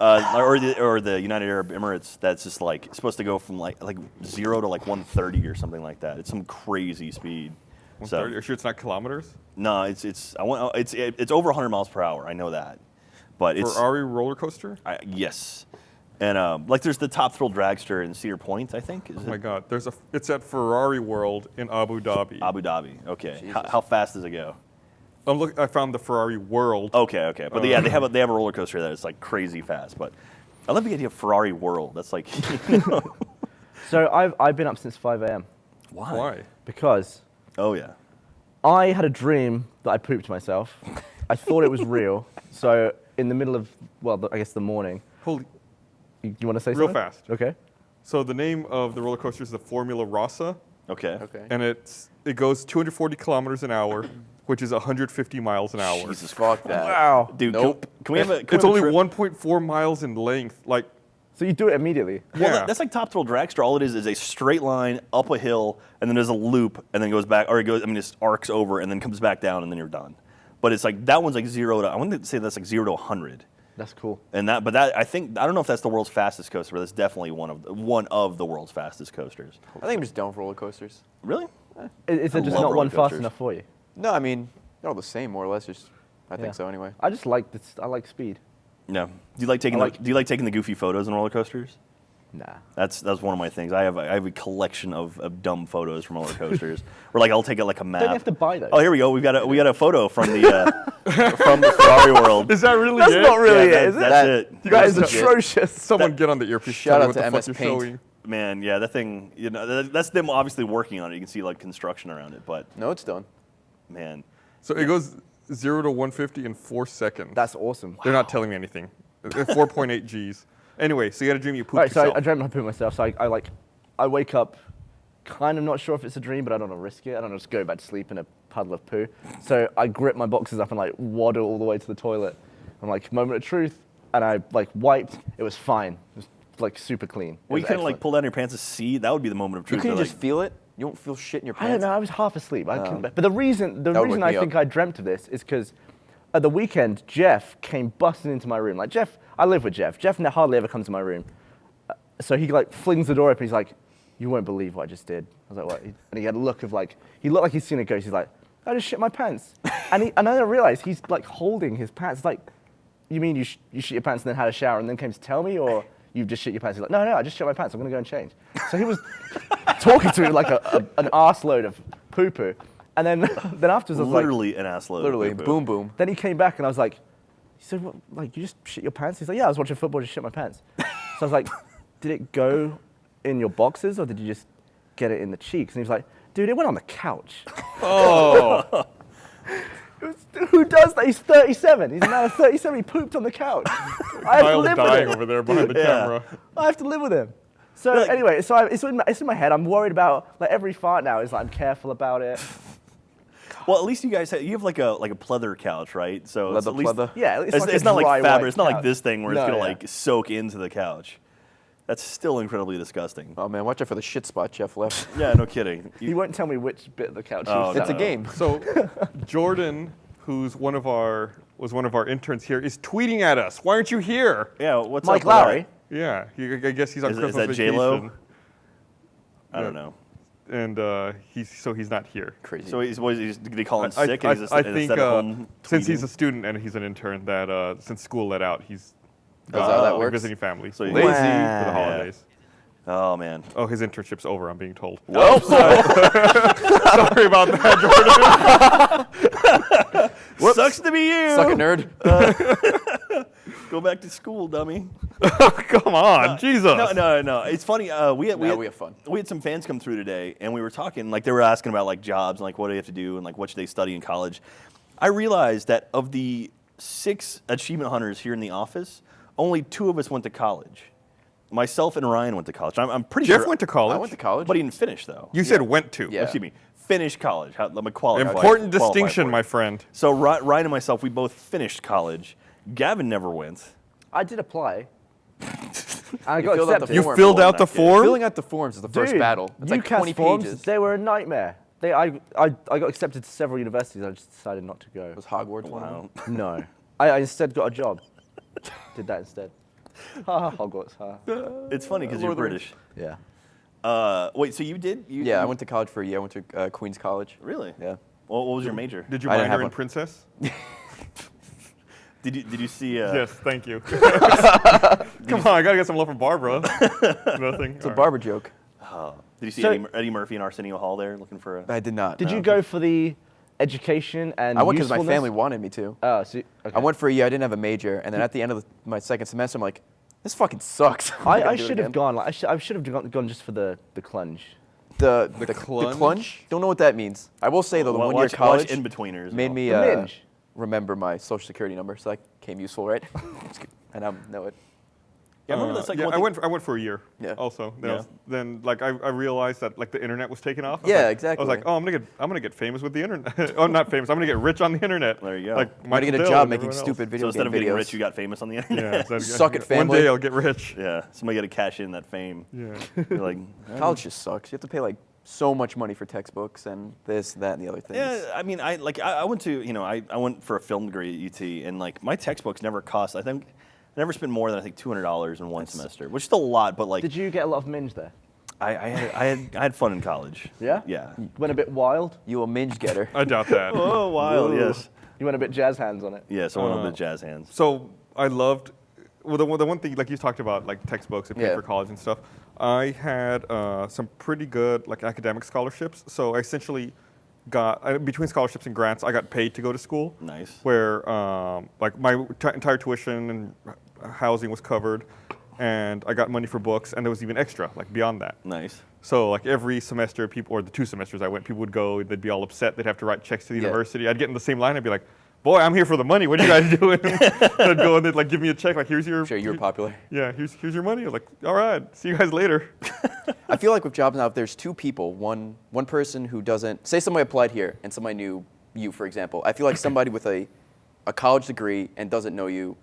or the United Arab Emirates. That's just like supposed to go from like 0 to like 130 or something like that. It's some crazy speed. 130. Are you sure it's not kilometers? No, it's over 100 miles per hour. I know that, but it's Ferrari roller coaster? yes, and like there's the Top Thrill Dragster in Cedar Point, I think. Oh my God! It's at Ferrari World in Abu Dhabi. Abu Dhabi. Okay, Jesus. how fast does it go? I found the Ferrari World. Okay, but yeah, they have a roller coaster that is like crazy fast. But I love the idea of Ferrari World. That's like, So I've been up since 5 a.m. Why? because Oh yeah. I had a dream that I pooped myself. I thought it was real. So in the middle of, I guess the morning. Holy! You want to say Real something? fast. Okay. So the name of the roller coaster is the Formula Rossa, Okay. Okay. and it goes 240 kilometers an hour, which is 150 miles an hour. Jesus Fuck that. Wow. Dude, Nope. can we have a? It's only 1.4 miles in length. Like, So you do it immediately. Well, yeah. that's like Top Thrill Dragster. All it is a straight line up a hill, and then there's a loop, and then goes back, or just arcs over, and then comes back down, and then you're done. But it's like that one's like 0 to. I wouldn't say that's like 0 to 100. That's cool. And I don't know if that's the world's fastest coaster, but that's definitely one of the world's fastest coasters. I think I'm just down for roller coasters. Really? Is I it just love not roller one fast coasters. enough for you? No, I mean they're all the same more or less. I Yeah. think so anyway. I just like this. I like speed. No. Do you like taking the goofy photos in roller coasters? Nah. That's one of my things. I have a collection of dumb photos from roller coasters. Where like I'll take it like a map. Don't you have to buy those? Oh, here we go. We got a photo from the from the Ferrari world. is that really That's it? not really Yeah, it, is it? That's it. That is That's legit. atrocious. Someone get on the earpiece. Shout tell me out what to the MS fuck you're Paint. showing. Man, yeah, that thing. That's them obviously working on it. You can see like construction around it, but No, it's done. man, So it goes 0 to 150 in 4 seconds. That's awesome. They're not telling me anything. 4.8 Gs. Anyway, so you had a dream you pooped Right, so yourself. I dreamt I pooped myself. So I wake up, kind of not sure if it's a dream, but I don't want to risk it. I don't want to just go back to sleep in a puddle of poo. So I grip my boxes up and like waddle all the way to the toilet. I'm like, moment of truth, and I like wiped. It was fine. It was like super clean. well, It you was couldn't like excellent. pull down your pants to see. That would be the moment of You truth. couldn't They're just like, feel it. You don't feel shit in your pants. I don't know. I was half asleep. I couldn't. But the reason That would I wake me think up. I dreamt of this is because at the weekend Jeff came busting into my room. Like Jeff, I live with Jeff. Jeff hardly ever comes to my room. So he like flings the door open. He's like, "You won't believe what I just did." I was like, "What?" And he had a look of like, he looked like he's seen a ghost. He's like, "I just shit my pants." and then I realized he's like holding his pants. It's like, you mean you shit your pants and then had a shower and then came to tell me, or you've just shit your pants? He's like, no, I just shit my pants. I'm gonna go and change. So he was talking to me like an arse load of poo-poo. And then afterwards I was like, literally an ass load. Literally, of poo-poo. boom, boom. then he came back and I was like, he said, what, like, you just shit your pants? He's like, yeah, I was watching football, just shit my pants. So I was like, did it go in your boxes or did you just get it in the cheeks? And he was like, dude, it went on the couch. Oh. Who does that? He's 37. He's a man of 37. He pooped on the couch. I have to Kyle's live with dying him. over there behind the Yeah. camera. I have to live with him. So Like- anyway, it's in my head. I'm worried about like every fart now is like I'm careful about it. Well, at least you guys have like a pleather couch, right? So it's Leather at least, pleather. Yeah, It's, like it's a not like dry fabric. white It's not like couch. this thing where it's No, gonna yeah. like soak into the couch. That's still incredibly disgusting. Oh man, watch out for the shit spot Jeff left. Yeah, no kidding. He won't tell me which bit of the couch. he Oh, was no. It's a sat on. game. So Jordan, who's one of our interns here, is tweeting at us. Why aren't you here? Yeah, what's Mike up with Lowry. Yeah, I guess he's on Is Christmas that vacation. J-Lo? I don't know. And he's not here. Crazy. So did they call him I- sick? I- and he's just, I think instead of home since he's tweeting? a student and he's an intern, that since school let out, he's That's how that like, works? visiting family. So Lazy he's- for the Wow. holidays. Oh man. Oh, his internship's over. I'm being told. Oh, Sorry about that, Jordan. sucks to be you. Suck a nerd. Go back to school, dummy. Come on, Jesus. No. It's funny. We had fun. We had some fans come through today, and we were talking. Like they were asking about like jobs and like what do they have to do and like what should they study in college. I realized that of the 6 achievement hunters here in the office, only 2 of us went to college. Myself and Ryan went to college. I'm pretty Jeff sure. went to college. I went to college. but he didn't finish though. You said went to. Yeah. Excuse me. Finish college. I'm a qualified. Important qualified distinction, for it. my friend. So Ryan and myself, we both finished college. Gavin never went. I did apply. I got filled out the accepted. You form. filled out the Kid. form? Filling out the forms is the first Dude, battle. It's like UCAS 20 forms, pages. They were a nightmare. I got accepted to several universities. I just decided not to go. Was Hogwarts one of them? Wow. No, I instead got a job. Did that instead. Ha Hogwarts. Ha. It's funny because you're Lord of the Rings. British. Yeah. Wait, so you did? Yeah, I went to college for a year. I went to Queens College. Really? Yeah. What was your major? Did you I didn't minor have in one. princess? Did you see? Yes, thank you. Come on, I gotta get some love from Barbara. Nothing. It's a barber joke. Did you see So- Eddie Murphy in Arsenio Hall there looking for a? I did not. Did no. you go for the education and I went because my usefulness? family wanted me to. Oh, so, okay. I went for a year. I didn't have a major, and then at the end of my second semester, I'm like, this fucking sucks. I'm not I gonna do it should have again. gone. Like, I should have gone just for the clunge. The clunge? clunge? Don't know what that means. I will say though, the Watch- 1 year watch college In-Betweeners. made me The minge. remember my social security number, so that came useful, right? And I know it. Yeah, I remember that's like yeah, one I went for a year. Yeah. Also, Yeah. then like I realized that like the internet was taking off. I was Yeah, like- exactly. I was like, oh, I'm gonna get famous with the internet. Oh, not famous. I'm gonna get rich on the internet. There you go. Like I'm gonna get Michael a Dell job and making everyone else. stupid So video instead game of getting videos. rich, you got famous on the internet. Yeah. so- Suck it, One family. day I'll get rich. Yeah, somebody got to cash in that fame. Yeah. You're like, College just sucks. You have to pay like so much money for textbooks and this, that, and the other things. yeah. I mean, I went to I went for a film degree at UT, and like my textbooks never cost. I think I never spent more than I think $200 in one semester, which is still a lot. But like, Did you get a lot of minge there? I had fun in college. Yeah. Yeah. Went a bit wild. You a minge getter. I doubt that. Oh, wild. Ooh. Yes. You went a bit jazz hands on it. Yeah. So one of the jazz hands. So I loved, well, the one thing, like you talked about, like textbooks and paying Yeah. for college and stuff. I had some pretty good like academic scholarships. So I essentially got, between scholarships and grants, I got paid to go to school. Nice. Where like my entire tuition and housing was covered, and I got money for books, and there was even extra, like beyond that. Nice. So like every semester, people, or the 2 semesters I went, people would go, they'd be all upset, they'd have to write checks to the Yeah. university. I'd get in the same line, I'd be like, boy, I'm here for the money, what are you guys doing? And I'd go and they'd like give me a check, like here's your, I'm sure you were popular. yeah, here's your money. I was like, all right, see you guys later. I feel like with jobs now, if there's two people, one person who doesn't, say somebody applied here and somebody knew you, for example. I feel like somebody with a college degree and doesn't know you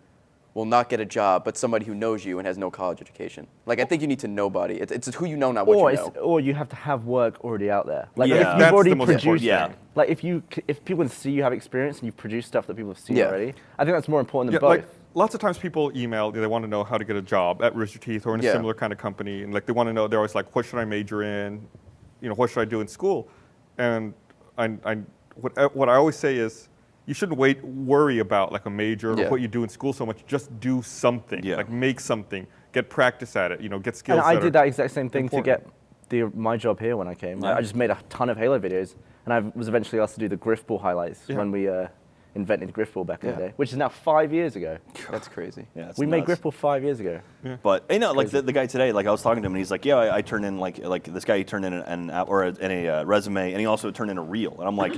will not get a job, but somebody who knows you and has no college education. Like, I think you need to know body. It's who you know, not what Or, you know. or you have to have work already out there. Like Yeah. if That's you've already the most produced, important Yeah. thing. like if people can see you have experience and you've produced stuff that people have seen Yeah. already, I think that's more important Yeah, than both. like lots of times people email, they want to know how to get a job at Rooster Teeth or in a Yeah. similar kind of company, and like they want to know, they're always like, what should I major in? You know, what should I do in school? And what I always say is, you shouldn't worry about like a major Yeah. or what you do in school so much. Just do something. Yeah. Like make something, get practice at it. You know, get skills. And I that did are that exact same thing to get important. my job here when I came. Yeah. I just made a ton of Halo videos, and I was eventually asked to do the Griff Ball highlights Yeah. when we invented Griff Ball back in the Yeah. day, which is now 5 years ago. That's crazy. Yeah. It's We made nuts. Griff Ball 5 years ago. But you know, like the guy today, like I was talking to him, and he's like, "Yeah, I turned in like this guy. He turned in a resume, and he also turned in a reel." And I'm like,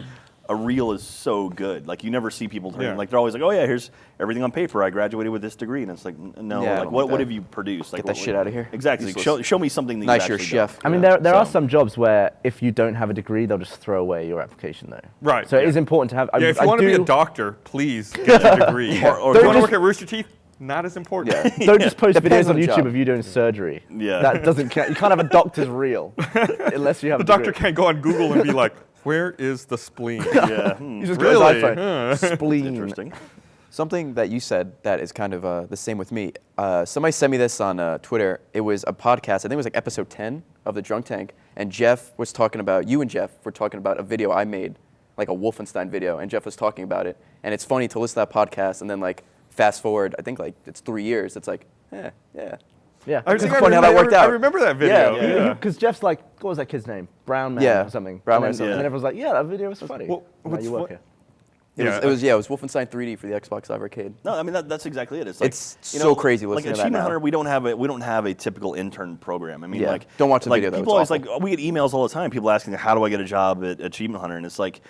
"A reel is so good. Like you never see people turn in. Yeah. Like they're always like, oh yeah, here's everything on paper. I graduated with this degree." And it's like, no, Yeah, I like don't what like what that. have you produced? Like Get that what- shit outta here. Exactly. Like, Useless. show me something that Nice, you've you're a actually done. chef. I mean, Yeah. there are So- some jobs where if you don't have a degree, they'll just throw away your application, though. Right, So it yeah. is important to have. Yeah, if you I want to be a do- doctor, please get a degree. Or if you don't want to just- work at Rooster Teeth, not as important. Yeah. Don't just post Depends videos on on the YouTube job. of you doing surgery. Yeah. That doesn't count. You can't have a doctor's reel unless you have The a doctor degree. can't go on Google and be like, where is the spleen? Yeah. You just Really? go to his iPhone. Huh. Spleen. Interesting. Something that you said that is kind of the same with me. Somebody sent me this on Twitter. It was a podcast. I think it was like episode 10 of the Drunk Tank. And Jeff was talking about, you and Jeff were talking about a video I made, like a Wolfenstein video. And Jeff was talking about it. And it's funny to listen to that podcast and then like fast forward, I think like it's 3 years. It's like, yeah. Yeah. I It's think funny how that worked out. I remember that video. Yeah. Because Jeff's like, what was that kid's name? Brown Man Yeah, or something. Brown Man and then, something. and then everyone's like, yeah, that video was funny. Well, Now what's you work fu- here. It was Wolfenstein 3D for the Xbox Live Arcade. No, I mean that's exactly it. It's like It's you so know, crazy Like listening to that Achievement now. Hunter, we don't have a typical intern program. I mean, Yeah. like Don't watch the like, video, though. People It's always like we get emails all the time. People asking how do I get a job at Achievement Hunter, and it's like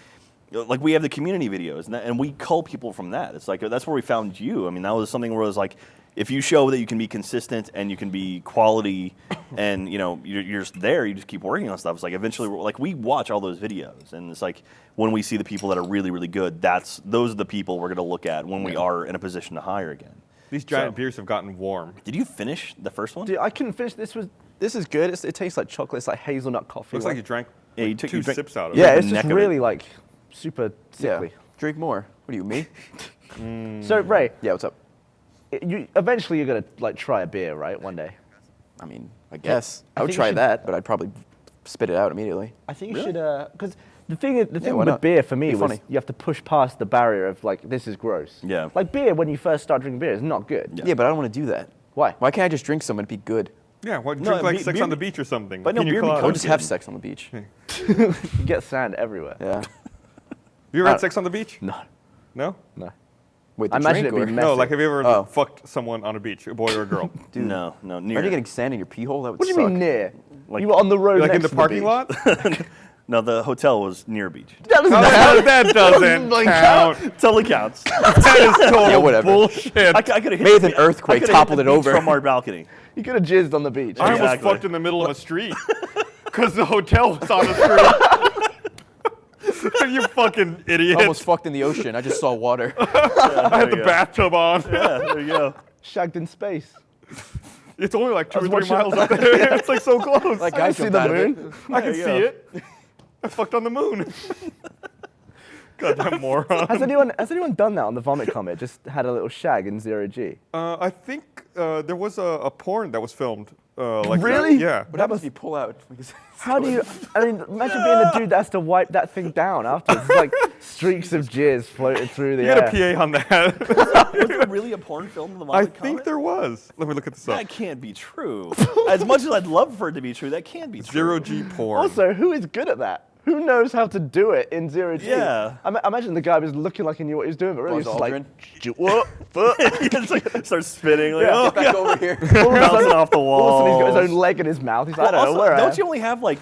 we have the community videos, and we cull people from that. It's like that's where we found you. I mean, that was something where it was like, if you show that you can be consistent and you can be quality, and you know you're just there, you just keep working on stuff. It's like eventually, we watch all those videos, and it's like when we see the people that are really really good, those are the people we're going to look at when we are in a position to hire again. These giant So- beers have gotten warm. Did you finish the first one? Dude, I couldn't finish. This is good. It tastes like chocolate. It's like hazelnut coffee. Looks like you drank Yeah, you like, took- two you drank- sips out of Yeah, it. it's the just neck of it. really like super Yeah. sickly. Drink more. What are you, me? So Ray, Yeah, what's up? eventually you're gonna like try a beer, right? One day. I mean, I guess I I would think you try should- that, but I'd probably spit it out immediately. I think you should, because the thing why with not? beer for me Be was funny. you have to push past the barrier of like this is gross. Yeah. Like beer when you first start drinking beer is not good. Yeah. Yeah, but I don't want to do that. Why? Why can't I just drink some and be good? Yeah, why No, drink like beer- sex beer on the be- beach or something? but no, Pina beer colada. I would just have good. sex on the beach. You get sand everywhere. Yeah. You ever had sex on the beach? No. No? No. Wait, I the imagine drink it'd be or? messy. No, like have you ever Oh. fucked someone on a beach, a boy or a girl? Dude, no, near. Are you getting sand in your pee hole? That would What do you suck. mean near? Like- you were on the road like in next the to parking beach. lot? No, the hotel was near a beach. That doesn't That doesn't count. Totally counts. That is total Yeah, whatever. bullshit. I could have Maybe an earthquake toppled it over. from our balcony. You could have jizzed on the beach. I almost Exactly. fucked in the middle of a street because the hotel was on the street. You fucking idiot. Almost fucked in the ocean. I just saw water. I had the bathtub on. Yeah, there you go. Shagged in space. It's only like 2 or was 3 watching- miles up there. It's like so close. Like I guys see jumped the out of it. moon. I can There you see go. it. I fucked on the moon. Goddamn moron. Has anyone done that on the Vomit Comet? Just had a little shag in 0G. I think there was a porn that was filmed. Like Really? That. Yeah. What happens if you pull out? How do you? I mean, imagine being the dude that has to wipe that thing down afterwards. It's like streaks of jizz floating through the You air. had a PA on that. Was there really a porn film of the I Vomit think Comet? there was. Let me look at this up. That can't be true. As much as I'd love for it to be true, that can't be true. Zero G porn. Also, who is good at that? Who knows how to do it in 0G? Yeah. I imagine the guy was looking like he knew what he was doing, but really Buzz he's just like, Aldrin. what? Fuck. He just like starts spinning. Like, Yeah. oh, Back over here. bouncing off the All of a sudden he's got wall. his own leg in his mouth. He's like, I don't Also, know where I don't am. you only have like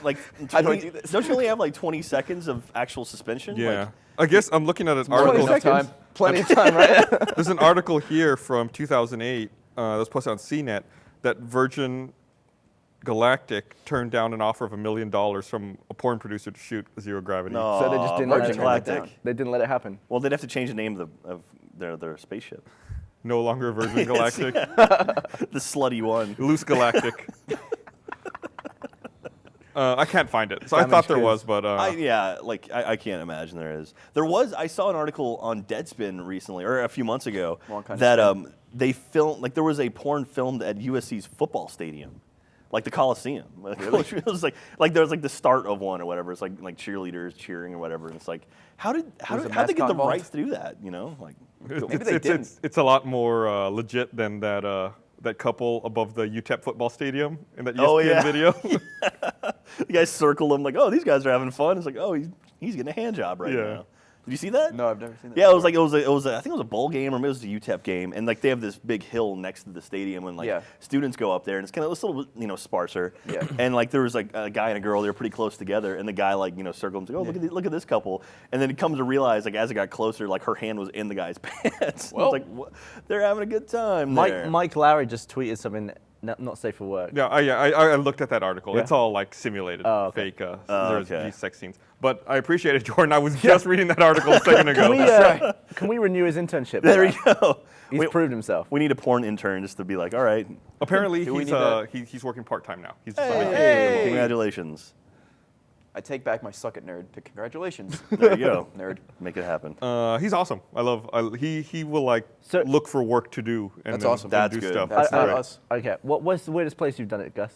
How do I 20 do this? Don't you only have like 20 seconds of actual suspension? Yeah. Like, I guess I'm looking at an 20 article. enough seconds. time. Plenty of time, right? There's an article here from 2008 that was posted on CNET that Virgin Galactic turned down an offer of $1 million from a porn producer to shoot Zero Gravity. no, So they just didn't Virgin let it Galactic. down. They didn't let it happen. Well, they'd have to change the name of their spaceship. No longer Virgin Galactic. The slutty one. Loose Galactic. I can't find it. So I Damaged thought there goods. was, but I can't imagine there is. There was. I saw an article on Deadspin recently, or a few months ago, Wrong kind of that spin. they filmed like there was a porn filmed at USC's football stadium, like the Coliseum. Like, it was like there was like the start of one or whatever. It's like cheerleaders cheering or whatever, and it's like how did Was they the get the mascot involved? rights to do that? You know, like it's a lot more legit than that couple above the UTEP football stadium in that ESPN Oh, yeah. video. the guys circle them like, oh, these guys are having fun. It's like, oh, he's getting a hand job right Yeah. now. Did you see that? No, I've never seen that. Yeah, it was before. like it was I think it was a bowl game or maybe it was a UTEP game, and like they have this big hill next to the stadium, and like Yeah. students go up there, and it's kind of a little sparser. Yeah. And like there was like a guy and a girl, they were pretty close together, and the guy like circled them, like, oh look at this couple, and then it comes to realize like as it got closer, like her hand was in the guy's pants. Well. It's like what? They're having a good time. there. Mike Lowry just tweeted something not safe for work. I looked at that article. Yeah? It's all like simulated, Oh, okay. fake. Oh, There's okay. these sex scenes. But I appreciate it, Jordan. I was just reading that article a second ago. Can we renew his internship? There you go. He's proved himself. We need a porn intern just to be like, all right, Apparently, Do we he's need that? he's working part time now. He's hey, congratulations. I take back my suck it nerd to congratulations. There you go, Nerd. Make it happen. He's awesome. he will like So- look for work to do and That's then awesome. That's do good. stuff. That's not great. us. Okay, what's the weirdest place you've done it, Gus?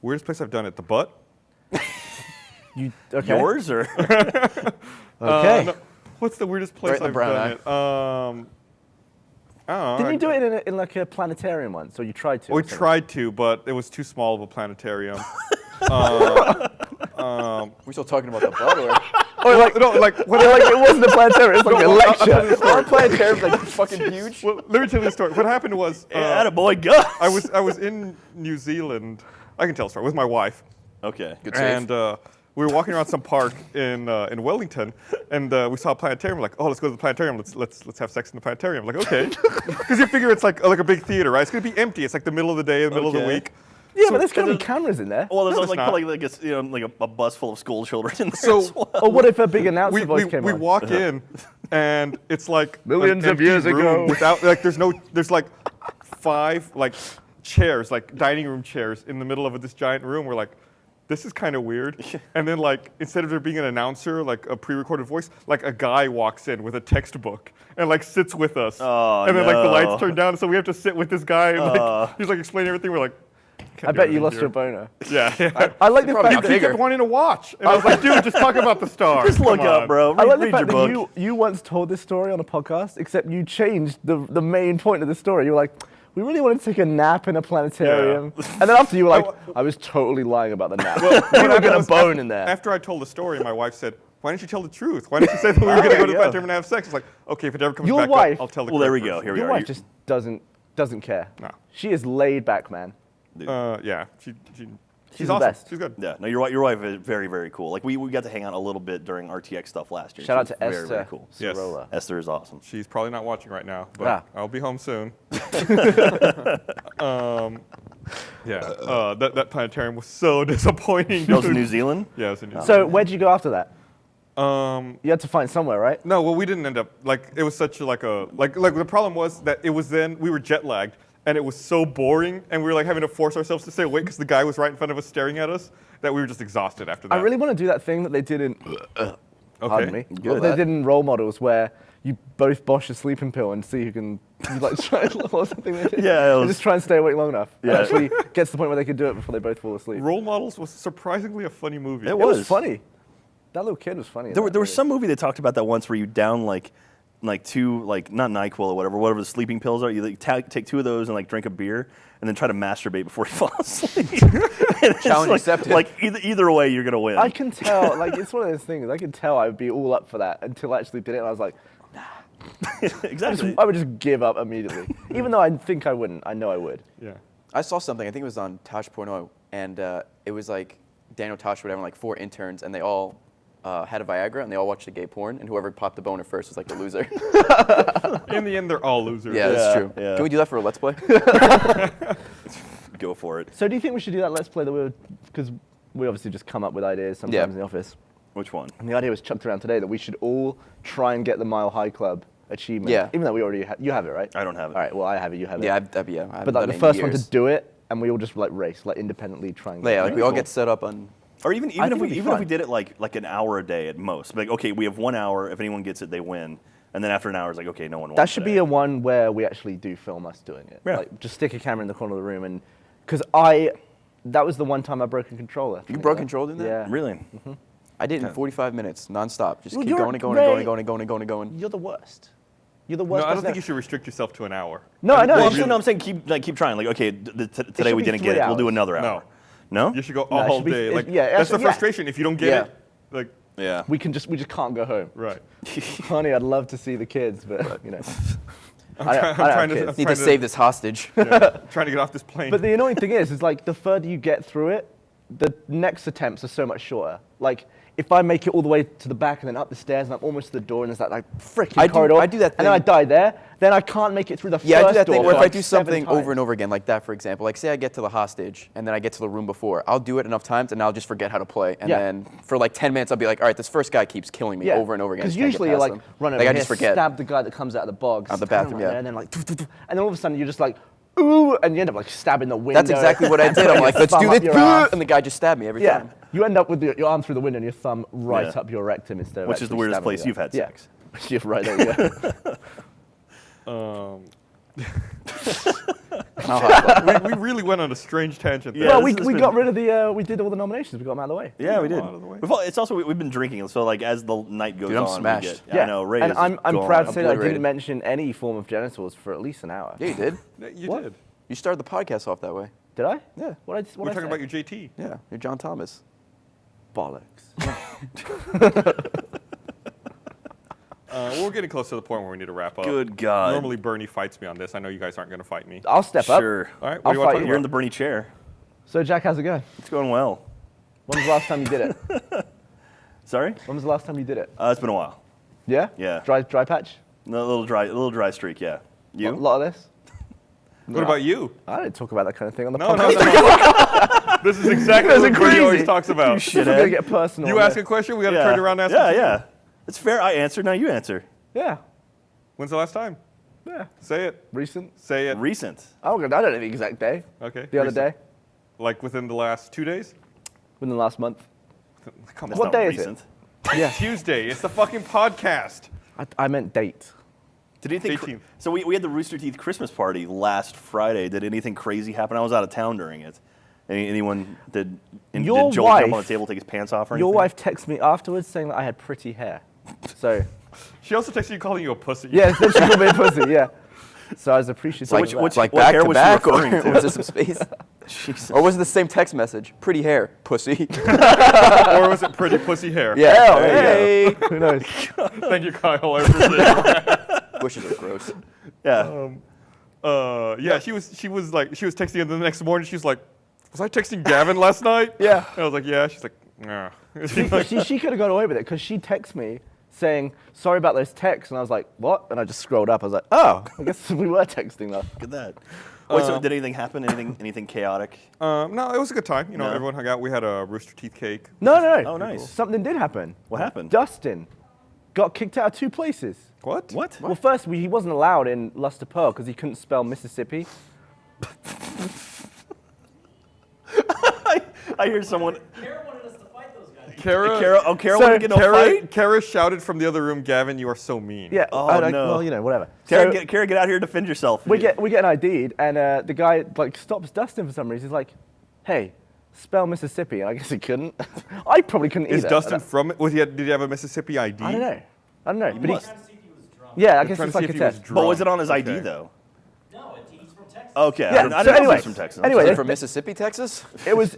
Weirdest place I've done it, the butt. You okay? Yours or Okay. No, what's the weirdest place Right in the I've brown done it? I don't know. Didn't you do it in like a planetarium once, or you tried to? We or something? tried to, but it was too small of a planetarium. We're still talking about the butt, or Oh, like no, like when Well, like it wasn't a planetarium. It was like a No, I'll tell you lecture. the story. our planetarium's like fucking huge. Well, let me tell you the story. What happened was yeah, boy, Gus. I was in New Zealand. I can tell a story with my wife, Okay. Good save. and we were walking around some park in Wellington, and we saw a planetarium. Like, oh, let's go to the planetarium. Let's have sex in the planetarium. Like, okay, because you figure it's like a big theater, right? It's gonna be empty. It's like the middle of the day, the middle of the Okay. week. Yeah, but there's got to be cameras in there. Well, there's No, also it's like not. probably like a bus full of school children in there So- as well. Or what if a big announcer we voice came we on? walk in, and it's like Millions an of years empty room ago. Without like there's like 5 like chairs, like dining room chairs in the middle of this giant room. We're like, this is kind of weird. And then like instead of there being an announcer, like a pre-recorded voice, like a guy walks in with a textbook and like sits with us. Oh, and then like the no. lights turn down, so we have to sit with this guy and like he's like explaining everything. We're like, I bet you lost your boner. Yeah. I like the Probably fact got that He bigger. kept wanting to watch, and I was like, dude, just talk about the stars. Just look Come up, on. bro. I like the Read fact your that book. you once told this story on a podcast, except you changed the main point of the story. You were like, we really wanted to take a nap in a planetarium. And then after you were like, I was totally lying about the nap. What we were happened going to was bone in there. After I told the story, my wife said, why didn't you tell the truth? Why didn't you say that we were going to go to the planetarium and have sex? It's like, okay, if it ever comes Your back wife- up, I'll tell the Well, there we correct go. version. Here we Your are. wife just doesn't care. No. She is laid back, man. Yeah, she's the awesome. best. She's good. Yeah, no, your wife is very, very cool. Like we got to hang out a little bit during RTX stuff last year. Shout out She to was very, Esther very cool. Yes. Sorola. Esther is awesome. She's probably not watching right now, but Ah. I'll be home soon. That planetarium was so disappointing. That was in dude. New Zealand? Yeah, it was in New Zealand. So where'd you go after that? Um, You had to find somewhere, right? no, well, we didn't end up like it was such a, like the problem was that it was then we were jet lagged and it was so boring and we were like having to force ourselves to stay awake because the guy was right in front of us staring at us that we were just exhausted after that. I really want to do that thing that they did in, pardon me, Good. what they did in Role Models where you both bosh a sleeping pill and see who can, you like try or something. They did. Yeah, it And was- just try and stay awake long enough. It Yeah. actually gets to the point where they could do it before they both fall asleep. Role Models was surprisingly a funny movie. It It was was. funny. That little kid was funny. in There that was movie. some movie that talked about that once where you down like two like not NyQuil or whatever the sleeping pills are. You like, take two of those and like drink a beer and then try to masturbate before you fall asleep. And it's Challenge like, accepted. Like either way, you're gonna win. I can tell, like, it's one of those things. I could tell I would be all up for that until I actually did it, and I was like, Exactly. I would just give up immediately. Even though I think I wouldn't, I know I would. Yeah. I saw something. I think it was on Tosh.0, and it was like Daniel Tosh would have like 4 interns, and they all had a Viagra, and they all watched the gay porn, and whoever popped the boner first was like the loser. In the end, they're all losers. Yeah, that's true. yeah. Can we do that for a Let's Play? Go for it. So do you think we should do that Let's Play that we would, because we obviously just come up with ideas sometimes Yeah. in the office. Which one? And the idea was chucked around today that we should all try and get the Mile High Club achievement. Yeah. Even though we already you have it, right? I don't have it. All right, well, I have it, you have it. yeah, I haven't But like done the it in first one years. to do it, and we all just like race, like independently try and get Yeah, it. like we all Cool. get set up on. Or even I if think we it'd be even if we fun. did it like an hour a day at most. Like okay, we have 1 hour. If anyone gets it, they win. And then after an hour, it's like okay, no one. That wants should today. be a one where we actually do film us doing it. Yeah. Like just stick a camera in the corner of the room and, because that was the one time I broke a controller. You broke control in that? Yeah. Really. I did it in 45 minutes, nonstop. Just Well, keep you're going and going and going great. and going and going and going and going. You're the worst. You're the No, worst. I don't person think you ever. should restrict yourself to an hour. No, I know. Well, you should- I'm saying keep trying. Like okay, today should we be didn't get 3 it. We'll do hours. another hour. No. You should go No, it all should be- day. it- Like yeah, that's the yeah. frustration. If you don't get Yeah. it, like Yeah. we just can't go home. right. Honey, I'd love to see the kids, but you know. I'm trying to Need to save this hostage. trying to get off this plane. But the annoying thing is like the further you get through it, the next attempts are so much shorter. Like if I make it all the way to the back and then up the stairs and I'm almost to the door and there's that like freaking I do- corridor. I do that And then I thing- die there. Then I can't make it through the Yeah, I first do that thing door where for if I like do 7 something times. over and over again, like that, for example, like say I get to the hostage and then I get to the room before, I'll do it enough times and I'll just forget how to play. And Yeah. then for like 10 minutes, I'll be like, all right, this first guy keeps killing me over and over again. Because I just can't get usually you're past like him. run over Like I here, just forget. stab the guy that comes out of the box. Out the stab him bathroom, right yeah. there, and then like, and then all of a sudden you're just like, ooh, and you end up like stabbing the window. That's exactly what I did. I'm like, let's Thumb do up this. your ass. And the guy just stabbed me every Yeah, time. you end up with your arm through the window and your thumb right Yeah. up your rectum instead of Which is the actually weirdest stabbing place the you've guy. had Yeah. sex. You're right there. Um, How hot? we really went on a strange tangent there. Yeah, well, this we has been- got rid of we did all the nominations. We got them out of the way. Yeah, we did. Out of the way. It's also we've been drinking, so like as the night goes Dude, I'm on, smashed. I know Ray and is I'm gone. proud to say that I Obliterated. didn't mention any form of genitals for at least an hour. Yeah, you did. Yeah, you What? did. You started the podcast off that way. Did I? Yeah. What I We're talking about your JT. Yeah, you're John Thomas. bollocks. We're getting close to the point where we need to wrap up. Good God. Normally Bernie fights me on this. I know you guys aren't going to fight me. I'll step up. Sure. All right, what I'll do you want fight to you. talk You're in about? the Bernie chair. So Jack, how's it going? It's going well. When was the last time you did it? Sorry? When was the last time you did it? It's been a while. Yeah? Yeah. Dry patch? A little dry streak. Yeah. You? A lot of this? What about you? I don't talk about that kind of thing on the No, podcast. no. This is exactly That's what Bernie always crazy. talks about. If we're gonna get personal. You on ask this. a question, we got to Yeah. turn around and ask Yeah, it. yeah. It's fair. I answered. Now you answer. Yeah. When's the last time? Yeah. Say it. Recent. Say it. Recent. I don't know the exact day. Okay. The other recent. day. Like within the last 2 days? within the last month. Come That's What not day is it? recent. Yeah. Tuesday. It's the fucking podcast. I meant date. Did anything? 18th. So we had the Rooster Teeth Christmas party last Friday. Did anything crazy happen? I was out of town during it. Anyone did? Your did Joel jump on wife- the table, take his pants off, or Your anything? wife texted me afterwards saying that I had pretty hair. So, She also texted you calling you a pussy. yeah, then she called me a pussy, yeah. So I was appreciative which- of that. which- Like what back hair to was she back, or referring to? was it some space? Jesus. Or was it the same text message? Pretty hair, pussy. Or was it pretty pussy hair? Yeah. Hell, there you hey. Who knows? Thank you, Kyle. I appreciate it. go. Bushes are gross. Yeah. Yeah, she was texting and the next morning she was like, was I texting Gavin last night? Yeah. And I was like, yeah. She's like, nah. She's like, She could have got away with it because she texted me saying, sorry about those texts. And I was like, what? And I just scrolled up. I was like, oh, I guess we were texting though. Look at that. Wait, so did anything happen? Anything chaotic? no, it was a good time. You know, No? everyone hung out. We had a Rooster Teeth cake. No. Oh, nice. Something did happen. What happened? Dustin got kicked out of 2 places. What? What? Well, first, he wasn't allowed in Luster Pearl because he couldn't spell Mississippi. I hear someone. Kara wanted us to fight those guys. Kara wanted to get in a fight? Kara shouted from the other room, Gavin, you are so mean. Yeah. Oh, no. Well, you know, whatever. Kara, So get out here to defend yourself. we get an ID'd, and the guy like stops Dustin for some reason. He's like, "Hey, spell Mississippi," and I guess he couldn't. I probably couldn't Is either. Dustin from it? Did he have a Mississippi ID? I don't know. But must. Trying to see if he was drunk. yeah, I I'm guess trying it's to see like if a he was test. drunk. But was it on his ID Okay. though? No, he's from Texas. Okay. Yeah, I didn't so know anyway- he was from Texas. anyway, Is they- it from Mississippi, Texas? It was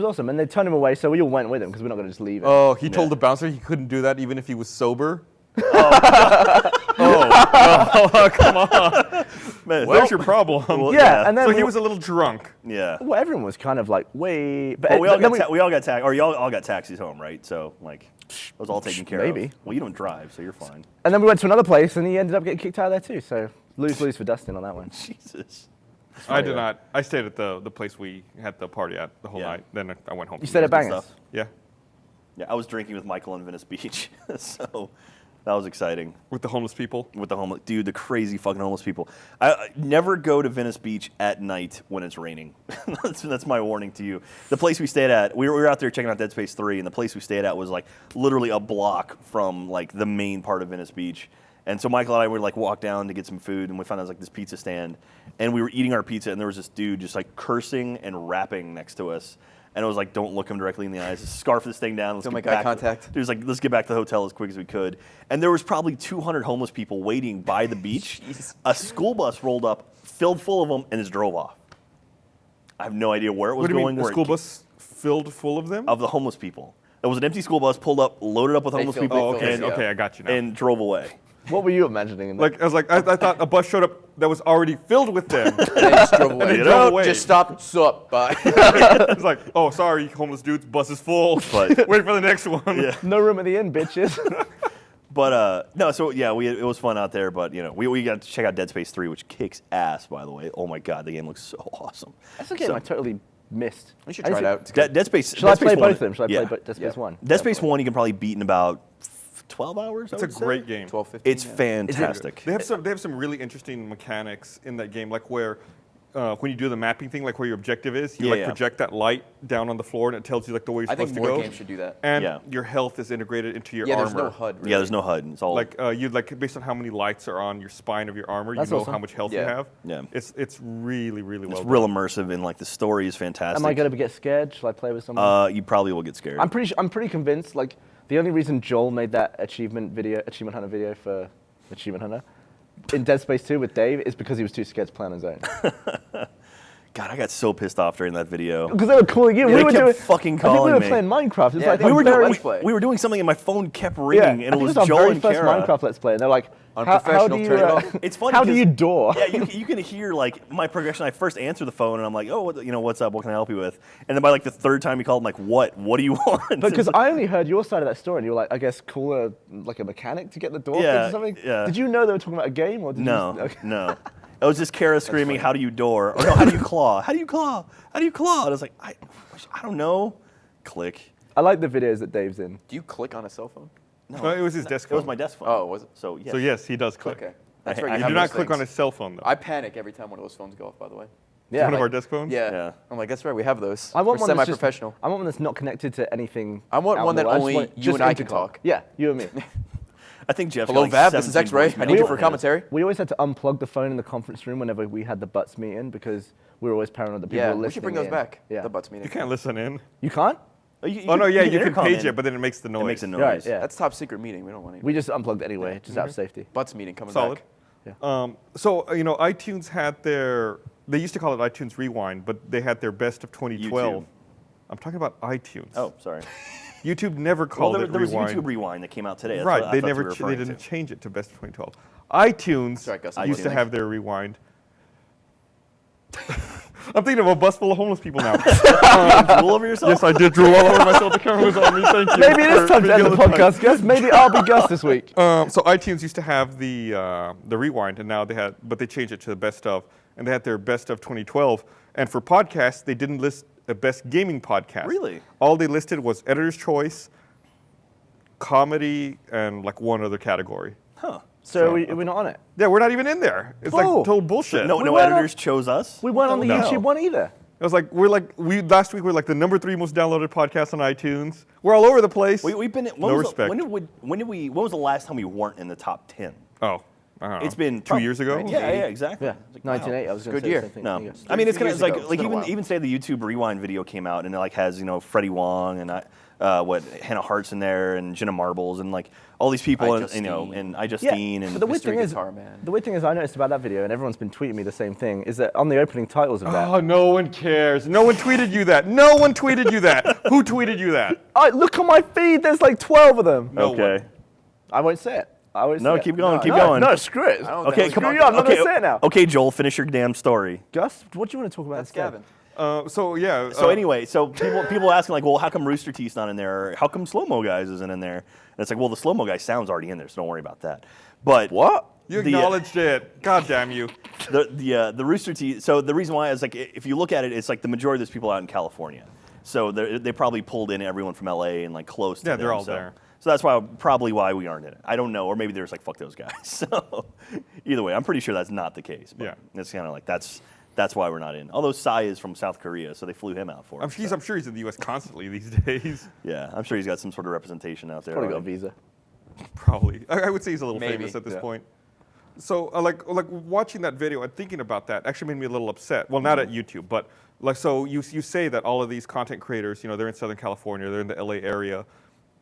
awesome, and they turned him away, so we all went with him because we're not going to just leave him. Oh, he told Yeah. the bouncer he couldn't do that even if he was sober? Come on. Man, There's your problem. Well, yeah, and then so we, he was a little drunk. yeah. well, everyone was kind of like way. But Well, we all then got or y'all all got taxis home, right? So like, it was all taken care of. Maybe. Well, you don't drive, so you're fine. and then we went to another place, and he ended up getting kicked out of there too. So lose for Dustin on that one. Jesus. I did not. I stayed at the place we had the party at the whole Yeah. night. Then I went home. You stayed at Good Bangers. stuff. Yeah, Yeah, I was drinking with Michael in Venice Beach, so that was exciting. with the homeless people. With the homeless, dude, the crazy fucking homeless people. I never go to Venice Beach at night when it's raining. that's my warning to you. The place we stayed at, we were out there checking out Dead Space 3, and the place we stayed at was like literally a block from like the main part of Venice Beach. And so Michael and I would like walk down to get some food, and we found out it was like this pizza stand, and we were eating our pizza, and there was this dude just like cursing and rapping next to us. And it was like, don't look him directly in the eyes. Just scarf this thing down. Let's Don't get make eye back. contact. He was like, let's get back to the hotel as quick as we could. And there was probably 200 homeless people waiting by the beach. Jeez. A school bus rolled up, filled full of them, and just drove off. I have no idea where it was What do you going. mean? A where it school ca- bus filled full of them? of the homeless people. It was an empty school bus pulled up, loaded up with They homeless filled- people, Oh, okay, and, okay, I got you now. and drove away. What were you imagining? In Like I was like, I thought a bus showed up that was already filled with them. They just drove away. they drove away. Just stop. Sup. Bye. It's like, oh, sorry, homeless dudes, bus is full. But- Wait for the next one. Yeah. no room at the inn, bitches. But no, so yeah, it was fun out there. But you know, we got to check out Dead Space 3, which kicks ass, by the way. Oh my god, the game looks so awesome. That's a game I totally missed. You should try it out. It's Dead, good. Space. Shall I Dead Space play 1 both of them? Shall I yeah. play Dead Space Yeah. 1? Dead Space 1 you can probably beat in about 12 hours. It's a great game. 12, 15. It's yeah. fantastic. They have some really interesting mechanics in that game, like where when you do the mapping thing, like where your objective is, you Yeah, like yeah. project that light down on the floor and it tells you like the way you're I supposed think to more go. games should do that. And Yeah. your health is integrated into your Yeah, armor. there's no HUD. Really. Yeah, there's no HUD. It's all Like you like based on how many lights are on your spine of your armor, That's you know awesome. how much health you Yeah. have. Yeah. It's really really well it's done. real immersive and like the story is fantastic. Am I going to get scared? Shall I play with someone? You probably will get scared. I'm pretty convinced. Like the only reason Joel made that achievement hunter video for Achievement Hunter in Dead Space 2 with Dave is because he was too scared to play on his own. God, I got so pissed off during that video. Because they were calling you. Yeah, we they were kept doing fucking I think we calling were me. playing Minecraft. It's Yeah, like they were our doing very- Let's Play. We were doing something and my phone kept ringing yeah, and I it think was our Joel very and first Kara. Minecraft Let's Play, and they're like, how do Unprofessional, you? turn it off. It's funny How do 'cause- you door? Yeah, you can hear like my progression. I first answer the phone and I'm like, oh, what's up? What can I help you with? And then by like the third time you called, I'm like, what? What do you want? Because I only heard your side of that story, and you were like, I guess call a mechanic to get the door Yeah, fixed or something. yeah. Did you know they were talking about a game, or did no, you? Okay. no. It was just Kara screaming, how do you door? Or no, how do you claw? How do you claw? How do you claw? And I was like, I don't know. Click. I like the videos that Dave's in. Do you click on a cell phone? No, it was his desk It was phone. my desk phone. Oh, was it? So yeah. So yes, he does click. Okay. That's I- very I You have do those not click on things. his cell phone though. I panic every time one of those phones go off, by the way. Yeah. One of our desk phones? Yeah. Yeah. I'm like, that's right. We have those. I want We're one that's just- semi-professional. I want one that's not connected to anything. I want out one in the that world. I just only want it you just and I can intercom. talk. Yeah, you and me. I think Jeff. Hello, got, like, Vab. This is 17 X-Ray. voicemails I need you for on it. commentary. We always had to unplug the phone in the conference room whenever we had the butts meeting because we were always paranoid that people Yeah, were listening. we should bring those in. back. Yeah. The butts meeting. You can't listen in. You can't? Oh, Oh, no, yeah, you can intercom page in. it, but then it makes the noise. It makes a noise. Right, yeah. That's top secret meeting. We don't want any. We just unplugged anyway, just out of safety. Butts meeting coming Solid. back. So, iTunes had they used to call it iTunes Rewind, but they had their best of 2012. YouTube. I'm talking about iTunes. Oh, sorry. YouTube never Well, called it there was Rewind. YouTube Rewind that came out today. That's Right, what I they thought you never were they referring didn't to. change it to best of 2012. iTunes Sorry, Gus, used to iTunes. have their Rewind. I'm thinking of a bus full of homeless people now. Drool over yourself? Yes, I did drool all over myself. The camera was on me. Thank you. Maybe it is time to end the for the other time. podcast, Gus. Maybe I'll be Gus this week. So iTunes used to have the Rewind, and now but they changed it to the best of, and they had their best of 2012. And for podcasts, they didn't list a best gaming podcast. Really? All they listed was editor's choice, comedy, and like one other category. Huh. So we're not on it. Yeah, we're not even in there. It's like Oh. total bullshit. No, We no weren't editors chose us. We weren't on the No. YouTube one either. It was like last week we were like the number 3 most downloaded podcast on iTunes. We're all over the place. We've been. No respect. When was the last time we weren't in the top 10? Oh, I don't know. It's been 2 years ago. Yeah, exactly. Yeah, It's like, wow. 1980. I was going to Good say year. the same thing. No, Yes. I mean it's kind of years like ago. It's been a while. even say the YouTube Rewind video came out and it like has Freddie Wong and Hannah Hart's in there and Jenna Marbles and like all these people and and I Justine but and the weird Mystery thing is, Guitar Man. the weird thing is, I noticed about that video, and everyone's been tweeting me the same thing, is that on the opening titles of that, Oh, no one cares. No one tweeted you that. No one tweeted you that. Who tweeted you that? look on my feed. There's like 12 of them. No okay. one. I won't say it. I won't No, say keep it. going, keep no, going. No, screw it. I don't Okay, think come we on. should I'm not okay, gonna say it now. Okay, Joel, finish your damn story. Gus, what do you want to talk about That's instead? Gavin. So anyway, so people asking like, well, how come Rooster Teeth's not in there? Or how come Slow Mo Guys isn't in there? And it's like, well, the Slow Mo Guy sound's already in there, so don't worry about that. But What? You the, acknowledged it. God damn you. the Rooster Teeth. So the reason why is like, if you look at it, it's like the majority of those people out in California. So they probably pulled in everyone from LA and like close to Yeah, them, they're all so. there. So that's probably why we aren't in it. I don't know, or maybe they're just like fuck those guys. So either way, I'm pretty sure that's not the case. But Yeah. it's kind of like that's why we're not in. Although Psy is from South Korea, so they flew him out for us. I'm sure he's in the U.S. constantly these days. Yeah, I'm sure he's got some sort of representation out there. Probably got a already. visa. Probably. I would say he's a little Maybe, famous at this yeah. point. So like watching that video and thinking about that actually made me a little upset. Well, not at YouTube, but like so you say that all of these content creators, they're in Southern California, they're in the LA area,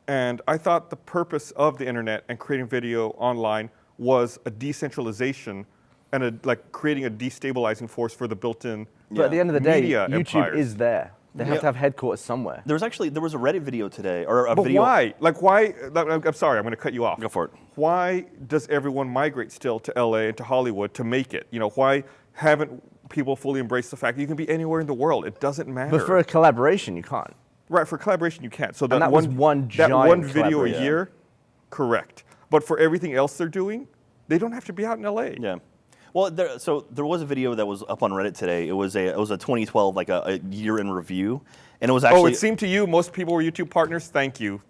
and I thought the purpose of the internet and creating video online was a decentralization and creating a destabilizing force for the built-in. But at the end of the day, Media YouTube empires. is there. They have Yeah. to have headquarters somewhere. There was a Reddit video today, or a But video. why? I'm sorry, I'm going to cut you off. Go for it. Why does everyone migrate still to LA and to Hollywood to make it? Why haven't people fully embraced the fact that you can be anywhere in the world? It doesn't matter. But for a collaboration, you can't. Right, for collaboration you can't. So that was one that giant one video a collaboration. year, correct. But for everything else they're doing, they don't have to be out in LA. Yeah. Well, there was a video that was up on Reddit today. It was a 2012 like a year in review, and it was actually. Oh, it seemed to you most people were YouTube partners. Thank you.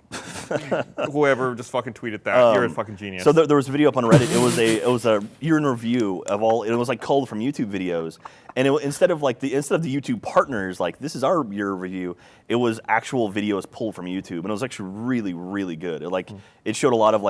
Whoever just fucking tweeted that. You're a fucking genius. So there was a video up on Reddit. It was a year in review of all. It was like culled from YouTube videos, and instead of the YouTube partners, like this is our year review. It was actual videos pulled from YouTube, and it was actually really really good. It showed a lot of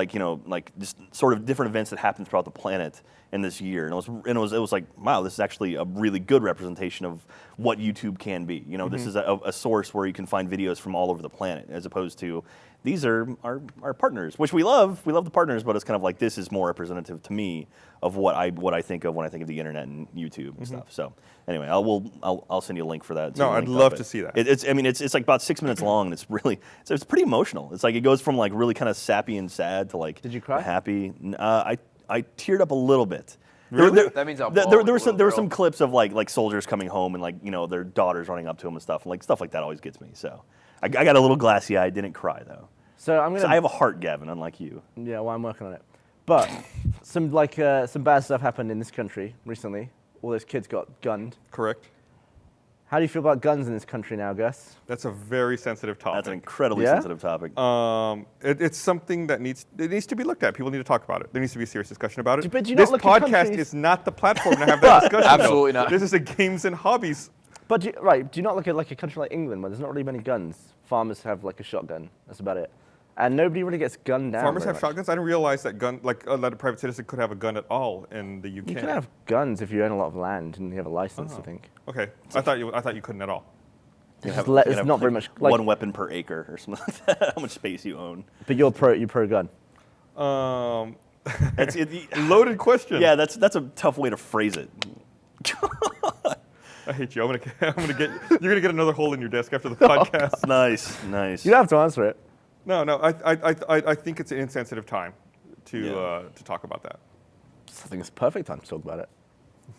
just sort of different events that happened throughout the planet in this year, and it was like wow, this is actually a really good representation of what YouTube can be. This is a source where you can find videos from all over the planet, as opposed to these are our partners, which we love. We love the partners, but it's kind of like this is more representative to me of what I think of when I think of the internet and YouTube and stuff. So anyway, I'll send you a link for that. No, I'd love to see that. It's like about 6 minutes long, and it's pretty emotional. It's like it goes from like really kind of sappy and sad to like Did you cry? happy. I teared up a little bit. Really? That means I'll There bawl like were a some little there were girl. some clips of like soldiers coming home and like their daughters running up to them and stuff. Like stuff like that always gets me. So I got a little glassy eyed. Didn't cry though. So I'm 'Cause gonna. I have a heart, Gavin, unlike you. Yeah, well, I'm working on it. But some bad stuff happened in this country recently. All those kids got gunned. Correct. How do you feel about guns in this country now, Gus? That's a very sensitive topic. That's an incredibly Yeah? sensitive topic. It's something that needs to be looked at. People need to talk about it. There needs to be a serious discussion about it. But do you not This look at podcast countries- is not the platform to have that discussion. Absolutely though. not. This is a games and hobbies. But do you not look at like a country like England where there's not really many guns? Farmers have like a shotgun. That's about it. And nobody really gets gunned down. Farmers very have much. shotguns. I didn't realize that that a private citizen could have a gun at all in the UK. You can have guns if you own a lot of land and you have a license, I think. Okay, I thought you couldn't at all. You It's have- le- you it's have, not very much. Like, one weapon per acre or something like that. How much space you own? but you're pro gun. That's Loaded question. Yeah, that's a tough way to phrase it. I hate you. I'm gonna get. You're gonna get another hole in your desk after the podcast. Nice. You don't have to answer it. No. I think it's an insensitive time to talk about that. I think it's the perfect time to talk about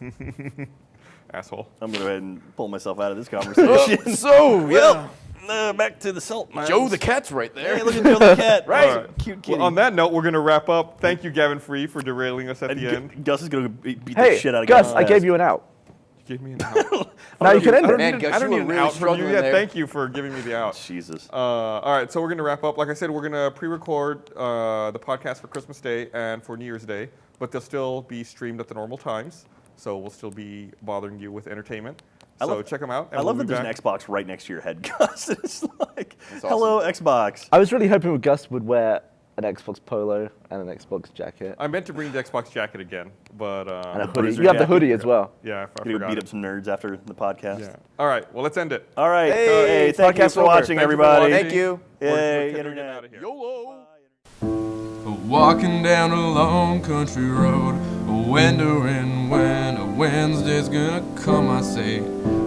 it. Asshole. I'm gonna go ahead and pull myself out of this conversation. So, yeah. Back to the salt mines. Joe the cat's right there. Hey, look at Joe the cat. Right. All right. Cute kitty. Well, on that note, we're gonna wrap up. Thank you, Gavin Free, for derailing us at and the end. Gus is gonna beat the Hey, shit out of Gus, Gus. I gave you an out. You gave me an out. Now you can end it. Man, Gus, I don't you need were an really out from you struggling yet. there. Thank you for giving me the out. Jesus. All right, so we're going to wrap up. Like I said, we're going to pre-record the podcast for Christmas Day and for New Year's Day, but they'll still be streamed at the normal times, so we'll still be bothering you with entertainment. So check them out. I love that there's an Xbox right next to your head, Gus. It's like, hello, Xbox. I was really hoping Gus would wear an Xbox polo and an Xbox jacket I meant to bring the Xbox jacket again, but and a hoodie. Bruiser You have the jacket. hoodie as well. yeah, I Gonna forgot go beat it. up some nerds after the podcast. Yeah. All right, well, let's end it. All right. Hey, Hey, thank you podcast for over. watching, Thank you for everybody. watching. Thank you. We're Yay, getting internet. out of here. YOLO. Walking down a long country road, wondering when a Wednesday's gonna come. I say,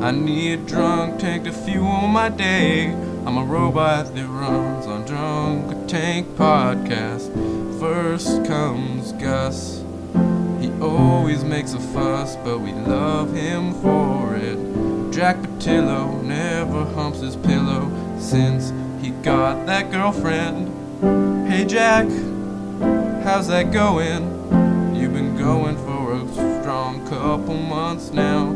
I need a drunk tank to fuel my day. I'm a robot that runs on Drunk Tank Podcast. First comes Gus. He always makes a fuss, but we love him for it. Jack Pattillo never humps his pillow since he got that girlfriend. Hey Jack, how's that going? You've been going for a strong couple months now.